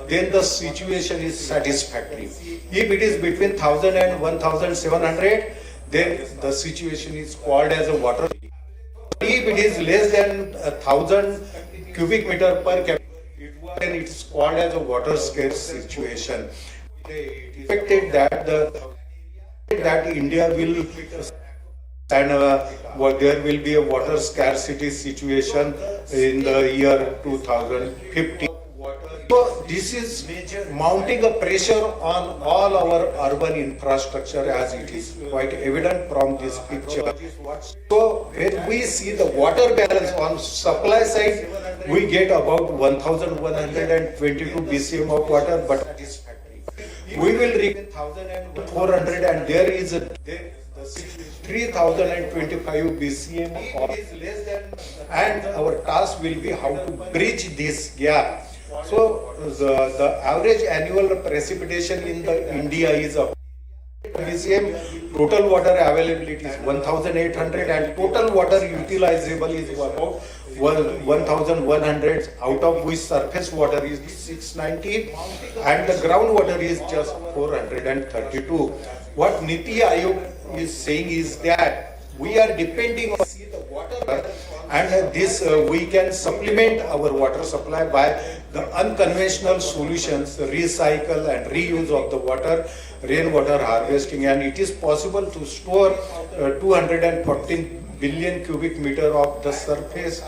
then the situation is satisfactory. If it is between 1,000 and 1,700, then the situation is called as a water. If it is less than 1,000 cubic meter per capita, then it is called as a water scarce situation. It is expected that India will and there will be a water scarcity situation in the year 2050. So this is mounting a pressure on all our urban infrastructure, as it is quite evident from this picture. So when we see the water balance on supply side, we get about 1,122 BCM of water, but we will reach 1,400, and there is a 3,025 BCM and our task will be how to bridge this gap. So the average annual precipitation in India is a BCM, total water availability is 1,800, and total water utilizable is about 1,100, out of which surface water is 690 and the groundwater is just 432. What Niti Aayog is saying is that we are depending on the water, and this we can supplement our water supply by the unconventional solutions, recycle and reuse of the water, rainwater harvesting, and it is possible to store 214 billion cubic meter of the surface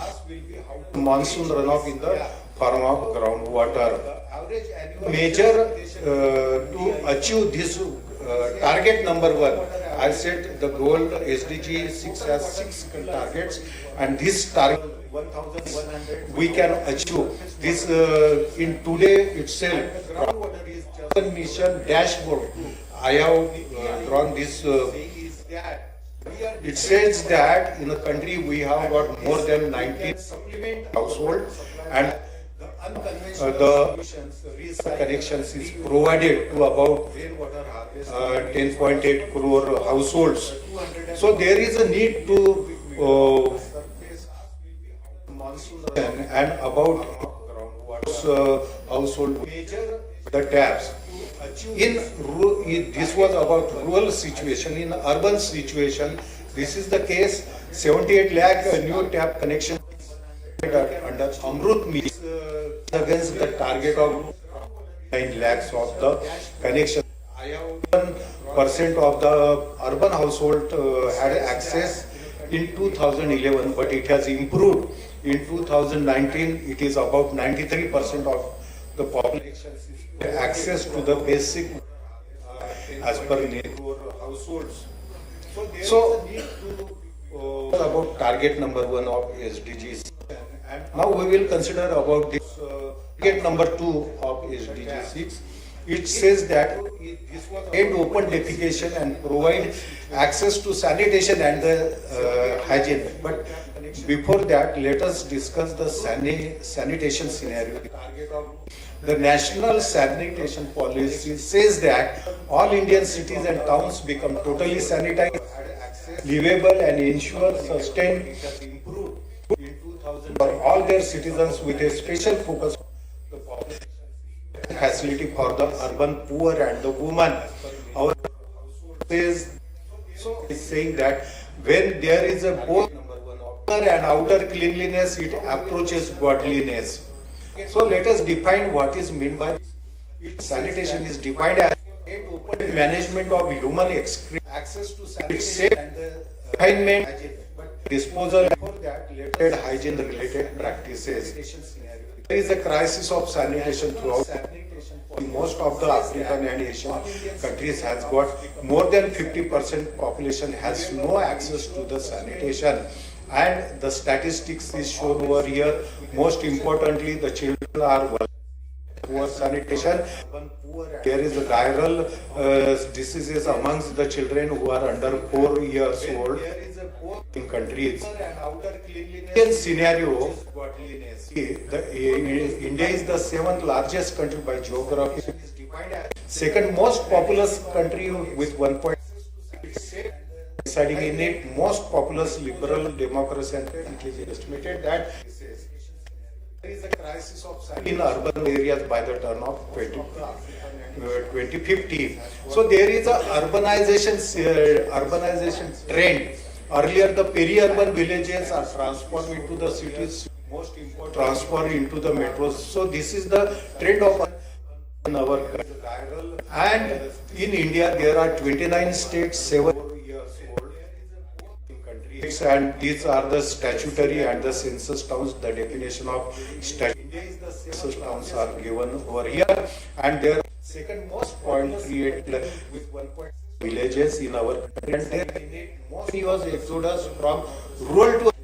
monsoon runoff in the form of groundwater. Measure to achieve this target number 1. I said the goal SDG 6 has 6 targets, and this target 1,100 we can achieve. This in today itself. Groundwater is just a mission dashboard. I have drawn this. It says that in the country we have got more than 19 households, and the connections is provided to about 10.8 crore households. So there is a need to and about household the taps. This was about rural situation. In urban situation, this is the case. 78 lakh new tap connection under Amrut means against the target of 9 lakhs of the connection. 1% of the urban household had access in 2011, but it has improved. In 2019, it is about 93% of the population access to the basic as per households. So about target number 1 of SDGs. Now we will consider about this target number 2 of SDG 6. It says that end open defecation and provide access to sanitation and the hygiene. But before that, let us discuss the sanitation scenario. The National Sanitation Policy says that all Indian cities and towns become totally sanitized, livable, and ensure sustained improvement for all their citizens, with a special focus on the population facility for the urban poor and the women. Our says is saying that when there is a both inner and outer cleanliness, it approaches godliness. So let us define what is meant by sanitation. Is defined as management of human excrement, access to sanitation and the confinement, disposal for that related hygiene related practices. There is a crisis of sanitation throughout. Most of the African and Asian countries has got more than 50% population has no access to the sanitation, and the statistics is shown over here. Most importantly, the children are poor sanitation. There is a viral diseases amongst the children who are under 4 years old in countries. In scenario, India is the 7th largest country by geography. Second most populous country with 1.6, residing in it most populous liberal democracy, and it is estimated that there is a crisis of sanitation in urban areas by the turn of 2050. So there is a urbanization trend. Earlier, the peri-urban villages are transformed into the cities, most important transformed into the metros. So this is the trend of in our country. And in India, there are 29 states, 7 years old countries, and these are the statutory and the census towns. The definition of statutory census towns are given over here, and their second most point created with 1.6 villages in our country, and there was exodus from rural to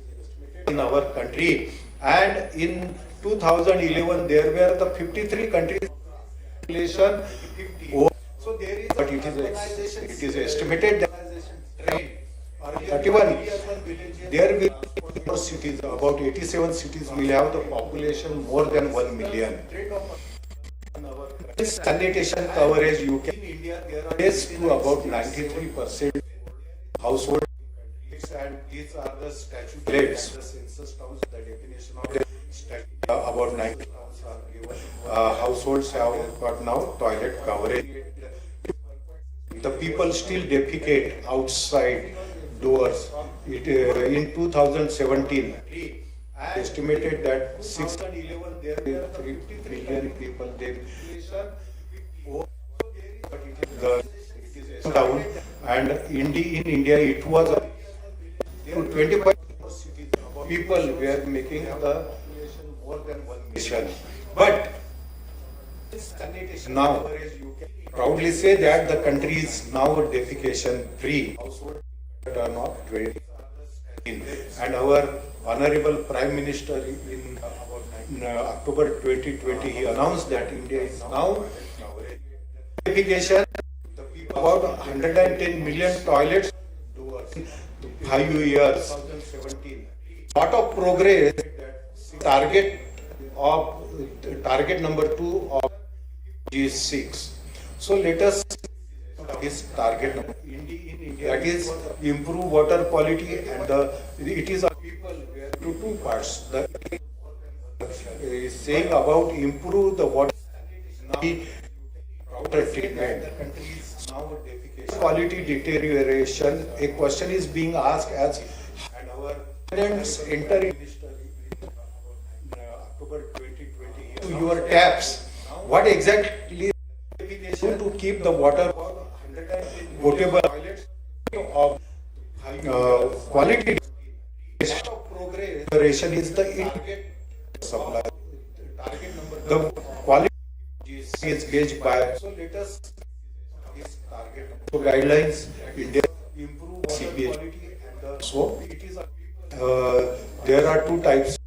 in our country. And in 2011 there were the 53 countries population. So there is, but it is estimated that 31 there will be cities, about 87 cities will have the population more than 1 million. Sanitation coverage, you can raise to about 93% household, and these are the statutory the census towns. The definition of the about 90 towns are given. Households have got now toilet coverage. The people still defecate outside doors. In 2017, estimated that 611 there were 3 million people. The down, and in India it was 25 people were making the more than 1 million. But now proudly say that the country is now defecation free. Turn of 20, and our honorable Prime Minister in October 2020 he announced that India is now defecation. About 110 million toilets in 5 years. Lot of progress. Target number 2 of G6. So let us this target number in India, that is improve water quality, and it is people to 2 parts. The is saying about improve the water treatment. Quality deterioration. A question is being asked as and our tenants enter in October 2020 to your taps. What exactly to keep the water potable of quality progress is the supply. The quality is gauged by. So let us guidelines India improve CPH. So it is there are 2 types: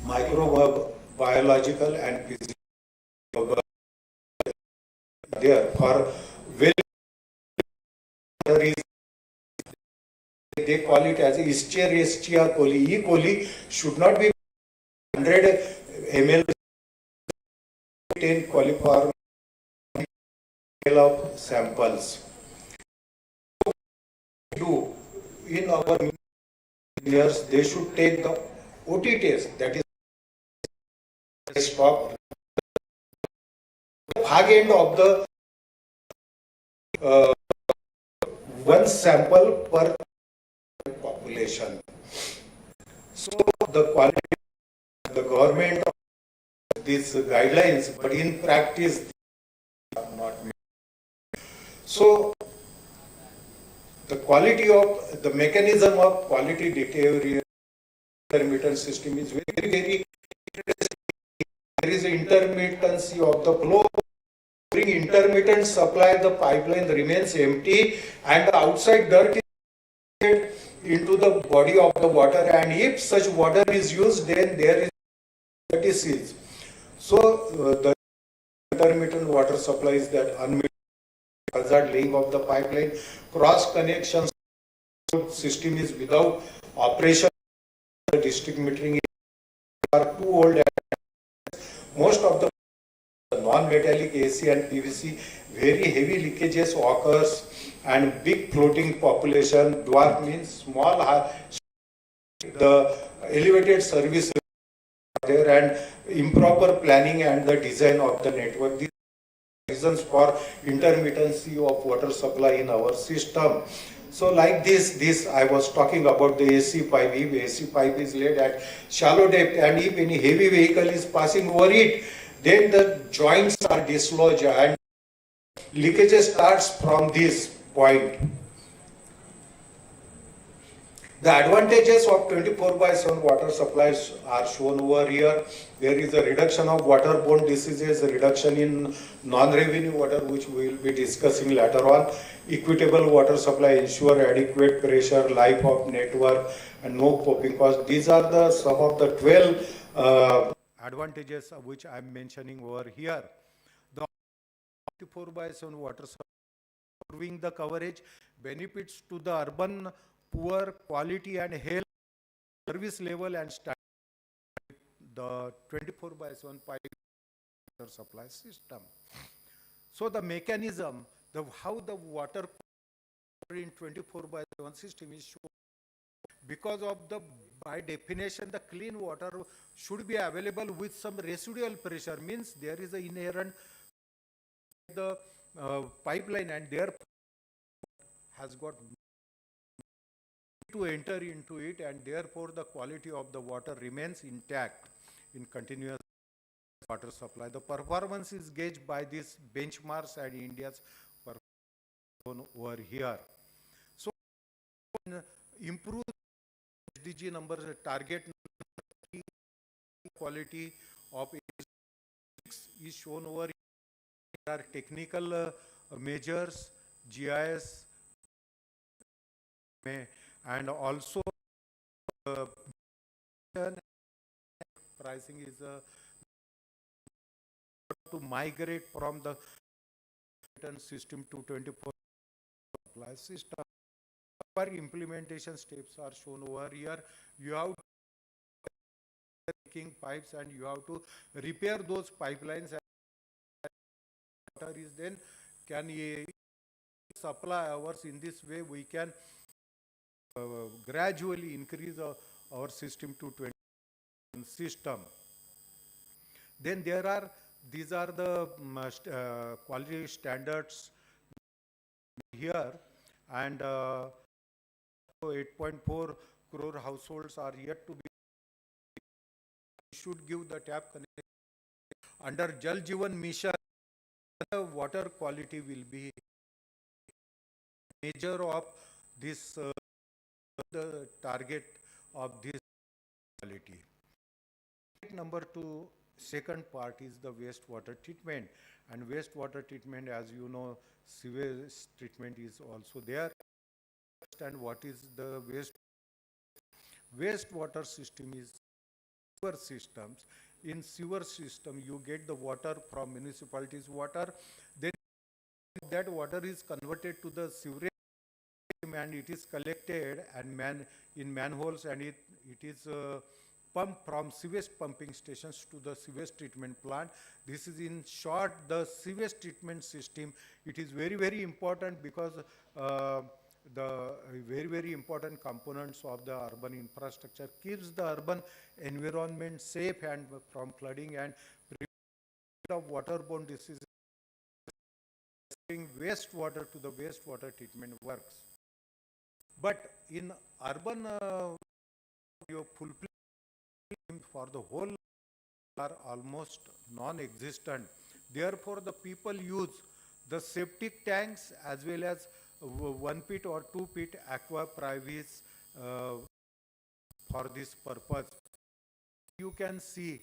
microbiological and physical. There for they call it as Escherichia coli. E. coli should not be 100 ml 10 coliform of samples. In our years, they should take the OT test, that is stop fag end of the 1 sample per population. So the quality, the government of these guidelines, but in practice not So the quality of the mechanism of quality deterioration intermittent system is very, very interesting. There is intermittency of the flow. During intermittent supply, the pipeline remains empty and the outside dirt is into the body of the water, and if such water is used, then there is dirty seals. So the intermittent water supply is that unmet hazard laying of the pipeline, cross connections system is without operation. The district metering are too old, and most of the non-metallic AC and PVC very heavy leakages occurs, and big floating population. Dwarf means small. The elevated service there and improper planning and the design of the network. These are reasons for intermittency of water supply in our system. So like this I was talking about the AC pipe. If AC pipe is laid at shallow depth and if any heavy vehicle is passing over it, then the joints are dislodged and leakages starts from this point. The advantages of 24/7 water supplies are shown over here. There is a reduction of waterborne diseases, a reduction in non-revenue water, which we will be discussing later on. Equitable water supply ensure adequate pressure, life of network, and no popping cost. These are the some of the 12 advantages which I am mentioning over here. The 24/7 water supply improving the coverage, benefits to the urban poor, quality and health, service level and standard, the 24/7 pipe water supply system. So the mechanism, how the water in 24/7 system is shown, because of the, by definition, the clean water should be available with some residual pressure, means there is an inherent the pipeline and therefore has got to enter into it, and therefore the quality of the water remains intact in continuous water supply. The performance is gauged by these benchmarks and India's performance over here. So improve SDG numbers, target quality of is shown over here. There are technical measures, GIS, and also pricing is to migrate from the system to 24 supply system. Our implementation steps are shown over here. You have leaking pipes and you have to repair those pipelines, and water is then can supply ours. In this way we can gradually increase our system to 20 system. Then there are, these are the quality standards here, and 8.4 crore households are yet to be, should give the tap connection. Under Jal Jeevan Mission, the water quality will be measure of this the target of this quality. Number 2, second part is the wastewater treatment, and wastewater treatment, as you know, sewage treatment is also there. And what is the wastewater system is sewer systems. In sewer system you get the water from municipalities water, then that water is converted to the sewerage and it is collected and in manholes, and it is pumped from sewage pumping stations to the sewage treatment plant. This is in short the sewage treatment system. It is very, very important because the very important components of the urban infrastructure, keeps the urban environment safe and from flooding and of waterborne diseases. Wastewater to the wastewater treatment works. But in urban fulfilling for the whole are almost non-existent. Therefore the people use the septic tanks as well as 1 pit or 2 pit aqua privis for this purpose. You can see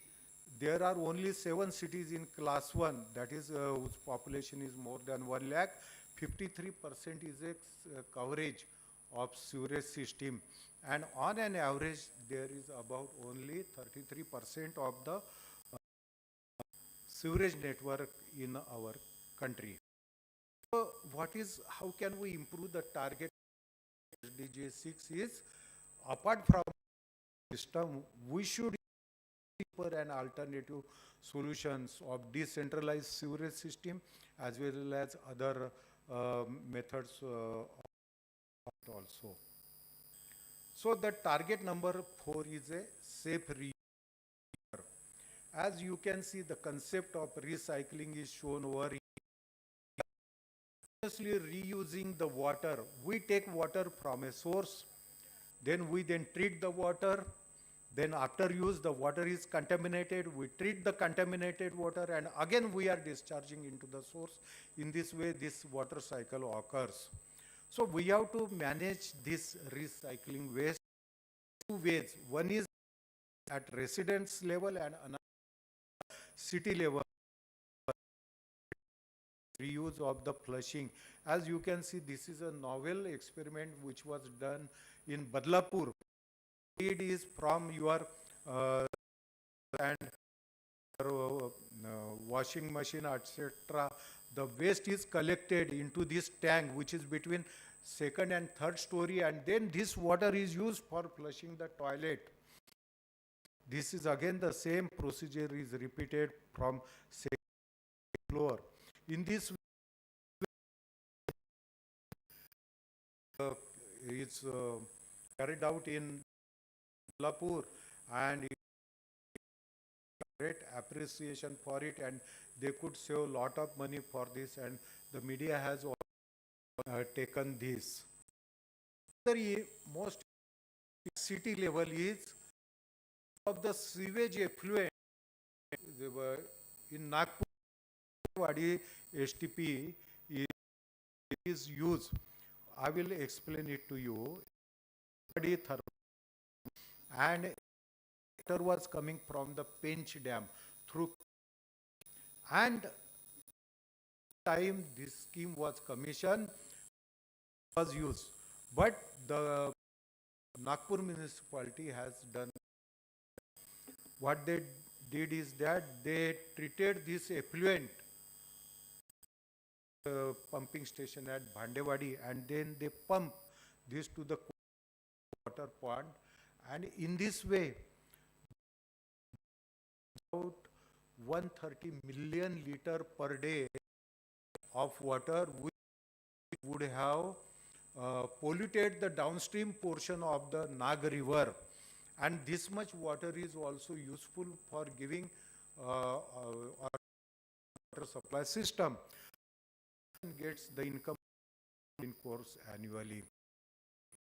there are only 7 cities in class 1, that is whose population is more than 1 lakh. 53% is a coverage of sewerage system, and on an average there is about only 33% of the sewerage network in our country. So how can we improve the target SDG 6 is, apart from system, we should cheaper and alternative solutions of decentralized sewerage system as well as other methods also. So the target number 4 is a safe reuse. As you can see, the concept of recycling is shown over here. Continuously reusing the water. We take water from a source, then we treat the water. Then after use, the water is contaminated. We treat the contaminated water and again we are discharging into the source. In this way, this water cycle occurs. So we have to manage this recycling waste 2 ways. One is at residence level and another city level. Reuse of the flushing. As you can see, this is a novel experiment which was done in Badlapur. It is from your and washing machine, etc. The waste is collected into this tank which is between 2nd and 3rd story, and then this water is used for flushing the toilet. This is again the same procedure is repeated from 2nd floor. In this it's carried out in Lapur, and great appreciation for it, and they could save a lot of money for this, and the media has taken this. The most city level is of the sewage effluent in Nagpur. STP is used. I will explain it to you. And water was coming from the Pench Dam through, and time this scheme was commissioned, was used, but the Nagpur municipality has done. What they did is that they treated this effluent pumping station at Bhandewadi, and then they pump this to the water pond, and in this way about 130 million liter per day of water which would have polluted the downstream portion of the Nag river, and this much water is also useful for giving our water supply system and gets the income in course annually.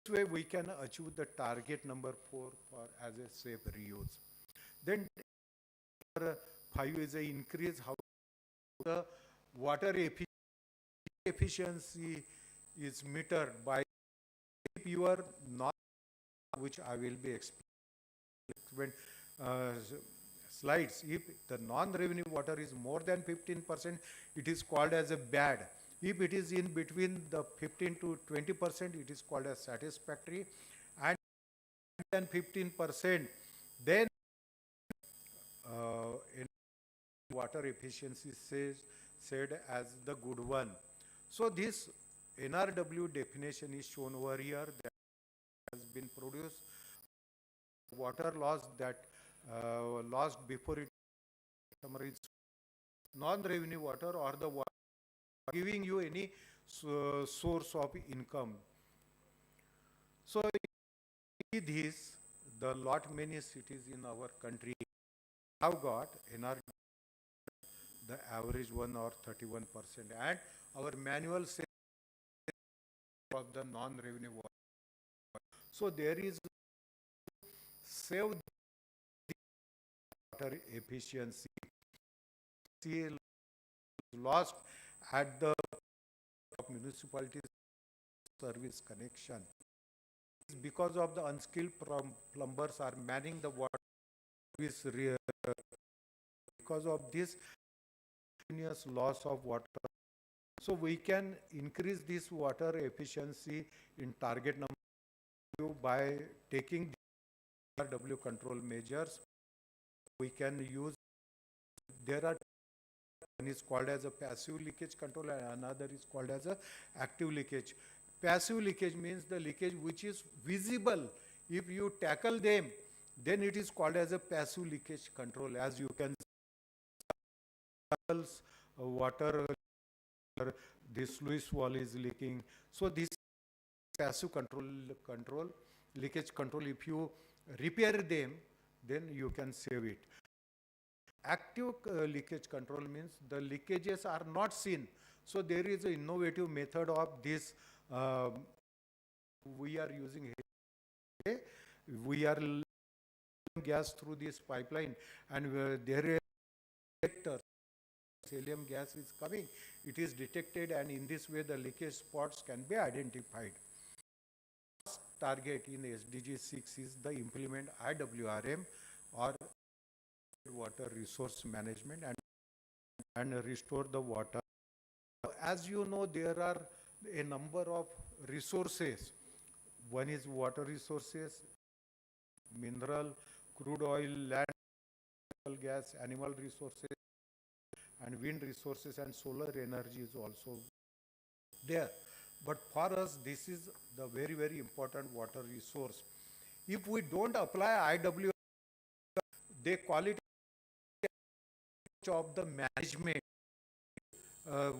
This way we can achieve the target number 4 for as a safe reuse. Then 5 is a increase how the water efficiency is measured by your non, which I will be explaining slides. If the non-revenue water is more than 15%, it is called as a bad. If it is in between the 15 to 20%, it is called as satisfactory, and than 15%, then water efficiency said as the good one. So this NRW definition is shown over here that has been produced. Water loss that lost before it is non-revenue water or the water giving you any source of income. So this, the lot many cities in our country have got NRW, the average one or 31%, and our manual says of the non-revenue water. So there is save water efficiency lost at the municipality service connection. Because of the unskilled plumbers are manning the water service, because of this continuous loss of water. So we can increase this water efficiency in target number 2 by taking RW control measures. We can use, there are one is called as a passive leakage control and another is called as a active leakage. Passive leakage means the leakage which is visible. If you tackle them, then it is called as a passive leakage control. As you can see, water, this sluice wall is leaking. So this passive control, leakage control. If you repair them, then you can save it. Active leakage control means the leakages are not seen. So there is an innovative method of this. We are using, we are gas through this pipeline, and there is helium gas is coming. It is detected, and in this way the leakage spots can be identified. Target in SDG 6 is the implement IWRM or water resource management and restore the water. As you know, there are a number of resources. One is water resources, mineral, crude oil, land, gas, animal resources, and wind resources, and solar energy is also there. But for us, this is the very, very important water resource. If we don't apply IWRM, the quality of the management,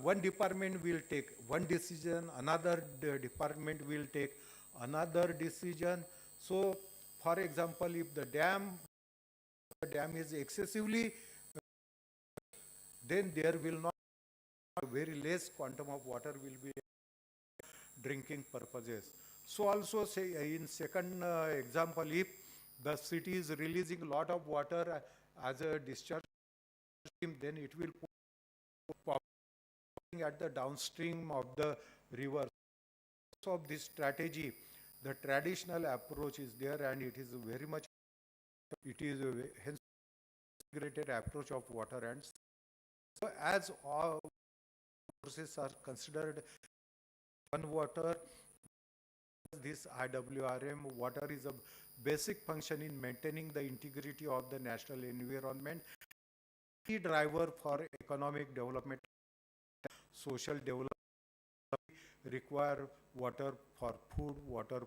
one department will take one decision, another department will take another decision. So, for example, if the dam is excessively, then there will not very less quantum of water will be drinking purposes. So also say in second example, if the city is releasing a lot of water as a discharge stream, then it will put at the downstream of the river. So of this strategy, the traditional approach is there, and it is very much, it is a hence integrated approach of water. And so as all sources are considered one water, this IWRM water is a basic function in maintaining the integrity of the national environment, key driver for economic development, social development. Require water for food, water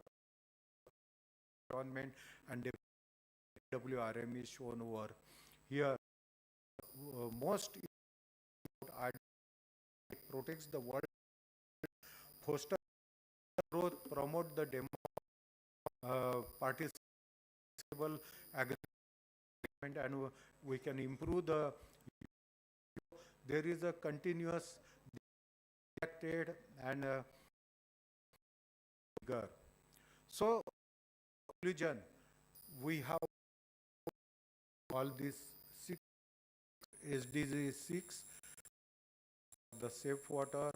for environment, and WRM is shown over here. Most protects the world, foster growth, promote the participable agreement, and we can improve the. There is a continuous trade and so conclusion, we have all these 6 SDG 6. The safe water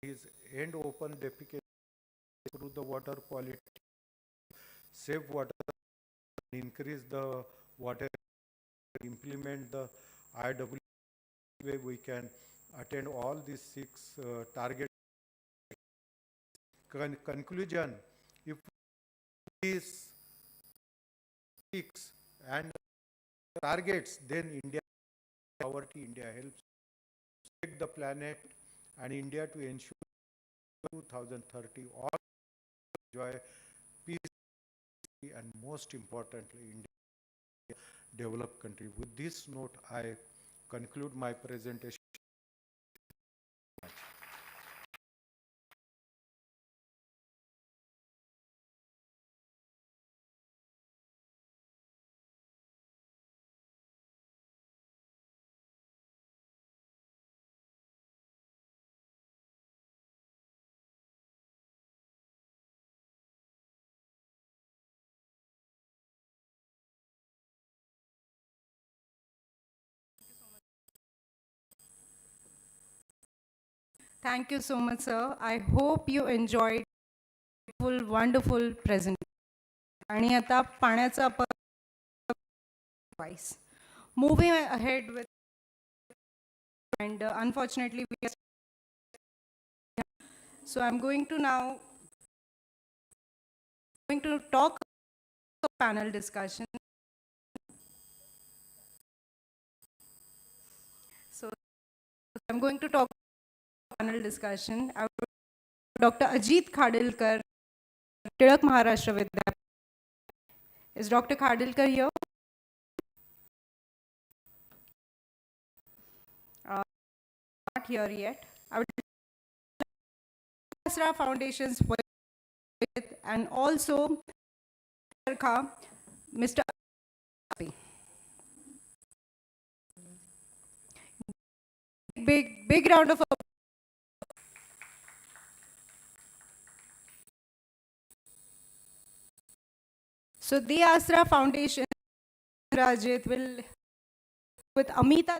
is end open defecation through the water quality, safe water, increase the water, implement the IW way we can attain all these 6 targets. Conclusion, if these 6 and targets, then India, poverty, India helps protect the planet and India to ensure 2030 all enjoy peace and most importantly India developed country. With this note, I conclude my presentation. Thank you so much, sir. I hope you enjoyed wonderful presentation. आणि आता पाण्याचा device. Moving ahead with, and unfortunately we are, so I'm going to now talk about panel discussion. So I'm going to talk about panel discussion. Dr. Ajit Khadilkar, Tilak, Maharashtra Vidyapeeth. Is Dr. Khadilkar here? Not here yet. I would Maharashtra Foundation's with, and also Mr. Big round of applause. So the Asra Foundation, Rajit, will with Amita.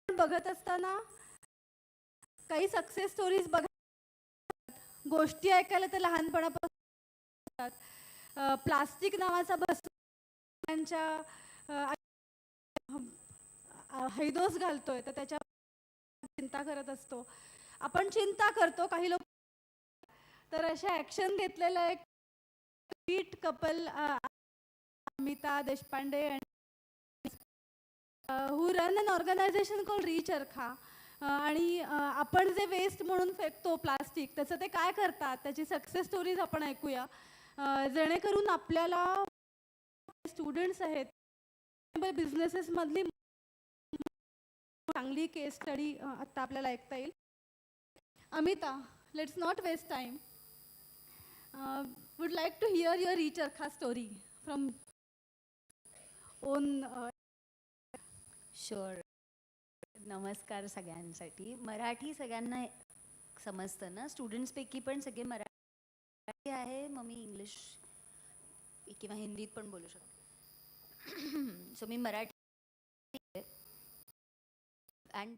बघत असताना काही success stories गोष्टी ऐकायला तर लहानपणापासून plastic नावाचा त्यांच्या हैदोस घालतोय तर त्याच्या चिंता करत असतो. आपण चिंता करतो काही लोक तर अशा ॲक्शन घेतलेलं एक sweet couple Amita Deshpande who run an organization called रीचरखा आणि आपण जे वेस्ट म्हणून फेकतो प्लास्टिक त्याचं ते काय करतात त्याची सक्सेस स्टोरीज आपण ऐकूया जेणेकरून आपल्याला स्टुडंट्स आहेत बिझनेसेसमधली चांगली केस स्टडी आत्ता आपल्याला ऐकता येईल. Amita, let's not waste time. Would like to hear your reCharkha story from own. Sure. नमस्कार सगळ्यांसाठी. मराठी सगळ्यांना समजतं ना, स्टुडंट्सपैकी पण सगळे मराठी आहे, मग मी इंग्लिश किंवा हिंदीत पण बोलू शकते. सो मी मराठी अँड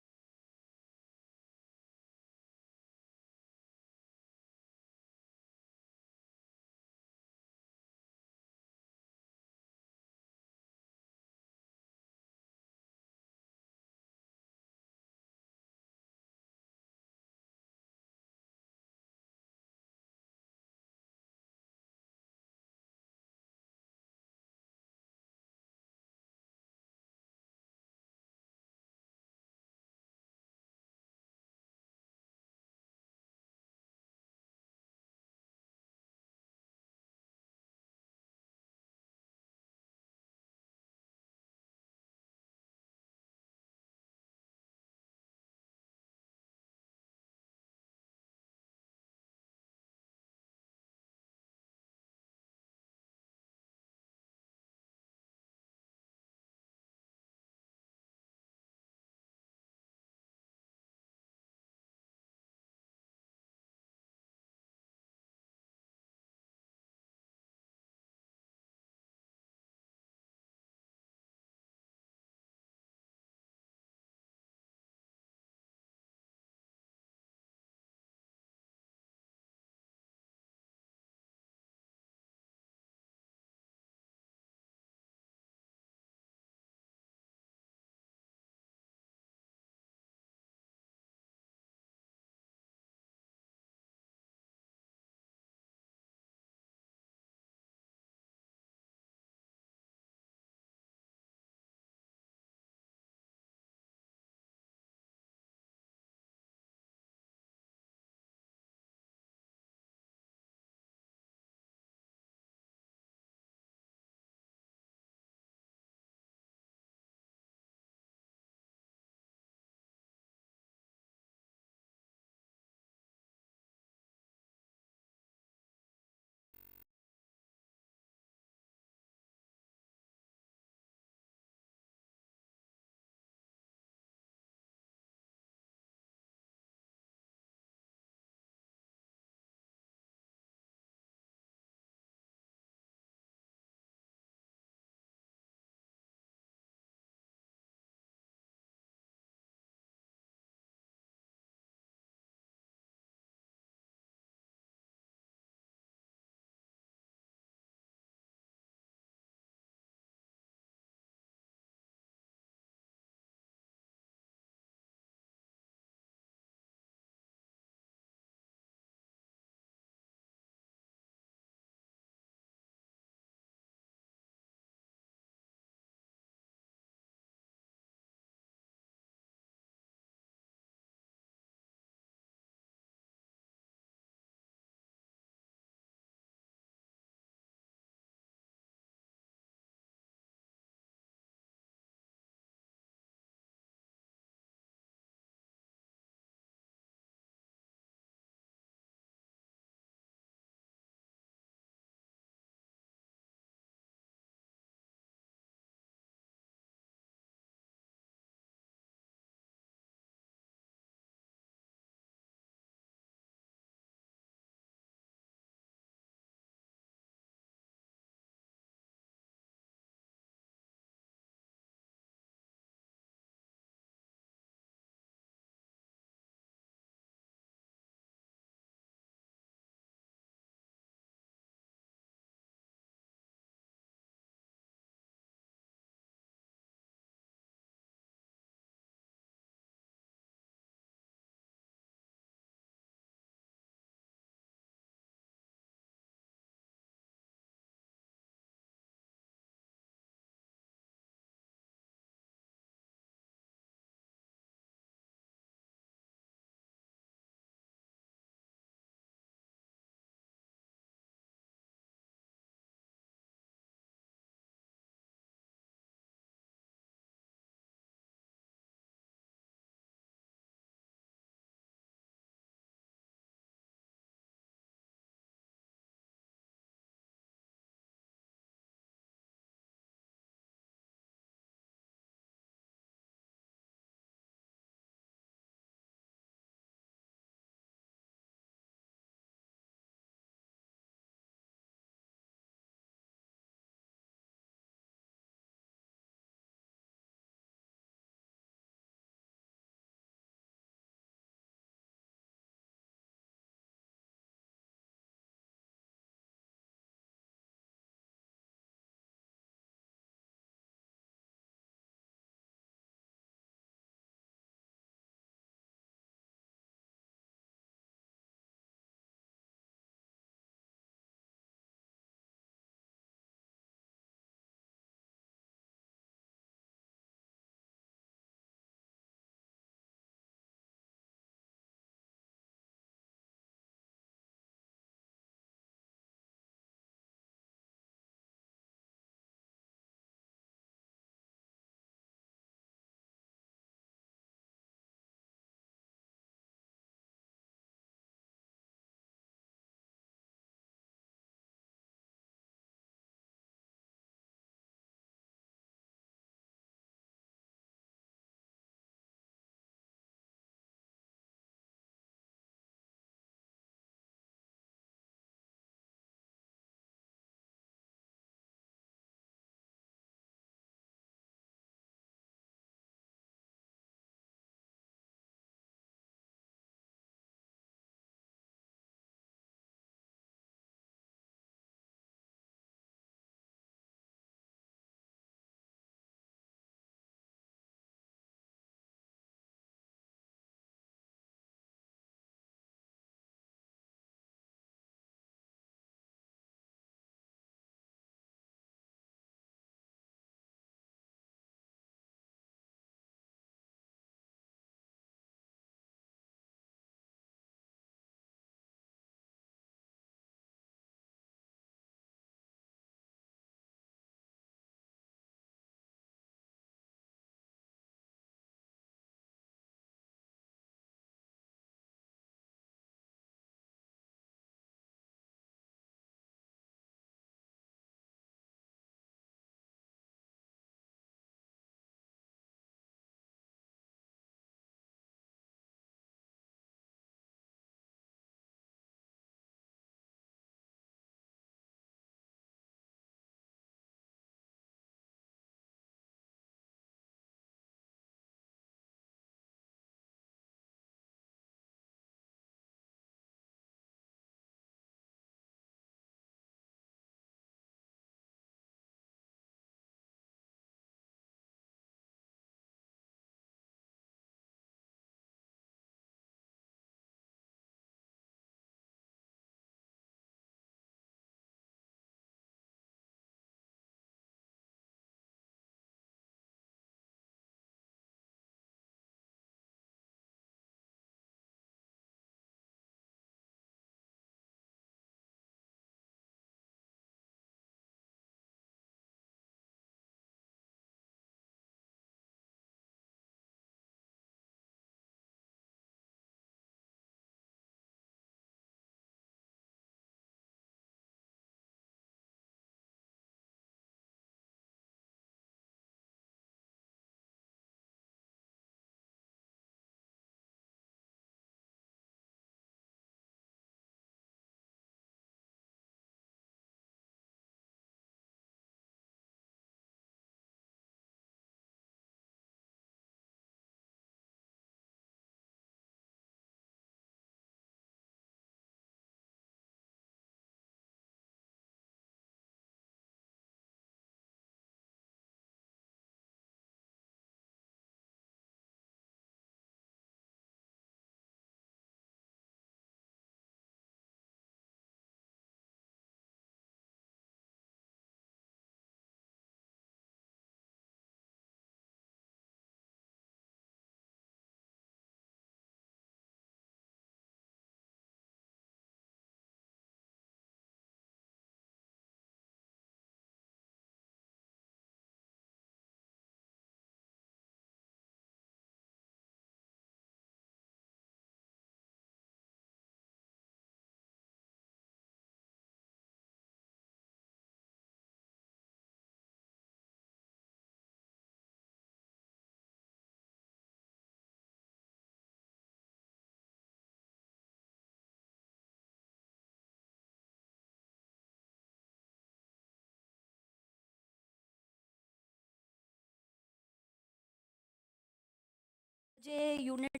जे युनिट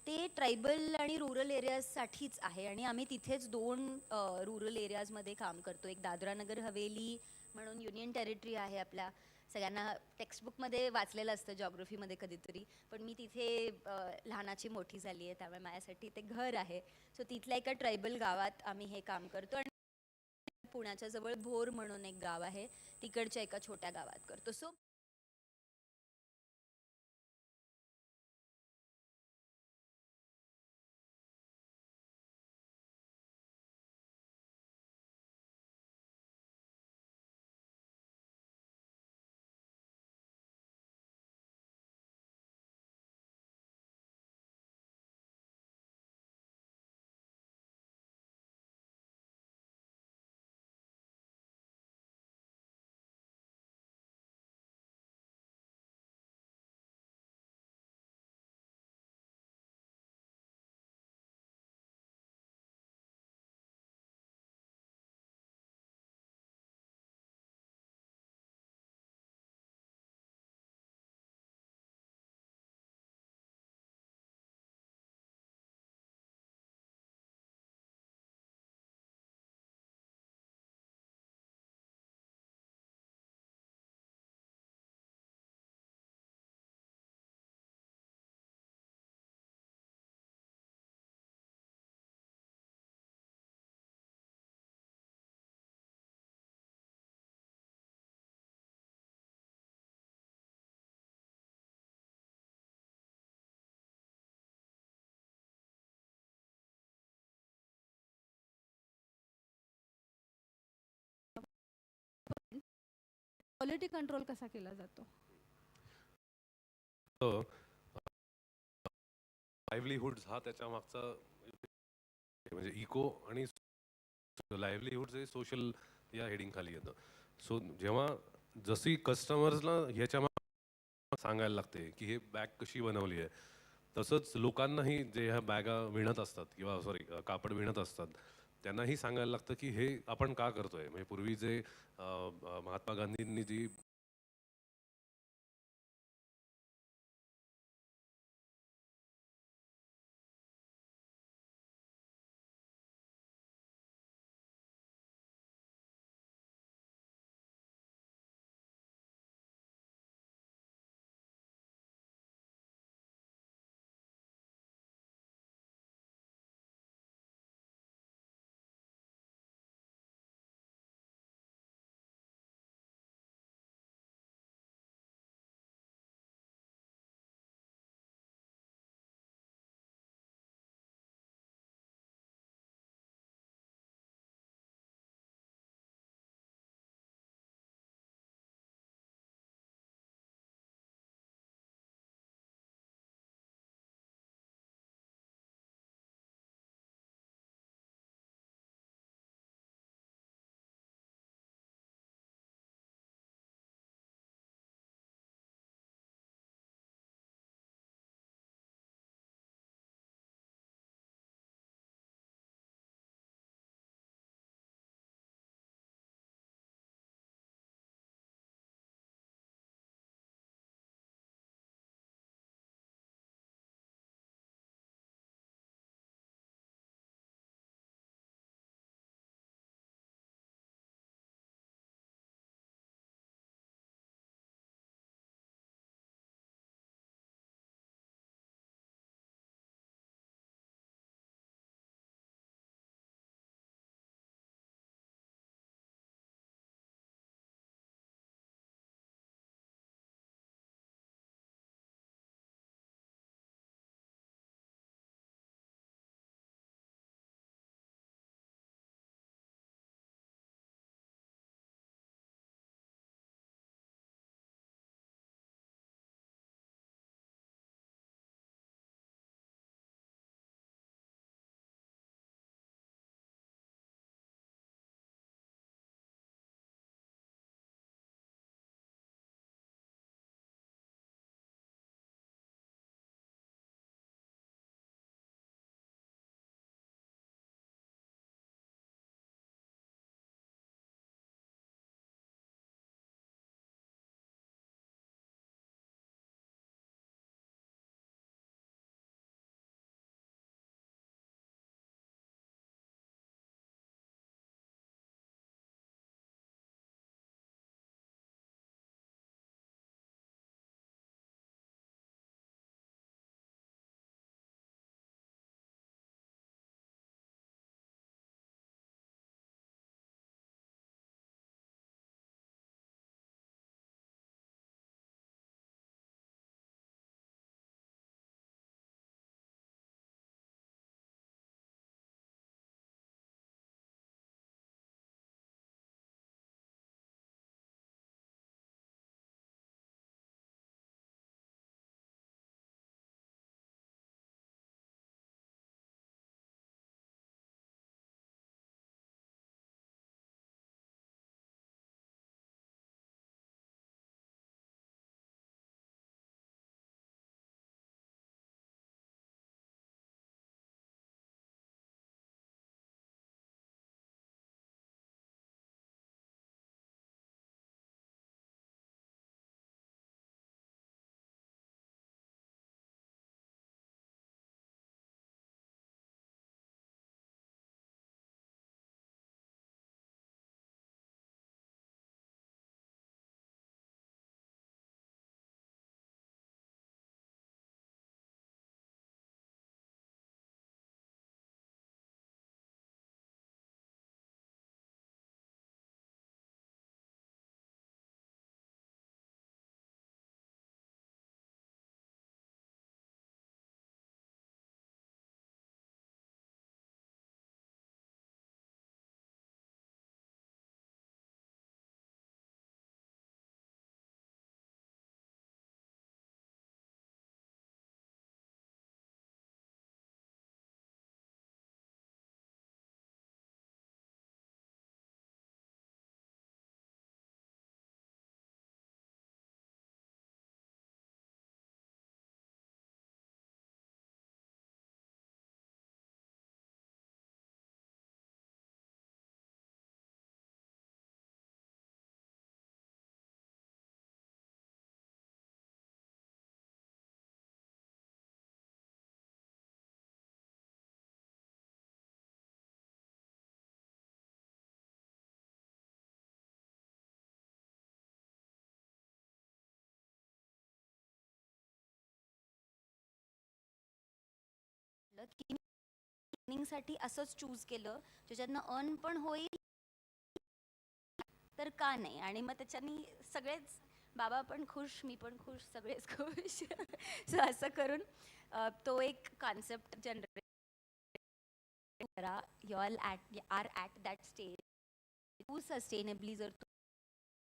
ते ट्रायबल आणि रुरल एरियाजसाठीच आहे आणि आम्ही तिथेच 2 रुरल एरियाजमध्ये काम करतो. एक दादरा नगर हवेली म्हणून युनियन टेरिटरी आहे आपल्या सगळ्यांना टेक्स्टबुकमध्ये वाचलेलं असतं जॉग्रफीमध्ये कधीतरी, पण मी तिथे लहानाची मोठी झाली आहे त्यामुळे माझ्यासाठी ते घर आहे. सो तिथल्या एका ट्रायबल गावात आम्ही हे काम करतो आणि पुण्याच्या जवळ भोर म्हणून एक गाव आहे तिकडच्या एका छोट्या गावात करतो. सो क्वालिटी कंट्रोल कसा केला जातो? लाईव्हलीहुड्स हा त्याच्या मागचा म्हणजे इको आणि लाईव्हलीहुड्स हे सोशल या हेडिंग खाली येतं. सो जेव्हा जशी कस्टमर्सला ह्याच्या सांगायला लागते की हे बॅग कशी बनवली आहे, तसंच लोकांनाही जे ह्या बॅगा विणत असतात किंवा कापड विणत असतात त्यांनाही सांगायला लागतं की हे आपण का करतोय. म्हणजे पूर्वी जे महात्मा गांधींनी जी की मी ट्रेनिंगसाठी असंच चूज केलं ज्याच्यातनं अर्न पण होईल तर का नाही. आणि मग त्याच्यानी सगळेच, बाबा पण खुश, मी पण खुश, सगळेच खुश. सो असं करून तो एक कॉन्सेप्ट जनरेट करा. You all are at that stage. तू सस्टेनेबली जर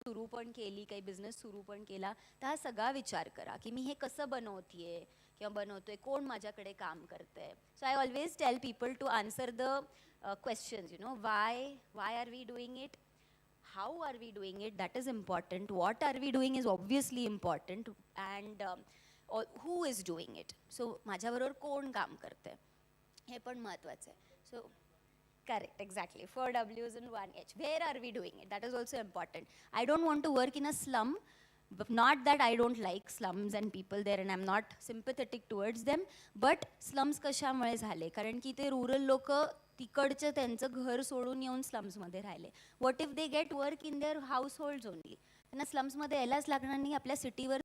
सुरू पण केली, काही बिझनेस सुरू पण केला, तर हा सगळा विचार करा की मी हे कसं बनवतीये किंवा बनवतोय, कोण माझ्याकडे काम करतंय. So I always tell people to answer the questions, you know, why are we doing it, how are we doing it, that is important, what are we doing is obviously important, and who is doing it. So माझ्याबरोबर कोण काम करतंय हे पण महत्त्वाचं आहे. सो correct, exactly, 4 W's and 1 H, where are we doing it, that is also important. I don't want to work in a slum, not that I don't like slums and people there and I'm not sympathetic towards them, but slums कशामुळे झाले, कारण की ते rural लोक तिकडचं त्यांचं घर सोडून येऊन स्लम्समध्ये राहिले. What if they get work in their house holds only, त्यांना स्लम्समध्ये यायलाच लागणार नाही. आपल्या सिटीवर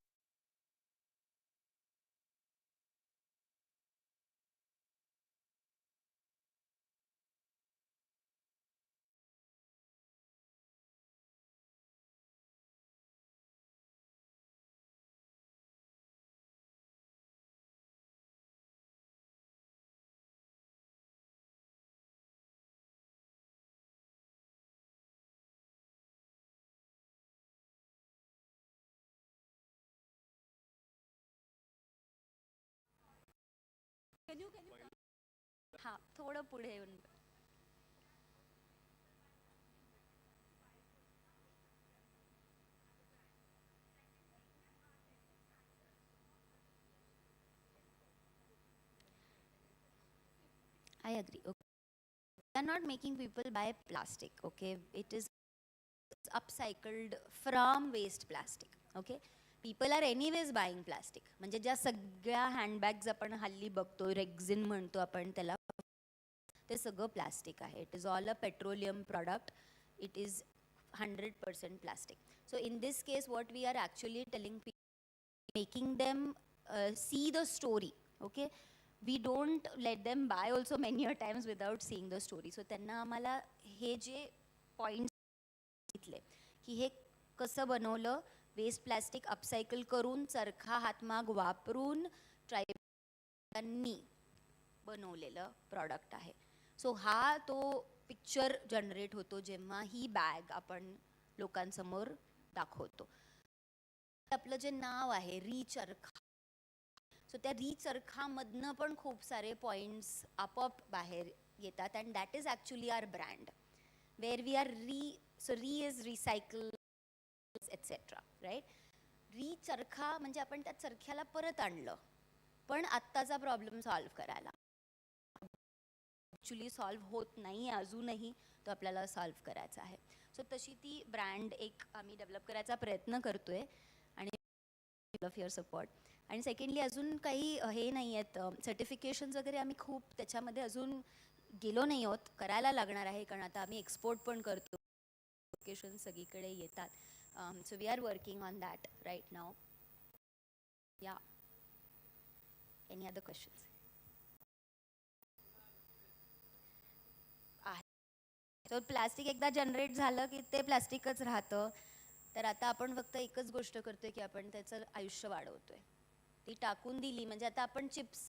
हां थोडं पुढे येऊन. I agree. Okay. We are not making people buy plastic. Okay, it is upcycled from waste plastic. Okay, people are anyways buying plastic. म्हणजे ज्या सगळ्या हँडबॅग्स आपण हल्ली बघतो, रेक्झिन म्हणतो आपण त्याला, ते सगळं प्लास्टिक आहे. It is all a petroleum product. It is 100% plastic. So in this case, what we are actually telling people, making them see the story. Okay, we don't let them buy also many a times without seeing the story. So त्यांना आम्हाला हे जे points सांगितले की हे कसं बनवलं, waste plastic upcycle करून, चरखा हातमाग वापरून ट्रायबांनी बनवलेलं प्रॉडक्ट आहे. सो हा तो पिक्चर जनरेट होतो जेव्हा ही बॅग आपण लोकांसमोर दाखवतो. आपलं जे नाव आहे चरखा, सो त्या चरखामधनं पण खूप सारे पॉइंट्स आपोआप बाहेर येतात. And that is actually our brand, where we are so is recycle etcetera, right. चरखा म्हणजे आपण त्या चरख्याला परत आणलं, पण आत्ताचा प्रॉब्लेम सॉल्व्ह करायला. ॲक्च्युली सॉल्व्ह होत नाही अजूनही, तो आपल्याला सॉल्व्ह करायचा आहे. सो तशी ती ब्रँड एक आम्ही डेव्हलप करायचा प्रयत्न करतोय आणि ऑफ युअर सपोर्ट. आणि सेकंडली अजून काही हे नाही आहेत सर्टिफिकेशन्स वगैरे, आम्ही खूप त्याच्यामध्ये अजून गेलो नाही आहोत, करायला लागणार आहे, कारण आता आम्ही एक्सपोर्ट पण करतो, सर्टिफिकेशन सगळीकडे येतात. So we are working on that right now. Yeah, any other questions? तर प्लास्टिक एकदा जनरेट झालं की ते प्लास्टिकच राहतं. तर आता आपण फक्त एकच गोष्ट करतोय की आपण त्याचं आयुष्य वाढवतोय. ती टाकून दिली म्हणजे आता आपण चिप्स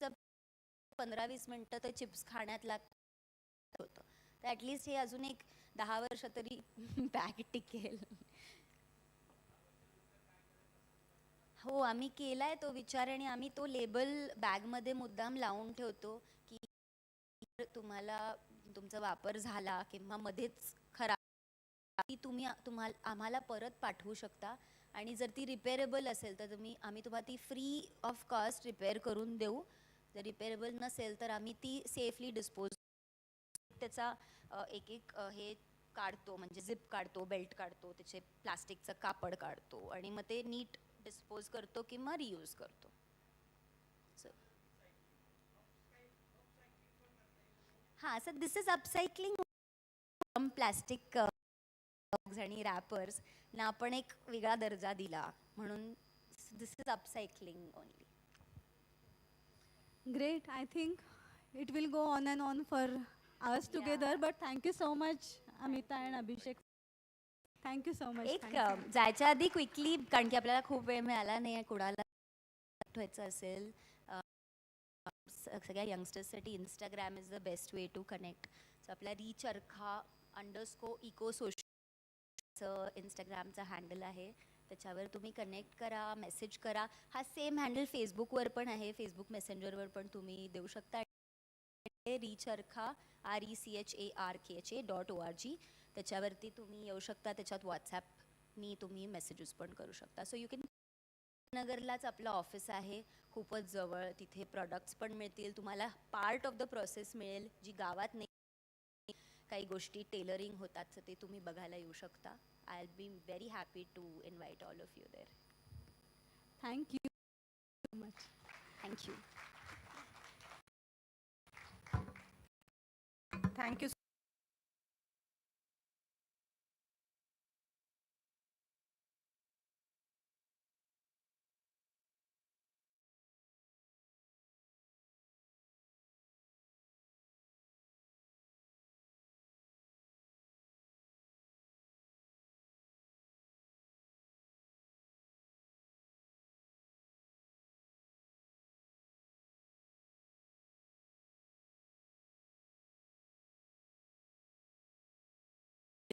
15-20 मिनटं तर चिप्स खाण्यात लागत होतं, तर ॲटलिस्ट हे अजून एक 10 वर्ष तरी बॅग टिकेल. हो, आम्ही केलाय तो विचार आणि आम्ही तो लेबल बॅगमध्ये मुद्दाम लावून ठेवतो की तुम्हाला तुमचा वापर झाला किंवा मध्येच खराब ती आम्हाला परत पाठवू शकता. आणि जर ती रिपेअरेबल असेल तर आम्ही तुम्हाला ती फ्री ऑफ कॉस्ट रिपेअर करून देऊ. जर रिपेअरेबल नसेल तर आम्ही ती सेफली डिस्पोज, त्याचा एक हे काढतो, म्हणजे झिप काढतो, बेल्ट काढतो, त्याचे प्लास्टिकचं कापड काढतो आणि मग ते नीट डिस्पोज करतो किंवा रियूज करतो. हां, sir this is upcycling from plastic आणि रॅपर्स ना आपण एक वेगळा दर्जा दिला, म्हणून this is upcycling only. Great. I think It will go on and on for hours together, but thank you so much, Amita and Abhishek. Thank you so much. एक Thank you. जायच्या आधी क्विकली, कारण की आपल्याला खूप वेळ मिळाला नाही कुणाला आठवायचं असेल, सगळ्या यंगस्टर्ससाठी Instagram is the best way to connect. So आपला _इको सोशलचं इंस्टाग्रामचा हँडल आहे, त्याच्यावर तुम्ही कनेक्ट करा, मेसेज करा. हा सेम हँडल फेसबुकवर पण आहे, फेसबुक मेसेंजरवर पण तुम्ही देऊ शकता. रीचरखा RECHARKHA.org, त्याच्यावरती तुम्ही येऊ शकता. त्याच्यात व्हॉट्सॲपनी तुम्ही मेसेजेस पण करू शकता. So you can. नगरलाच आपलं ऑफिस आहे, खूपच जवळ. तिथे प्रॉडक्ट्स पण मिळतील तुम्हाला, पार्ट ऑफ द प्रोसेस मिळेल जी गावात नाही. काही गोष्टी टेलरिंग होतात, तर ते तुम्ही बघायला येऊ शकता. I will be very happy to invite all of you there. Thank you so much. Thank you. Thank you.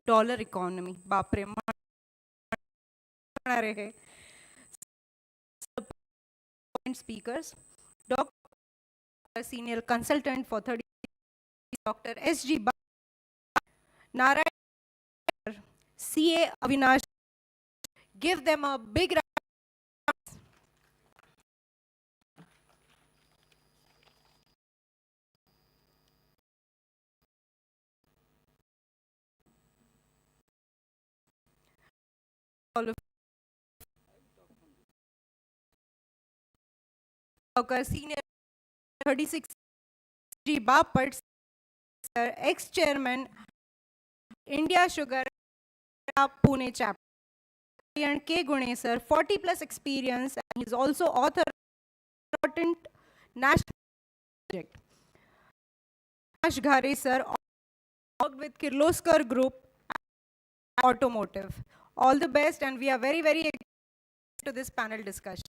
Dollar economy, बापरे. Speakers, doctor senior consultant for 30, doctor SG Narayan, CA Avinash. Give them a big round. Senior 36 G Bapat, sir, ex-chairman India Sugar Pune chapter. And K Gune sir, 40+ experience, and he's also author of important national project. Ash Ghare sir worked with Kirloskar Group Automotive. All the best, and we are very, very excited to this panel discussion.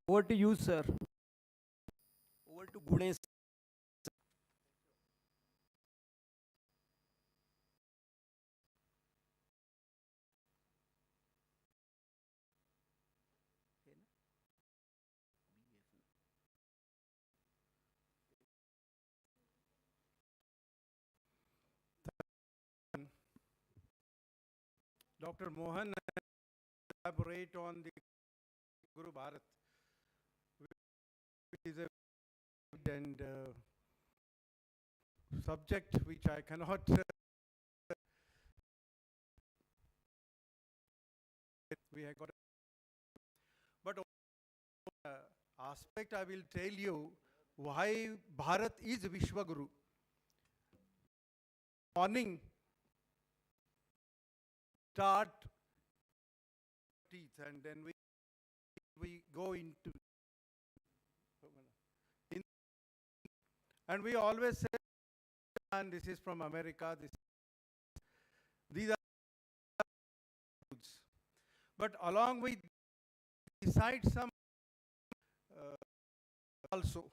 Over to you, sir. Over to Gunesh. Dr. Mohan elaborate on the Guru Bharat, which is a and subject which I cannot we have got, but aspect I will tell you why Bharat is Vishwaguru. Morning start teeth and then we go into and we always say, and this is from America, these are foods. But along with besides some also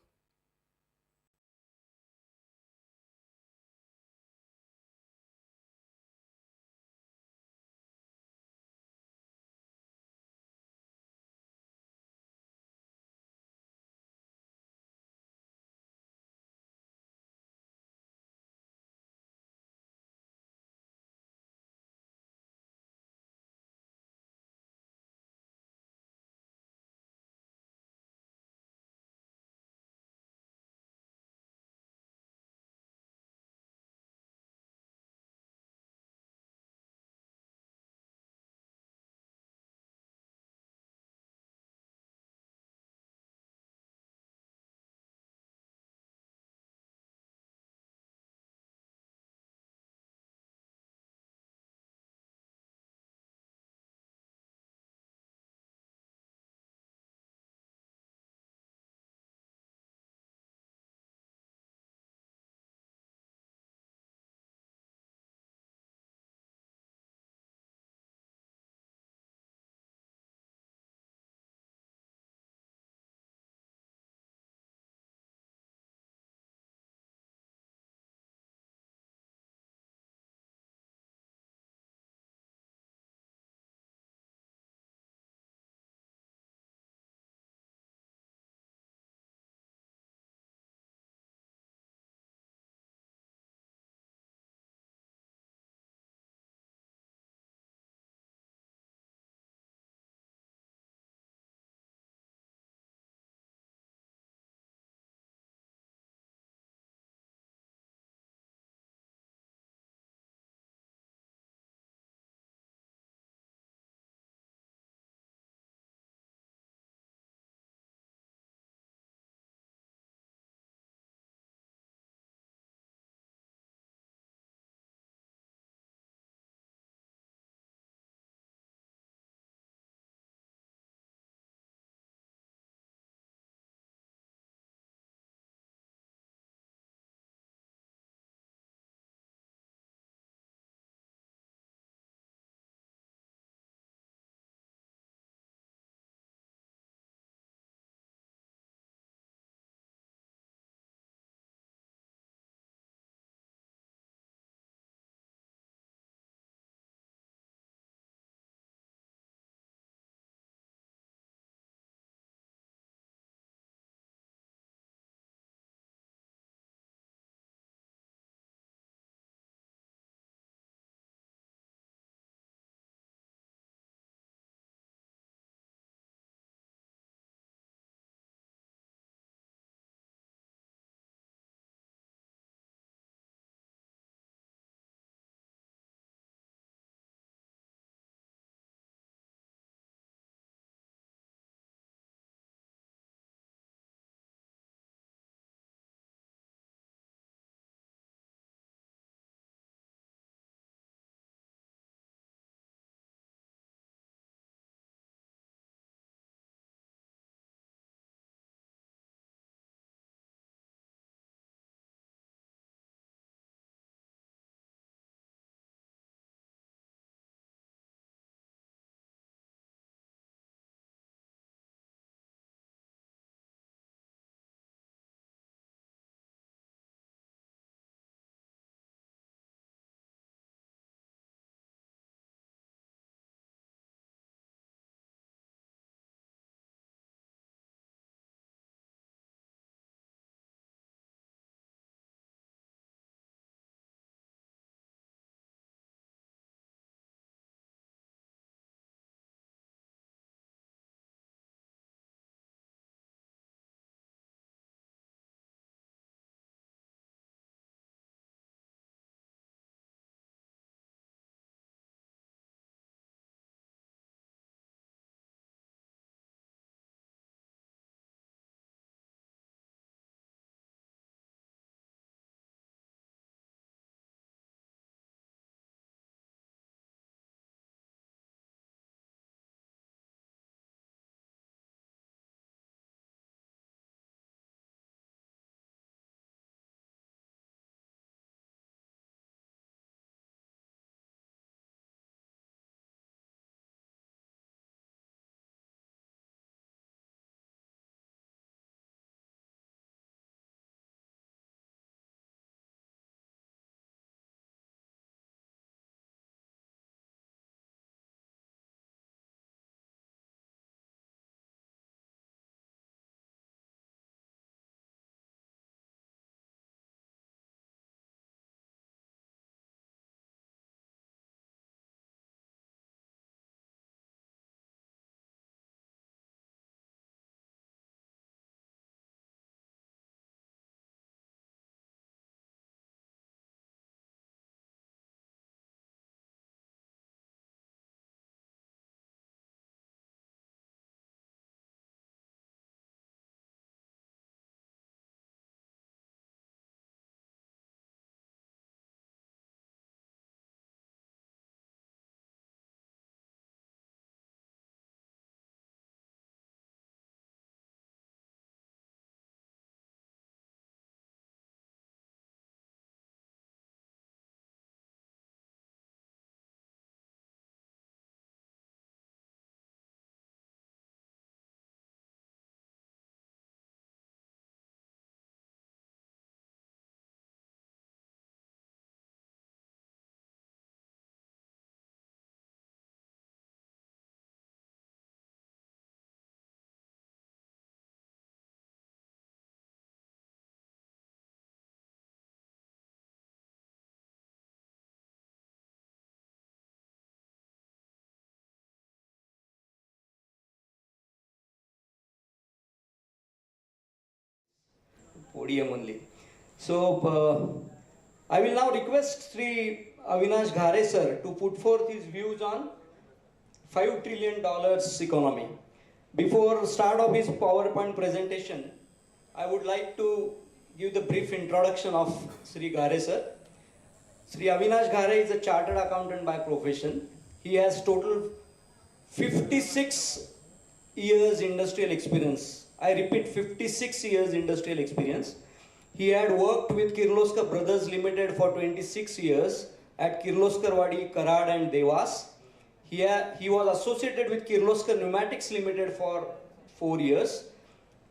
ODM only. So I will now request Sri Avinash Ghare sir to put forth his views on $5 trillion economy. Before start of his PowerPoint presentation, I would like to give the brief introduction of Sri Ghare sir. Sri Avinash Ghare is a chartered accountant by profession. He has total 56 years industrial experience. I repeat, 56 years industrial experience. He had worked with Kirloskar Brothers Limited for 26 years at Kirloskarwadi, Karad and Devas. He was associated with Kirloskar Pneumatics Limited for 4 years.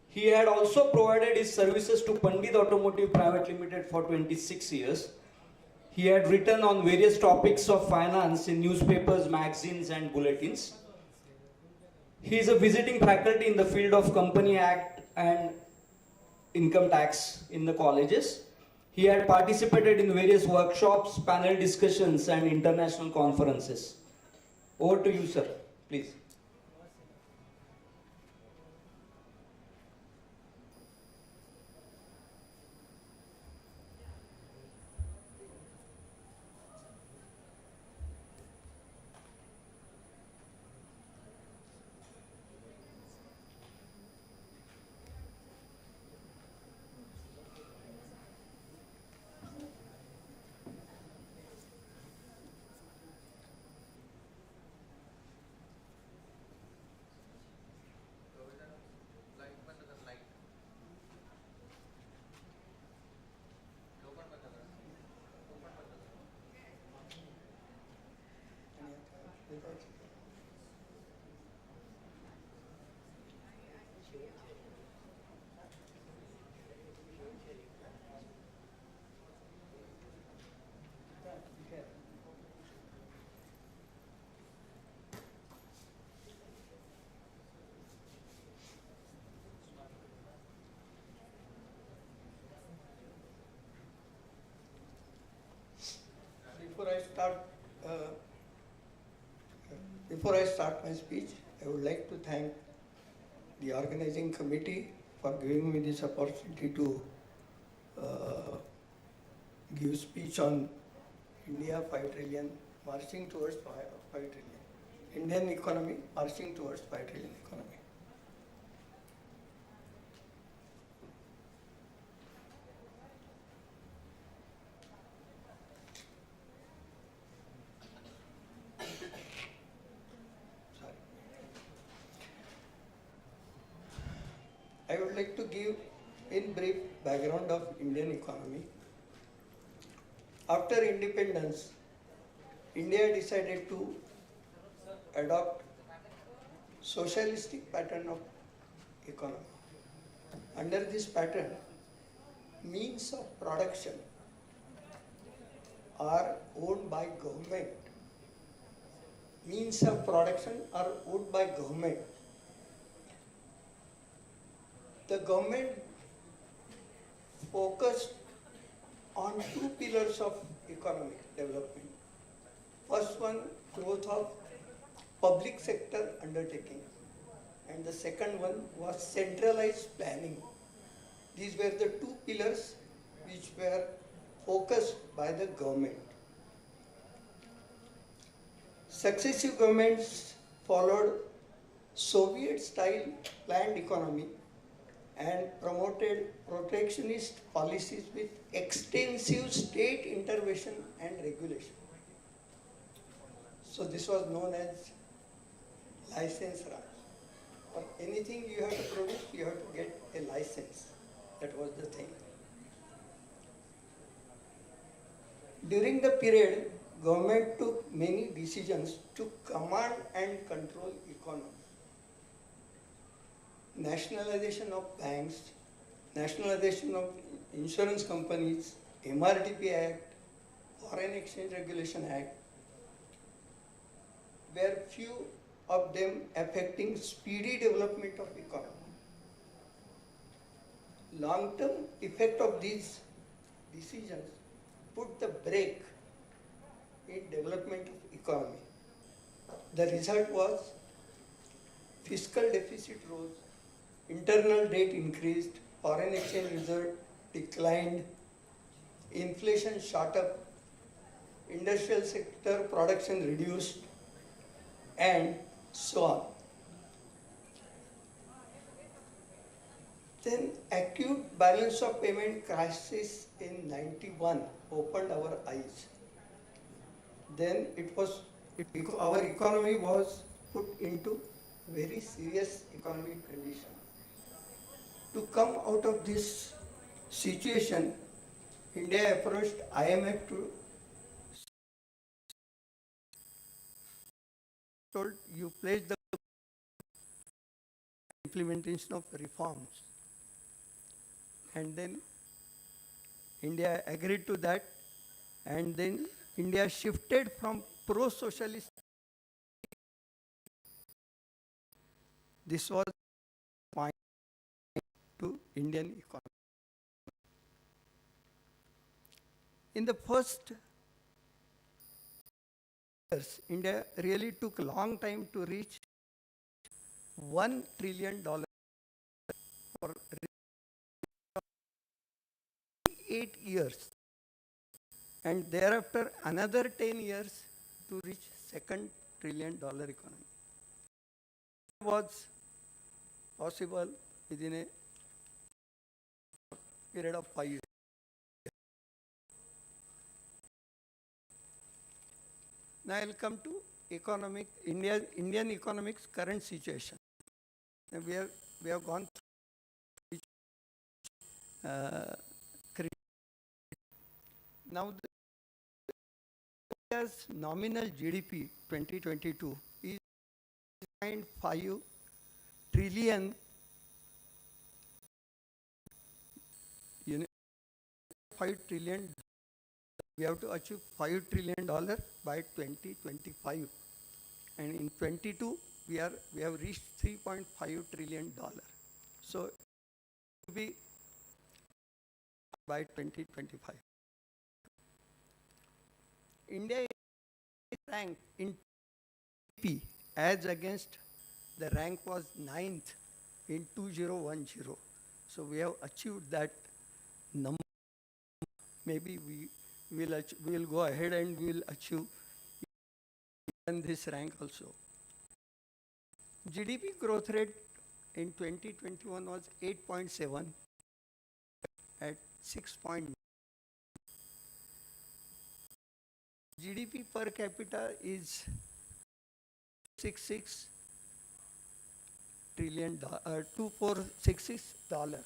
He had also provided his services to Pandit Automotive Private Limited for 26 years. He had written on various topics of finance in newspapers, magazines and bulletins. He is a visiting faculty in the field of Company Act and income tax in the colleges. He had participated in various workshops, panel discussions and international conferences. Over to you, sir, please. Before I start my speech, I would like to thank the organizing committee for giving me this opportunity to give speech on India 5 trillion marching towards 5 trillion. Indian economy marching towards 5 trillion economy. I would like to give in brief background of Indian economy. After independence, India decided to adopt socialistic pattern of economy. Under this pattern, means of production are owned by government. Means of production are owned by government. The government focused on 2 pillars of economic development. First one, growth of public sector undertaking, and the second one was centralized planning. These were the 2 pillars which were focused by the government. Successive governments followed Soviet-style planned economy and promoted protectionist policies with extensive state intervention and regulation. So this was known as license Raj. For anything you have to produce, you have to get a license. That was the thing. During the period, government took many decisions to command and control economy. Nationalization of banks, nationalization of insurance companies, MRTP Act, Foreign Exchange Regulation Act, were few of them affecting speedy development of economy. Long-term effect of these decisions put the brake in development of economy. The result was fiscal deficit rose, internal debt increased, foreign exchange reserve declined, inflation shot up, industrial sector production reduced, and so on. Then acute balance of payment crisis in 91 opened our eyes. Then our economy was put into very serious economic condition. To come out of this situation, India approached IMF to told you pledge the implementation of reforms, and then India agreed to that, and then India shifted from pro-socialist. This was point to Indian economy. In the first years, India really took a long time to reach $1 trillion for 8 years, and thereafter another 10 years to reach $2 trillion economy. It was possible within a period of 5 years. Now I'll come to Indian economics current situation. We have gone through now India's nominal GDP 2022 is 0.5 trillion $5 trillion. We have to achieve $5 trillion by 2025, and in 22 we have reached $3.5 trillion. So it will be by 2025. India is ranked in GDP as against the rank was 9th in 2010. So we have achieved that number. Maybe we will go ahead and we will achieve this rank also. GDP growth rate in 2021 was 8.7 at 6.9. GDP per capita is $2466.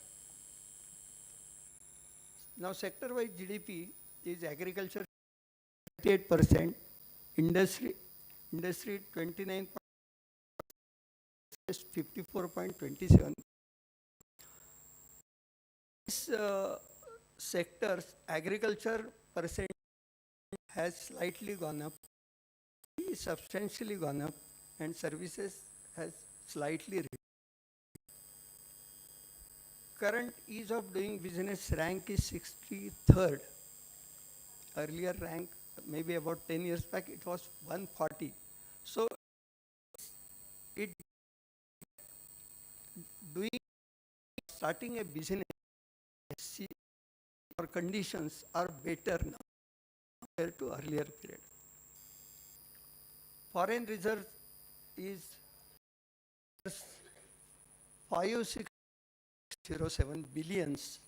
Now sector-wise GDP is agriculture 38%, industry 29, 54.27. These sectors, agriculture percent has slightly gone up, substantially gone up, and services has slightly reduced. Current ease of doing business rank is 63rd. Earlier rank, maybe about 10 years back, it was 140. So starting a business, our conditions are better now compared to earlier period. Foreign reserve is 5607 billions.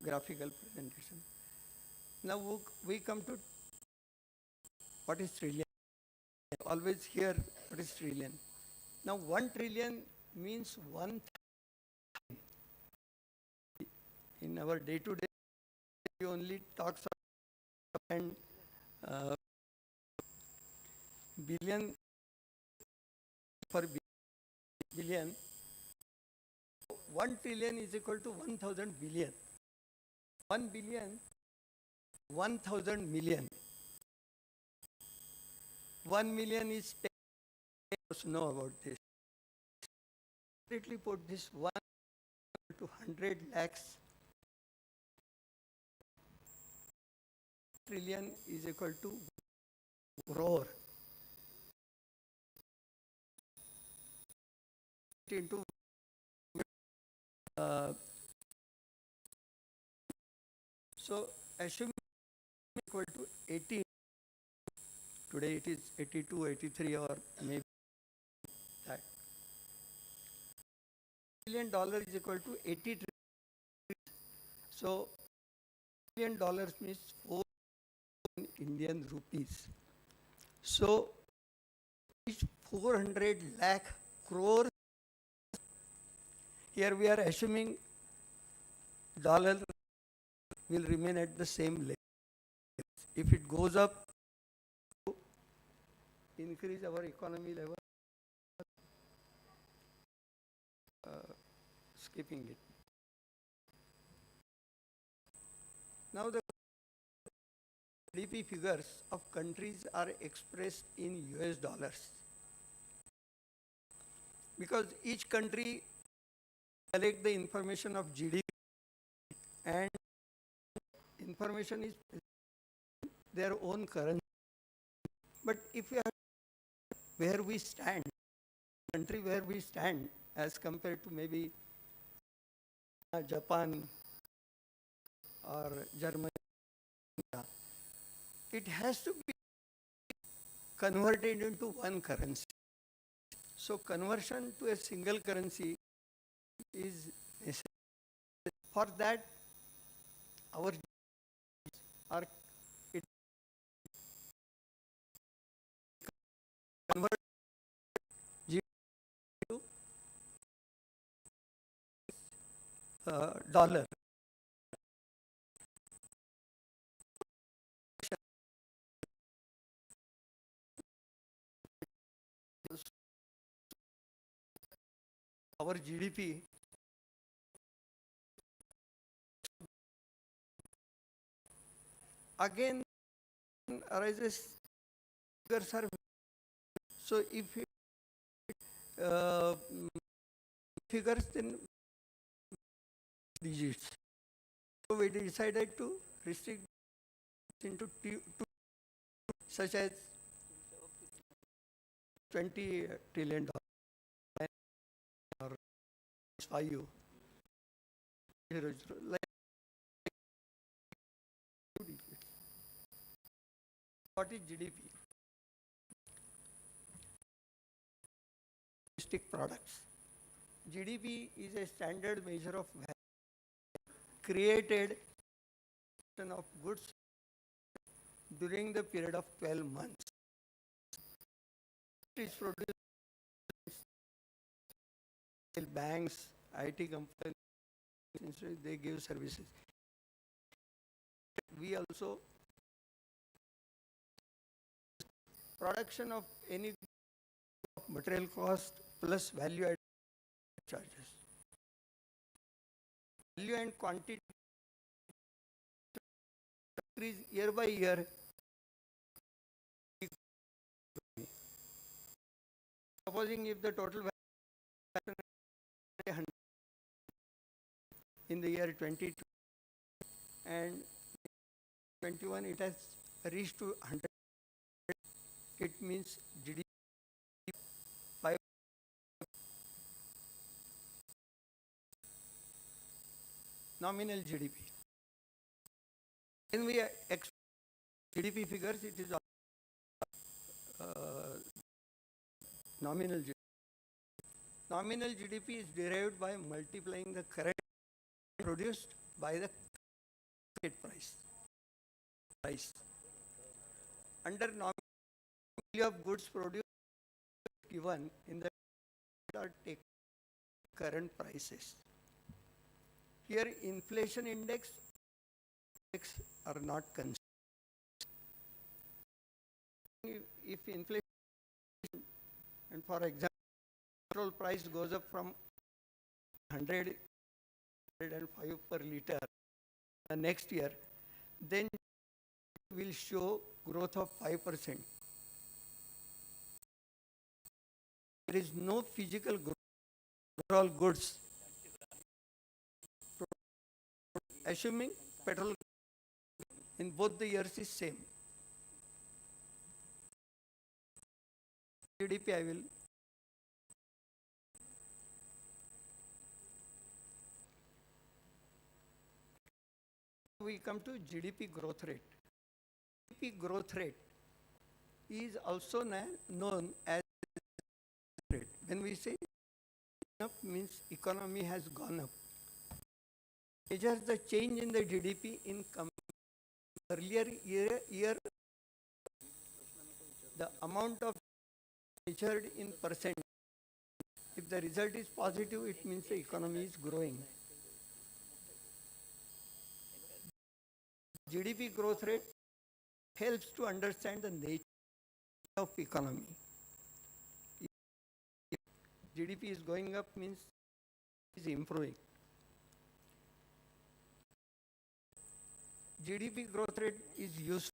Graphical presentation. Now we come to what is trillion. Always hear what is trillion. Now 1 trillion means 1. In our day-to-day, we only talk and billion per billion. 1 trillion is equal to 1,000 billion. 1 billion, 1,000 million. 1 million is 10. Know about this. Completely put this 1 to 100 lakhs. Trillion is equal to crore. Into Uh, so assuming equal to 80, today it is 82, 83 or maybe that. $1 billion is equal to 80 trillion. So $1 billion means 4 Indian rupees. So each 400 lakh crore. Here we are assuming dollar will remain at the same level. If it goes up, increase our economy level, skipping it. Now the GDP figures of countries are expressed in US dollars. Because each country collect the information of GDP and information is their own currency. But if we are where we stand, country where we stand as compared to maybe Japan or Germany, it has to be converted into one currency. So conversion to a single currency is necessary. For that, our are it convert to dollar. Our GDP again arises figures are so if figures then digits. So we decided to restrict into two, such as $20 trillion or 5 like what is GDP? Domestic products. GDP is a standard measure of value created of goods during the period of 12 months. It is produced by banks, IT companies, they give services. We also production of any material cost plus value added charges. Value and quantity increase year by year. Supposing if the total value in the year 22 and 21 it has reached to 100, it means GDP by nominal GDP. When we GDP figures, it is nominal GDP. Nominal GDP is derived by multiplying the current produced by the market price. Under nominal value of goods produced given in the or take current prices. Here inflation index are not considered. If inflation and for example petrol price goes up from 105 per liter the next year, then will show growth of 5%. There is no physical growth for all goods. Assuming petrol in both the years is same. GDP I will. we come to GDP growth rate. GDP growth rate is also known as rate. When we say up means economy has gone up. Measures the change in the GDP in earlier year. The amount of measured in percent. If the result is positive, it means the economy is growing. GDP growth rate helps to understand the nature of economy. If GDP is going up means it is improving. GDP growth rate is useful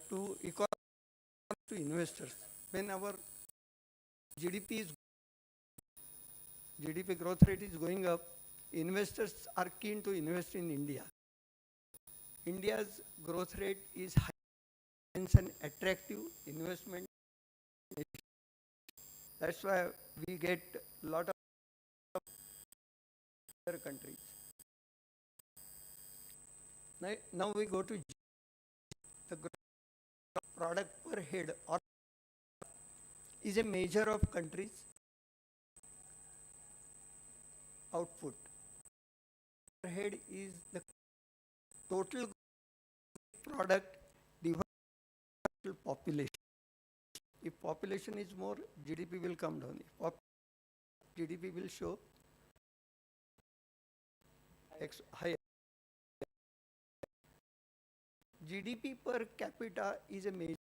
to investors. When our GDP growth rate is going up, investors are keen to invest in India. India's growth rate is high, hence an attractive investment. That's why we get a lot of other countries. Now we go to the product per head or is a measure of countries' output. Per head is the total product divided by total population. If population is more, GDP will come down. If GDP will show higher. GDP per capita is a major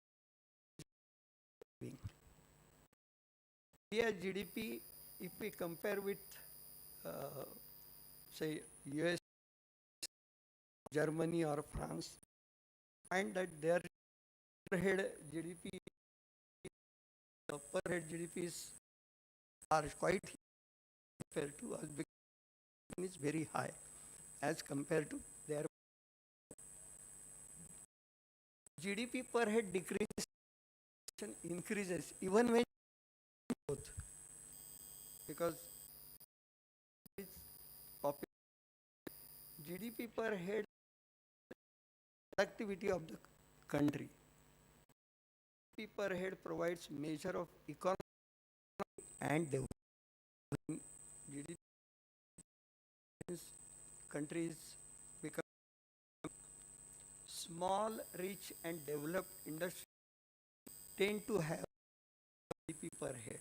thing. India GDP, if we compare with say US, Germany or France, find that their per head GDP are quite compared to us because is very high as compared to their GDP per head decreases, increases even when growth because GDP per head productivity of the country. GDP per head provides measure of economy and development. GDP countries become small, rich and developed industries tend to have GDP per head.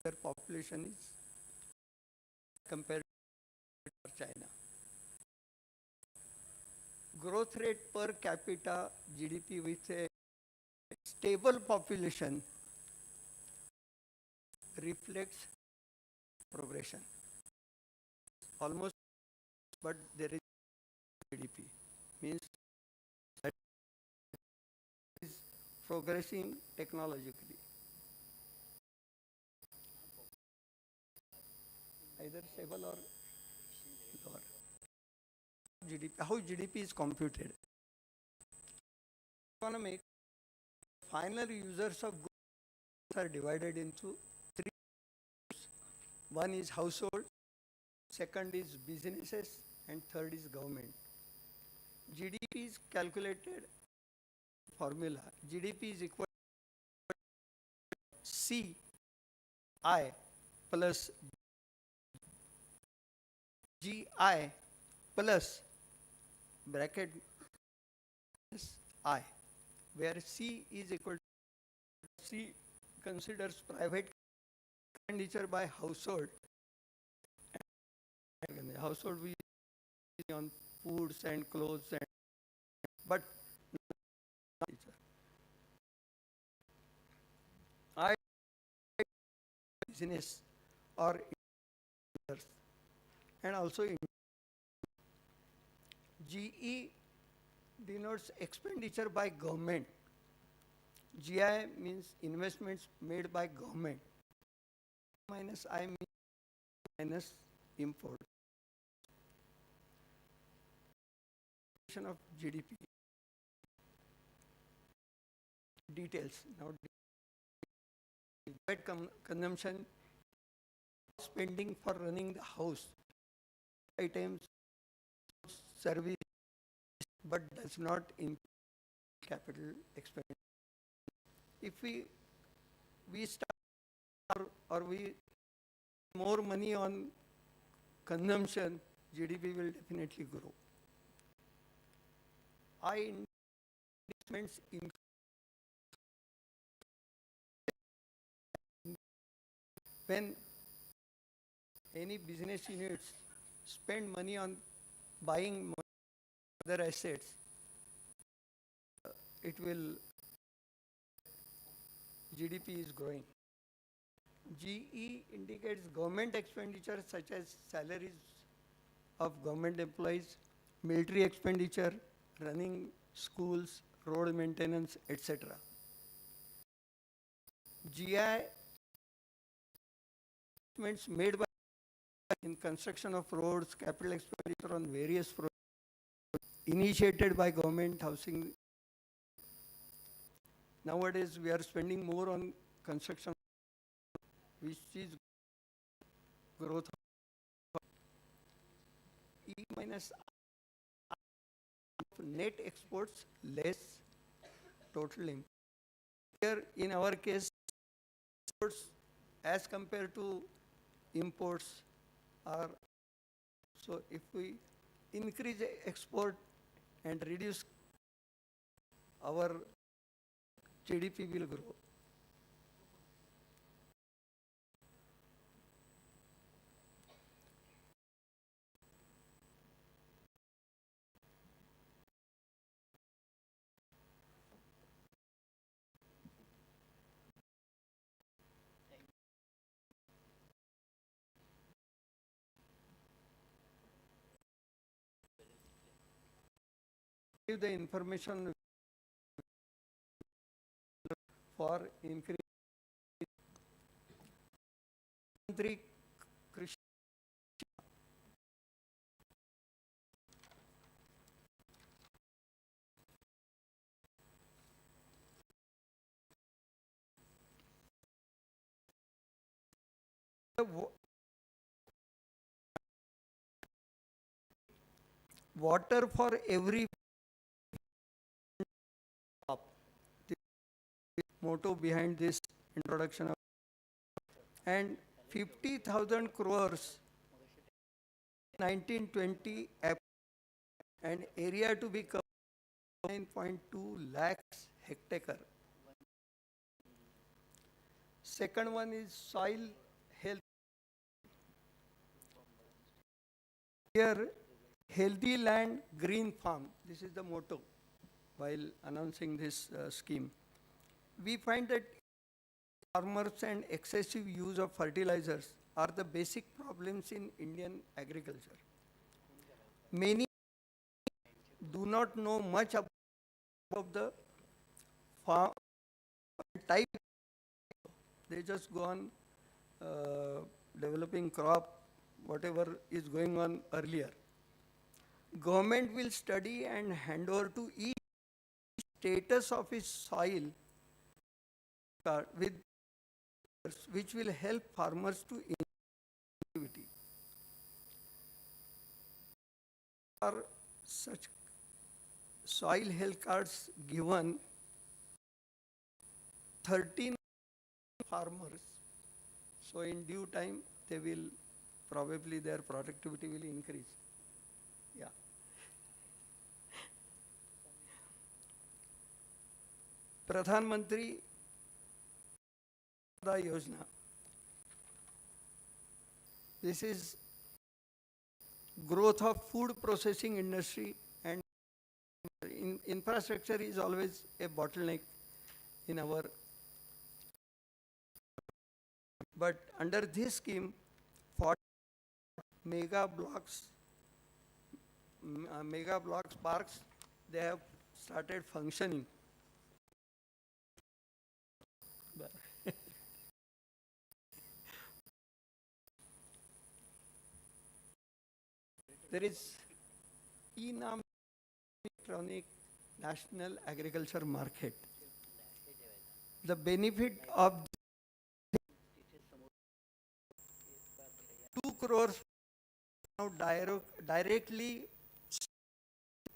Their population is compared to China. Growth rate per capita GDP with a stable population reflects progression. Almost, but there is GDP means that is progressing technologically. Either stable or lower. GDP, how GDP is computed? Economic final users of goods are divided into three groups. One is household, second is businesses, and third is government. GDP is calculated formula. GDP is equal to CI plus GI plus bracket I, where C is equal to C considers private expenditure by household. Household we on foods and clothes and but I business or and also GE denotes expenditure by government. GI means investments made by government. Minus I means minus import. Of GDP. Details. Now, consumption, spending for running the house, items, service, but does not include capital expenditure. If we start or we more money on consumption, GDP will definitely grow. Investments in when any business units spend money on buying other assets, it will GDP is growing. GE indicates government expenditure such as salaries of government employees, military expenditure, running schools, road maintenance, etc. GI investments made by in construction of roads, capital expenditure on various projects initiated by government housing. Nowadays we are spending more on construction, which is growth. E minus net exports less total import. Here in our case, exports as compared to imports are, so if we increase export and reduce, our GDP will grow. Give the information for increase. Water for every crop. The motto behind this introduction of, and 50,000 crores 1920 and area to be covered 9.2 lakhs hectare. Second one is soil health. Here, healthy land, green farm. This is the motto while announcing this scheme. We find that farmers and excessive use of fertilizers are the basic problems in Indian agriculture. Many do not know much about the farm type. They just go on developing crop, whatever is going on earlier. Government will study and hand over to each status of its soil with which will help farmers to activity. Are such soil health cards given 13 farmers, so in due time they will probably their productivity will increase. Yeah. Pradhan Mantri Yojana. This is growth of food processing industry, and infrastructure is always a bottleneck in our. But under this scheme, 40 mega blocks parks, they have started functioning. There is e-Naam electronic national agriculture market. The benefit of 2 crores now directly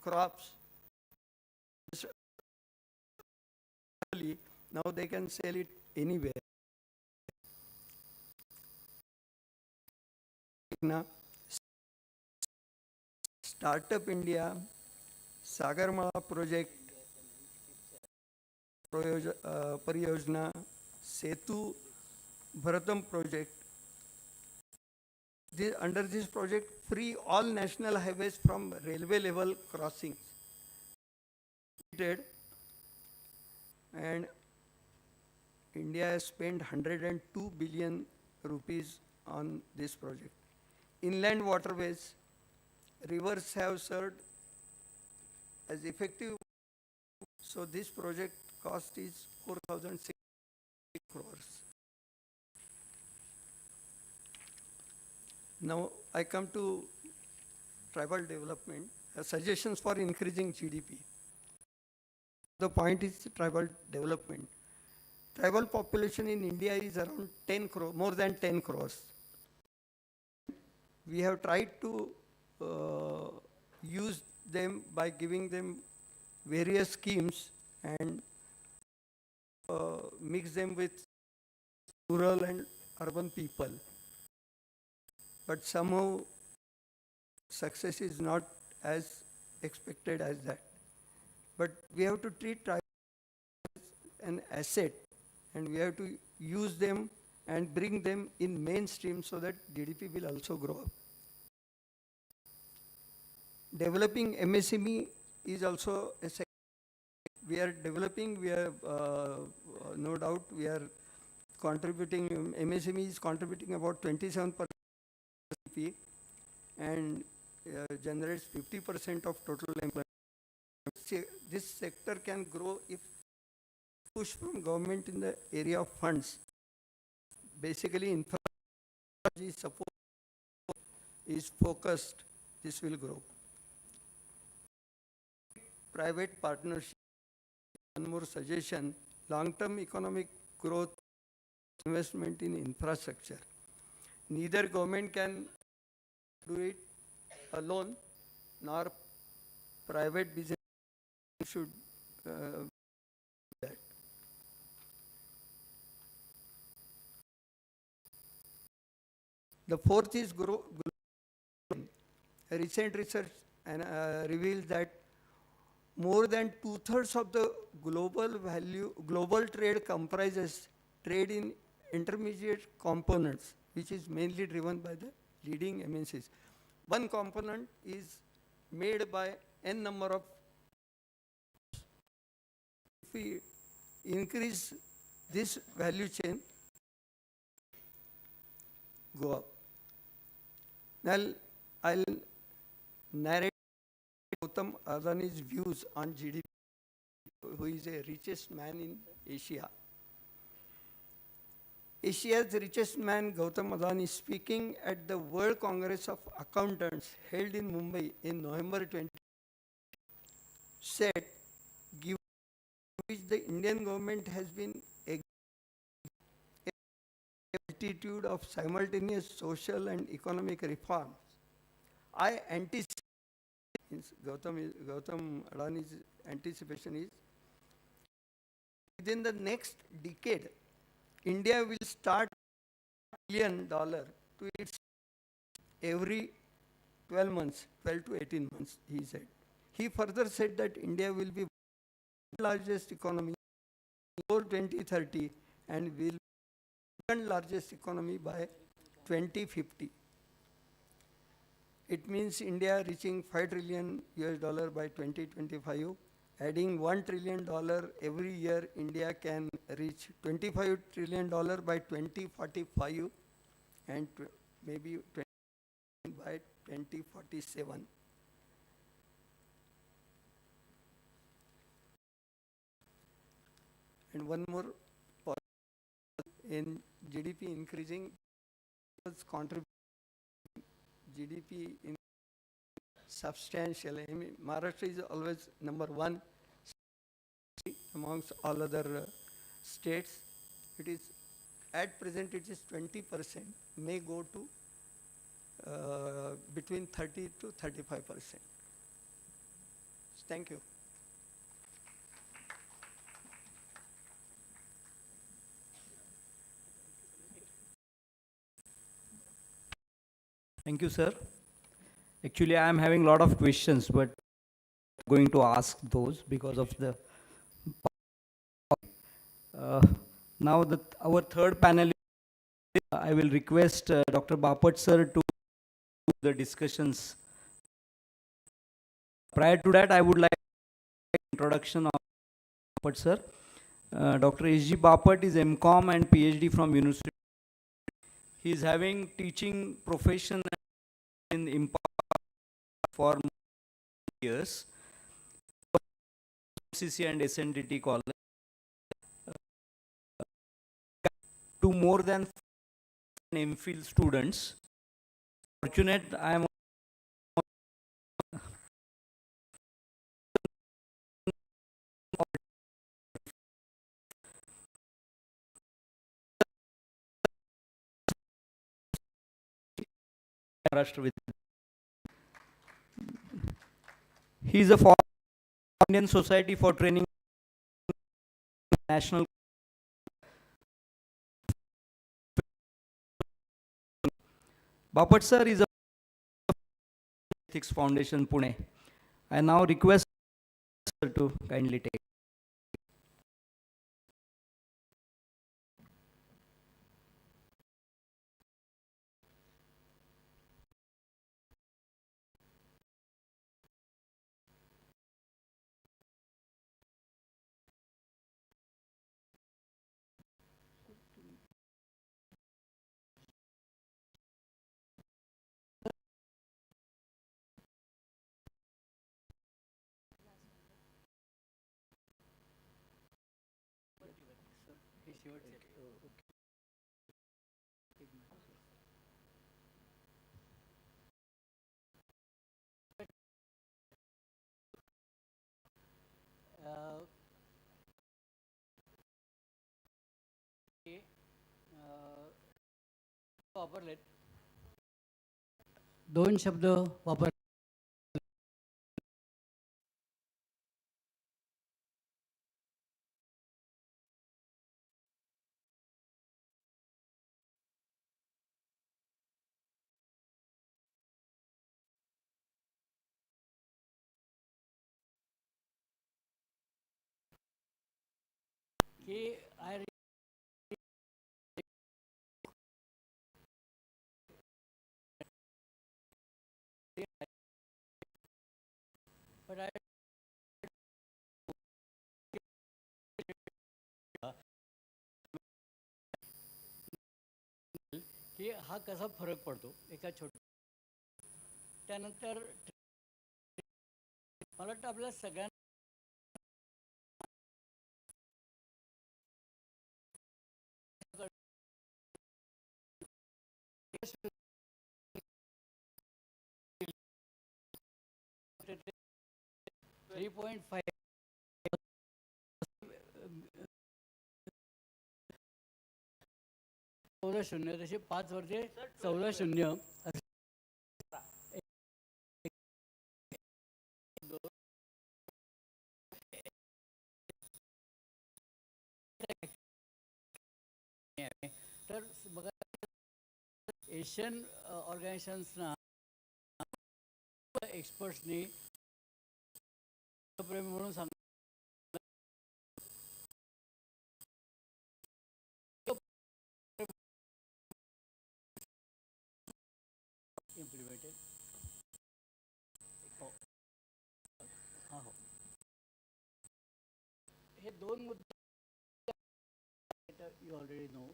crops. Now they can sell it anywhere. Now, Startup India, Sagarmala project, Pariyojana, Setu Bharatam project. Under this project, free all national highways from railway level crossings. And India has spent 102 billion rupees on this project. Inland waterways, rivers have served as effective. So this project cost is 4,600 crores. Now I come to tribal development, suggestions for increasing GDP. The point is tribal development. Tribal population in India is around 10 crore, more than 10 crores. We have tried to use them by giving them various schemes and mix them with rural and urban people. But somehow success is not as expected as that. But we have to treat tribal as an asset, and we have to use them and bring them in mainstream so that GDP will also grow up. Developing MSME is also a sector. We are developing, we are no doubt we are contributing, MSME is contributing about 27% GDP and generates 50% of total employment. This sector can grow if push from government in the area of funds. Basically, infrastructure support is focused, this will grow. Private partnership, one more suggestion, long-term economic growth, investment in infrastructure. Neither government can do it alone, nor private business should do that. The fourth is growth. Recent research reveals that more than 2/3 of the global trade comprises trade in intermediate components, which is mainly driven by the leading MNCs. One component is made by n number of. If we increase this value chain, go up. Now I'll narrate Gautam Adani's views on GDP, who is the richest man in Asia. Asia's richest man, Gautam Adani, speaking at the World Congress of Accountants held in Mumbai in November 20, said, given which the Indian government has been a multitude of simultaneous social and economic reforms, I anticipate, Gautam Adani's anticipation is, within the next decade, India will start $1 billion to its every 12 months, 12 to 18 months, he said. He further said that India will be the largest economy before 2030 and will be the second largest economy by 2050. It means India reaching $5 trillion by 2025. Adding $1 trillion every year, India can reach $25 trillion by 2045 and maybe by 2047. And one more point in GDP increasing, contributing GDP in substantial. I mean, Maharashtra is always number one amongst all other states. It is at present it is 20%, may go to between 30 to 35%. Thank you. Thank you, sir. Actually, I am having a lot of questions, but going to ask those because of the. Now that our third panel, I will request Dr. Bapat sir to the discussions. Prior to that, I would like introduction of Bapat sir. Dr. S.G. Bapat is MCom and PhD from University. He is having teaching profession in Impal for years. CC and SNDT college. To more than MPhil students. Fortunate, I am Maharashtra with. He is a former Indian Society for Training National. Bapat sir is a Ethics Foundation Pune. I now request sir to kindly take. वापरलेत दोन शब्द वापर की आय but I की हा कसा फरक पडतो एका त्यानंतर मला वाटतं आपल्या सगळ्यांना 3.5 14-0 तसे 5 वरती 14-0 तर बघा एशियन ऑर्गनायझेशन्सना एक्सपर्ट्सनी म्हणून सांग इम्प्लिमेंटेड हां हो हे दोन मुद्दे you already know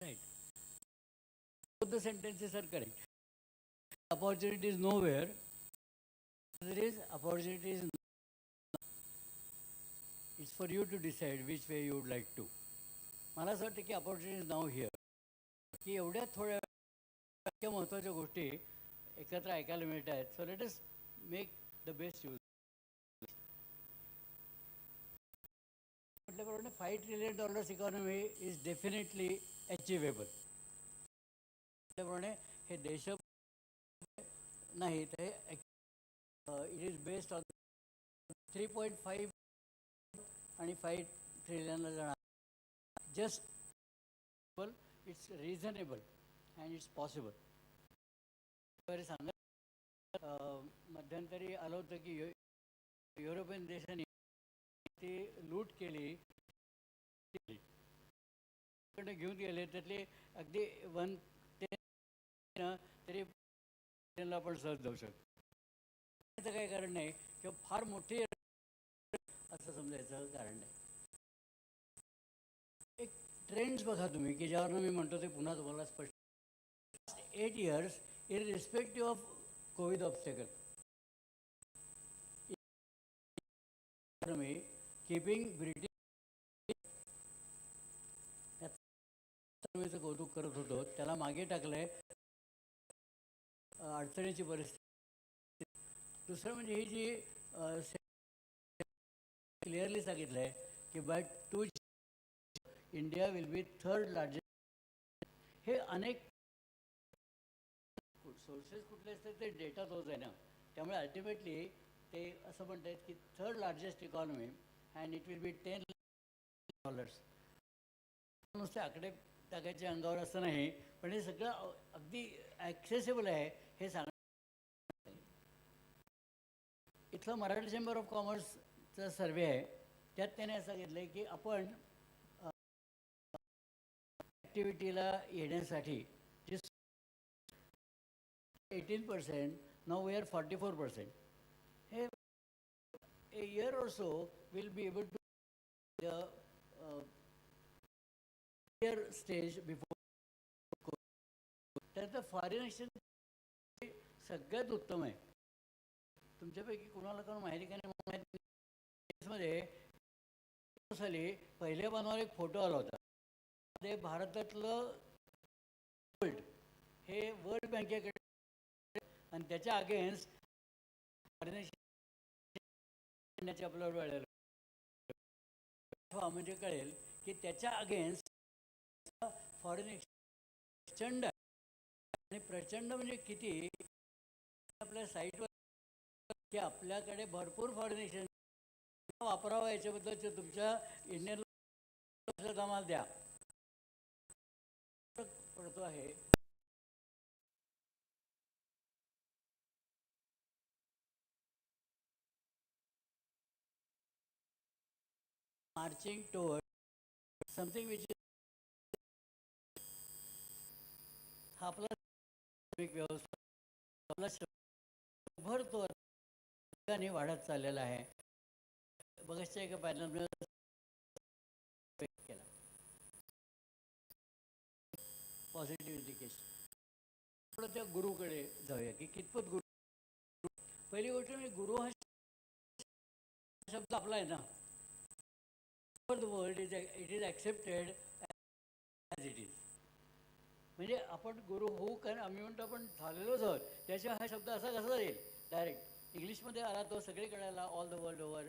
right. Both the sentences are correct. Opportunity is nowhere. There is opportunity is. It's for you to decide which way you would like to. मला असं वाटतं की opportunity is now here. की एवढ्या थोड्या महत्त्वाच्या गोष्टी एकत्र ऐकायला मिळत आहेत. So let us make the best use. म्हटल्याप्रमाणे $5 trillion economy is definitely achievable. म्हटल्याप्रमाणे हे देश नाही ते इट इज बेस्ड ऑन 3.5 आणि 5 ट्रिलियनला जाणार. Just it's reasonable and it's possible. सांगा मध्यंतरी आलं होतं की युरोपियन देशांनी ती लूट केली, घेऊन गेले त्यातले अगदी 1/10 तरी आपण सहज जाऊ शकतो. त्याचं काही कारण नाही किंवा फार मोठी असं समजायचं कारण नाही. एक ट्रेंड्स बघा तुम्ही की ज्यावर मी म्हणतो ते पुन्हा तुम्हाला स्पष्ट. 8 years irrespective of COVID obstacle, economy keeping British कौतुक करत होतो त्याला मागे टाकलंय अडचणीची परिस्थिती. दुसरं म्हणजे ही जी क्लिअरली सांगितलं आहे की by 2 India will be 3rd largest. हे अनेक सोर्सेस कुठले असतात ते डेटा तोच आहे ना. त्यामुळे अल्टिमेटली ते असं म्हणतात की 3rd largest economy and it will be $10. नुसते आकडे टाकायचे अंगावर असं नाही, पण हे सगळं अगदी ॲक्सेसिबल आहे हे सांग. इथलं मराठी चेंबर ऑफ कॉमर्सचा सर्वे आहे त्यात त्याने असं सांगितलं आहे की आपण ॲक्टिव्हिटीला येण्यासाठी जे 18%, नाऊ वी आर 44%. हे a year or so will be able to the stage before. त्यात फॉरेन एक्सचेंज सगळ्यात उत्तम आहे. तुमच्यापैकी कुणाला कोण माहिती का नाही मध्ये साली पहिल्या पानावर एक फोटो आला होता. ते भारतातलं गोल्ड हे वर्ल्ड बँकेकडे आणि त्याच्या अगेन्स्ट फॉरेन एक्सचेंज आपल्यावर मिळालेलं म्हणजे कळेल की त्याच्या अगेन्स्ट फॉरेन एक्सचेंज आणि प्रचंड म्हणजे किती. आपल्या साईटवर की आपल्याकडे भरपूर फॉरेन एक्सचेंज वापरावं याच्याबद्दलचे तुमच्या इंडियन आम्हाला द्या पडतो आहे. मार्चिंग टुवर्ड समथिंग विच हा आपला व्यवस्था आपला भरतो ठिकाणी वाढत चाललेला आहे. बघायचं एका पॅनल केला पॉझिटिव्ह इंडिकेशन. थोडं त्या गुरुकडे जाऊया की कितपत गुरु. पहिली गोष्ट म्हणजे गुरु हा शब्द आपला आहे ना. The world it is accepted as it is. म्हणजे आपण गुरु होऊ कारण आम्ही म्हणतो आपण झालेलोच आहोत. त्याशिवाय हा शब्द असा कसा येईल डायरेक्ट. इंग्लिशमध्ये आला तो सगळीकडे आला ऑल द वर्ल्ड ओव्हर.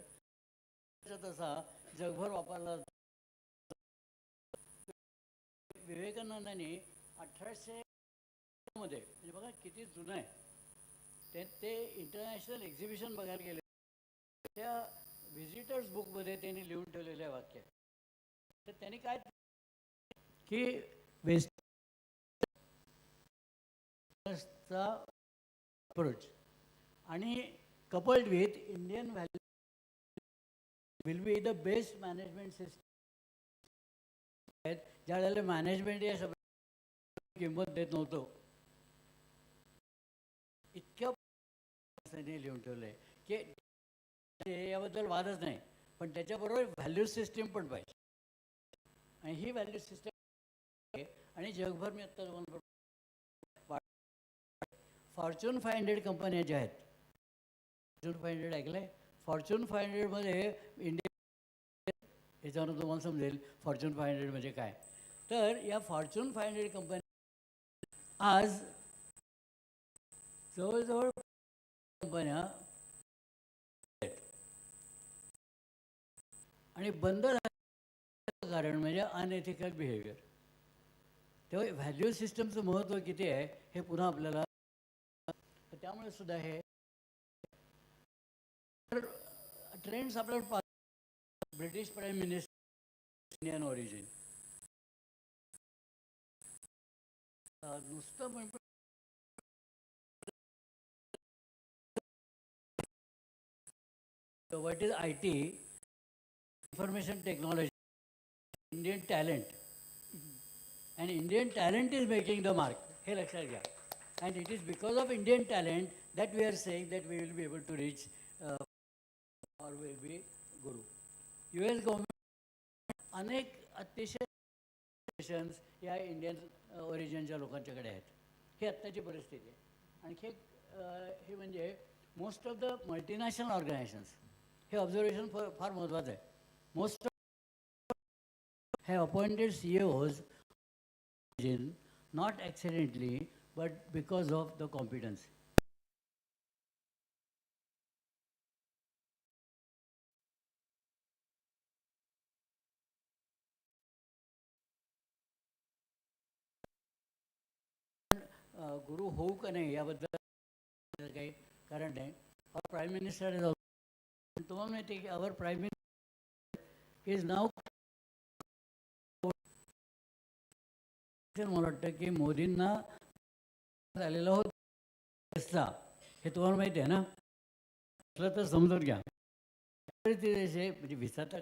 तसा जगभर वापरला. विवेकानंदांनी 1800 मध्ये म्हणजे बघा किती जुनं आहे ते इंटरनॅशनल एक्झिबिशन बघायला गेले. त्या व्हिजिटर्स बुकमध्ये त्यांनी लिहून ठेवलेल्या वाक्य. तर त्यांनी काय की वेस्टर्नचा अप्रोच आणि coupled with Indian value will be the best management system. ज्या वेळेला मॅनेजमेंट या शब्दाला किंमत देत नव्हतं इतक्या लिहून ठेवलं आहे की याबद्दल वादच नाही. पण त्याच्याबरोबर व्हॅल्यू सिस्टीम पण पाहिजे आणि ही व्हॅल्यू सिस्टम आहे. आणि जगभर मी आत्ता तुम्हाला फॉर्च्यून 500 कंपन्या ज्या आहेत. फॉर्च्यून 500 ऐकलं आहे. फॉर्च्यून 500मध्ये इंडिया याच्यावरून तुम्हाला समजेल फॉर्च्यून 500 म्हणजे काय. तर या फॉर्च्यून 500 कंपन्या आज जवळजवळ कंपन्या आणि बंद झालं कारण म्हणजे अनएथिकल बिहेवियर. तेव्हा व्हॅल्यू सिस्टमचं महत्त्व किती आहे हे पुन्हा आपल्याला, त्यामुळे सुद्धा हे ट्रेंड्स आपल्याला British prime minister Indian origin नुसतं what is IT, information technology, Indian talent, and Indian talent is making the mark. हे लक्षात घ्या. And it is because of Indian talent that we are saying that we will be able to reach or will be Guru. US government अनेक अतिशय या Indian ओरिजिनच्या लोकांच्याकडे आहेत. ही आत्ताची परिस्थिती आहे. आणखी हे म्हणजे most of the multinational organisations, हे ऑब्झर्वेशन फार महत्त्वाचं आहे. Most have appointed CEOs not accidentally but because of the competence. गुरु होऊ का नाही याबद्दल काही कारण नाही. our prime minister is also, तुम्हाला माहिती आहे की our prime minister is now, मला वाटतं की मोदींना झालेला होता हे तुम्हाला माहिती आहे ना, असलं तर समजून घ्या. म्हणजे व्हिसा तर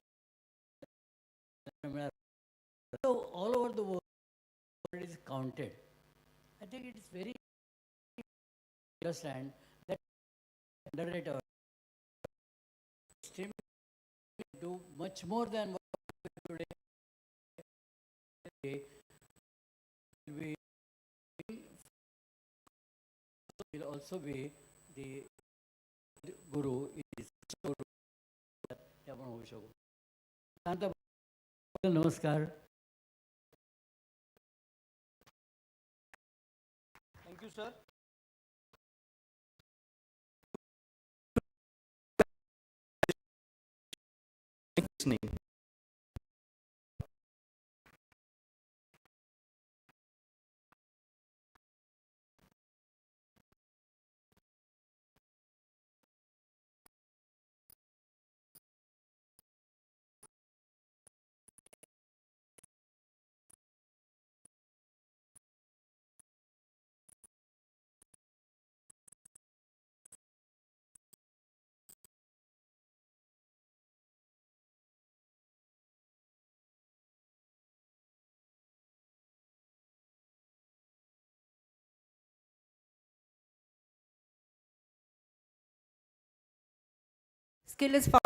मिळाला all over the world is counted. I think it is very understand that underrate our system do much more than what we do today. We will also be the Guru is ते आपण होऊ शकू. नमस्कार. Thank you, sir. Name. Skill is found.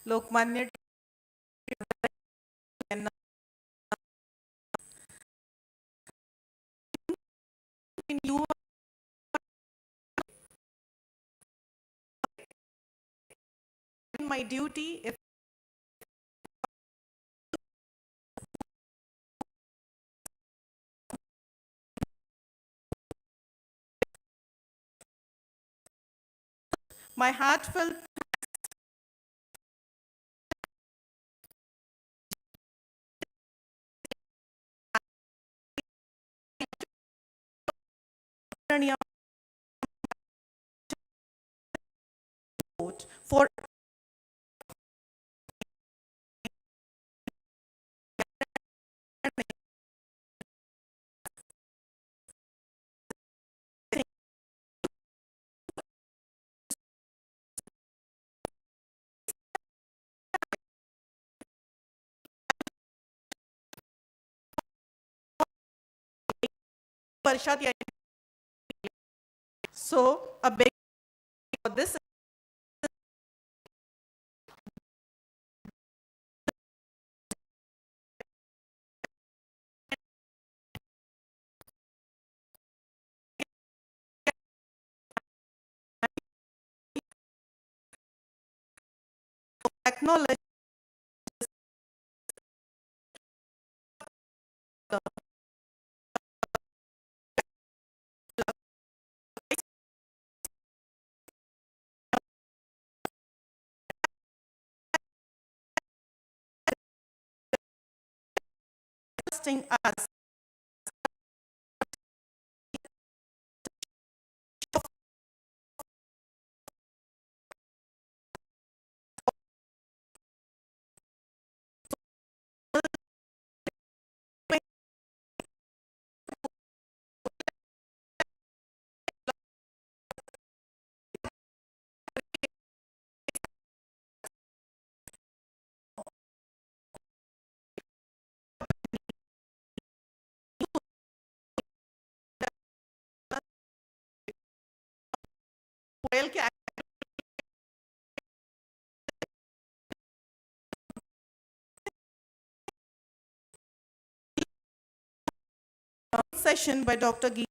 Lokmanya you my duty if my heartfelt for Parshad. So a big for this acknowledge us session by Dr. Geeta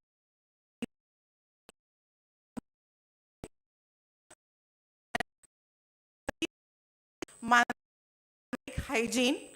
hygiene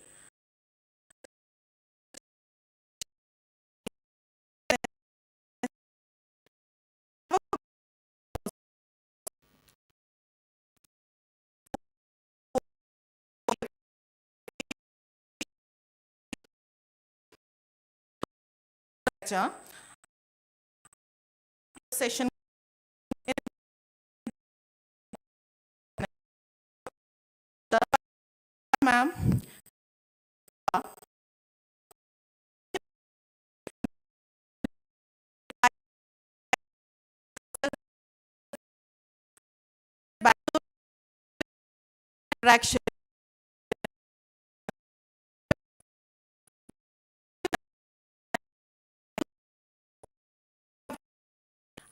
session ma'am interaction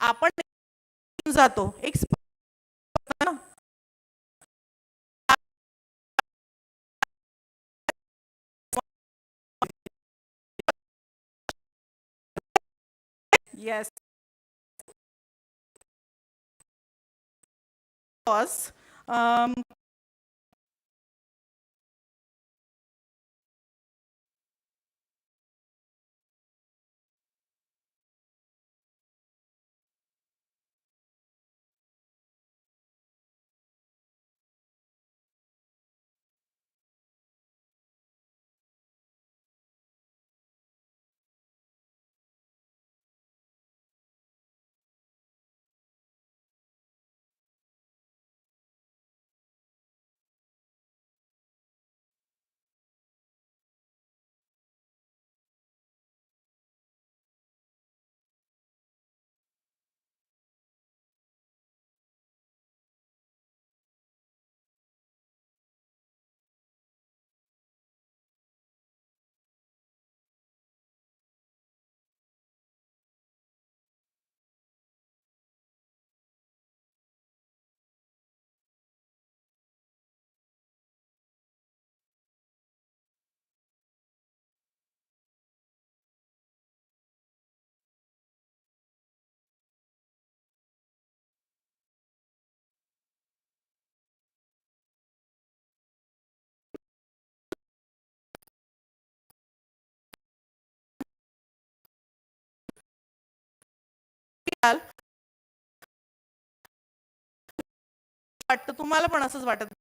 आपण जातो एक yes pause वाटतं तुम्हाला पण असंच वाटत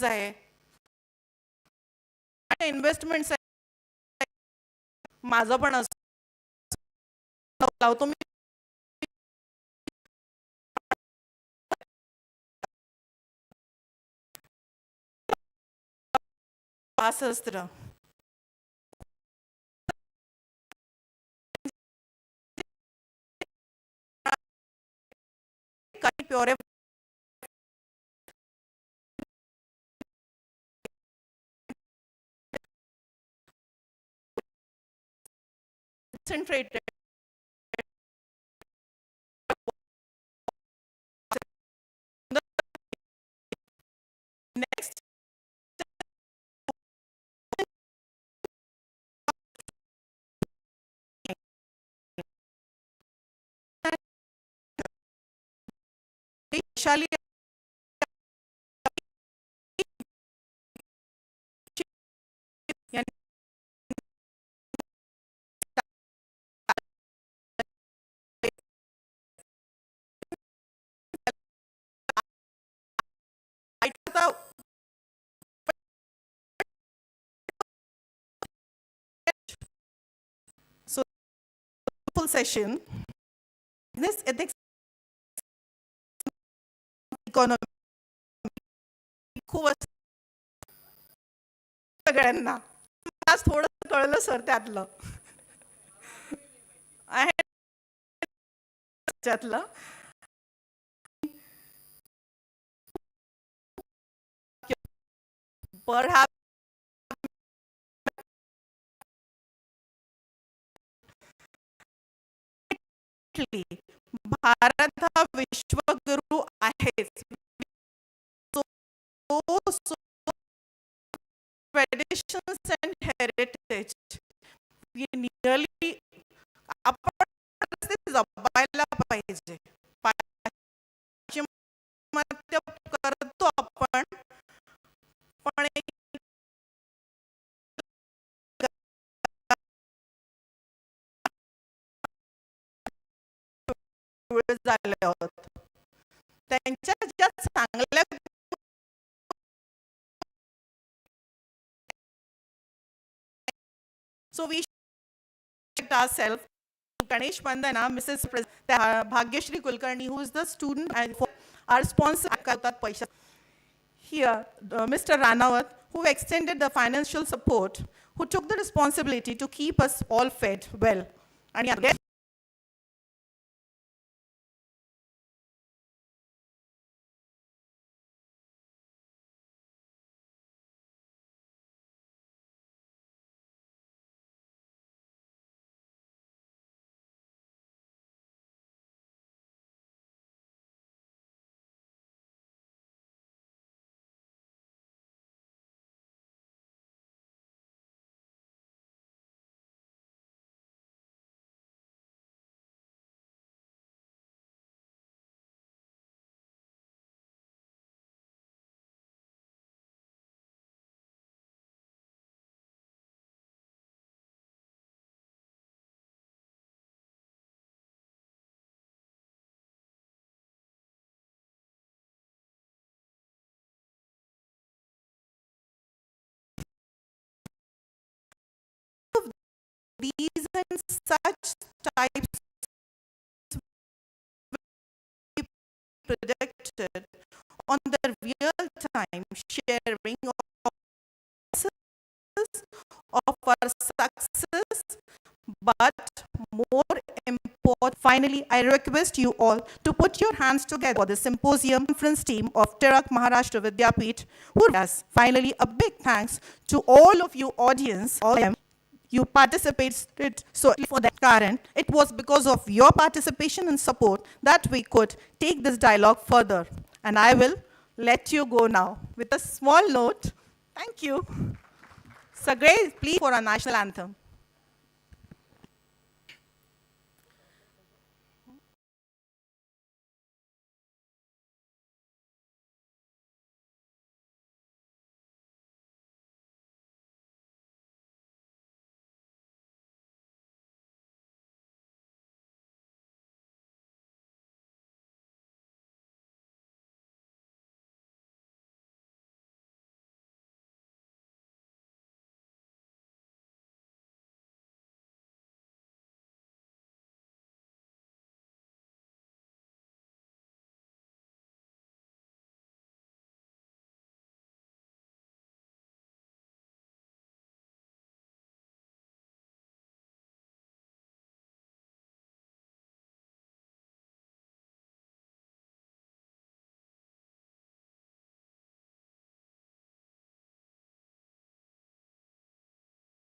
आहे investment माझं पण असं लावतो मी पासस्त्र काही प्युअर concentrated वैशाली यांनी So, full session. Business ethics, economy. खूप सगळ्यांना आज थोडं कळलं सर त्यातलं आहे त्यातलं perhaps भारत हा विश्वगुरु आहेच. So traditions and heritage we nearly आपण ते जपायला पाहिजे. पाश्चिमात्य करतो आपण पण झाले आहोत. त्यांच्या ज्या चांगल्या so we checked ourselves. Ganesh Vandana, Mrs. Bhagyashri Kulkarni, who is the student and our sponsor. Here, Mr. Ranawat, who extended the financial support, who took the responsibility to keep us all fed well. And again, these and such types predicted on the real-time sharing of our success, but more important, finally, I request you all to put your hands together for the symposium conference team of Tilak Maharashtra Vidyapeeth, who has finally a big thanks to all of you audience, all of them. You participated so for that current. It was because of your participation and support that we could take this dialogue further. And I will let you go now with a small note. Thank you. Sagre, please for our national anthem.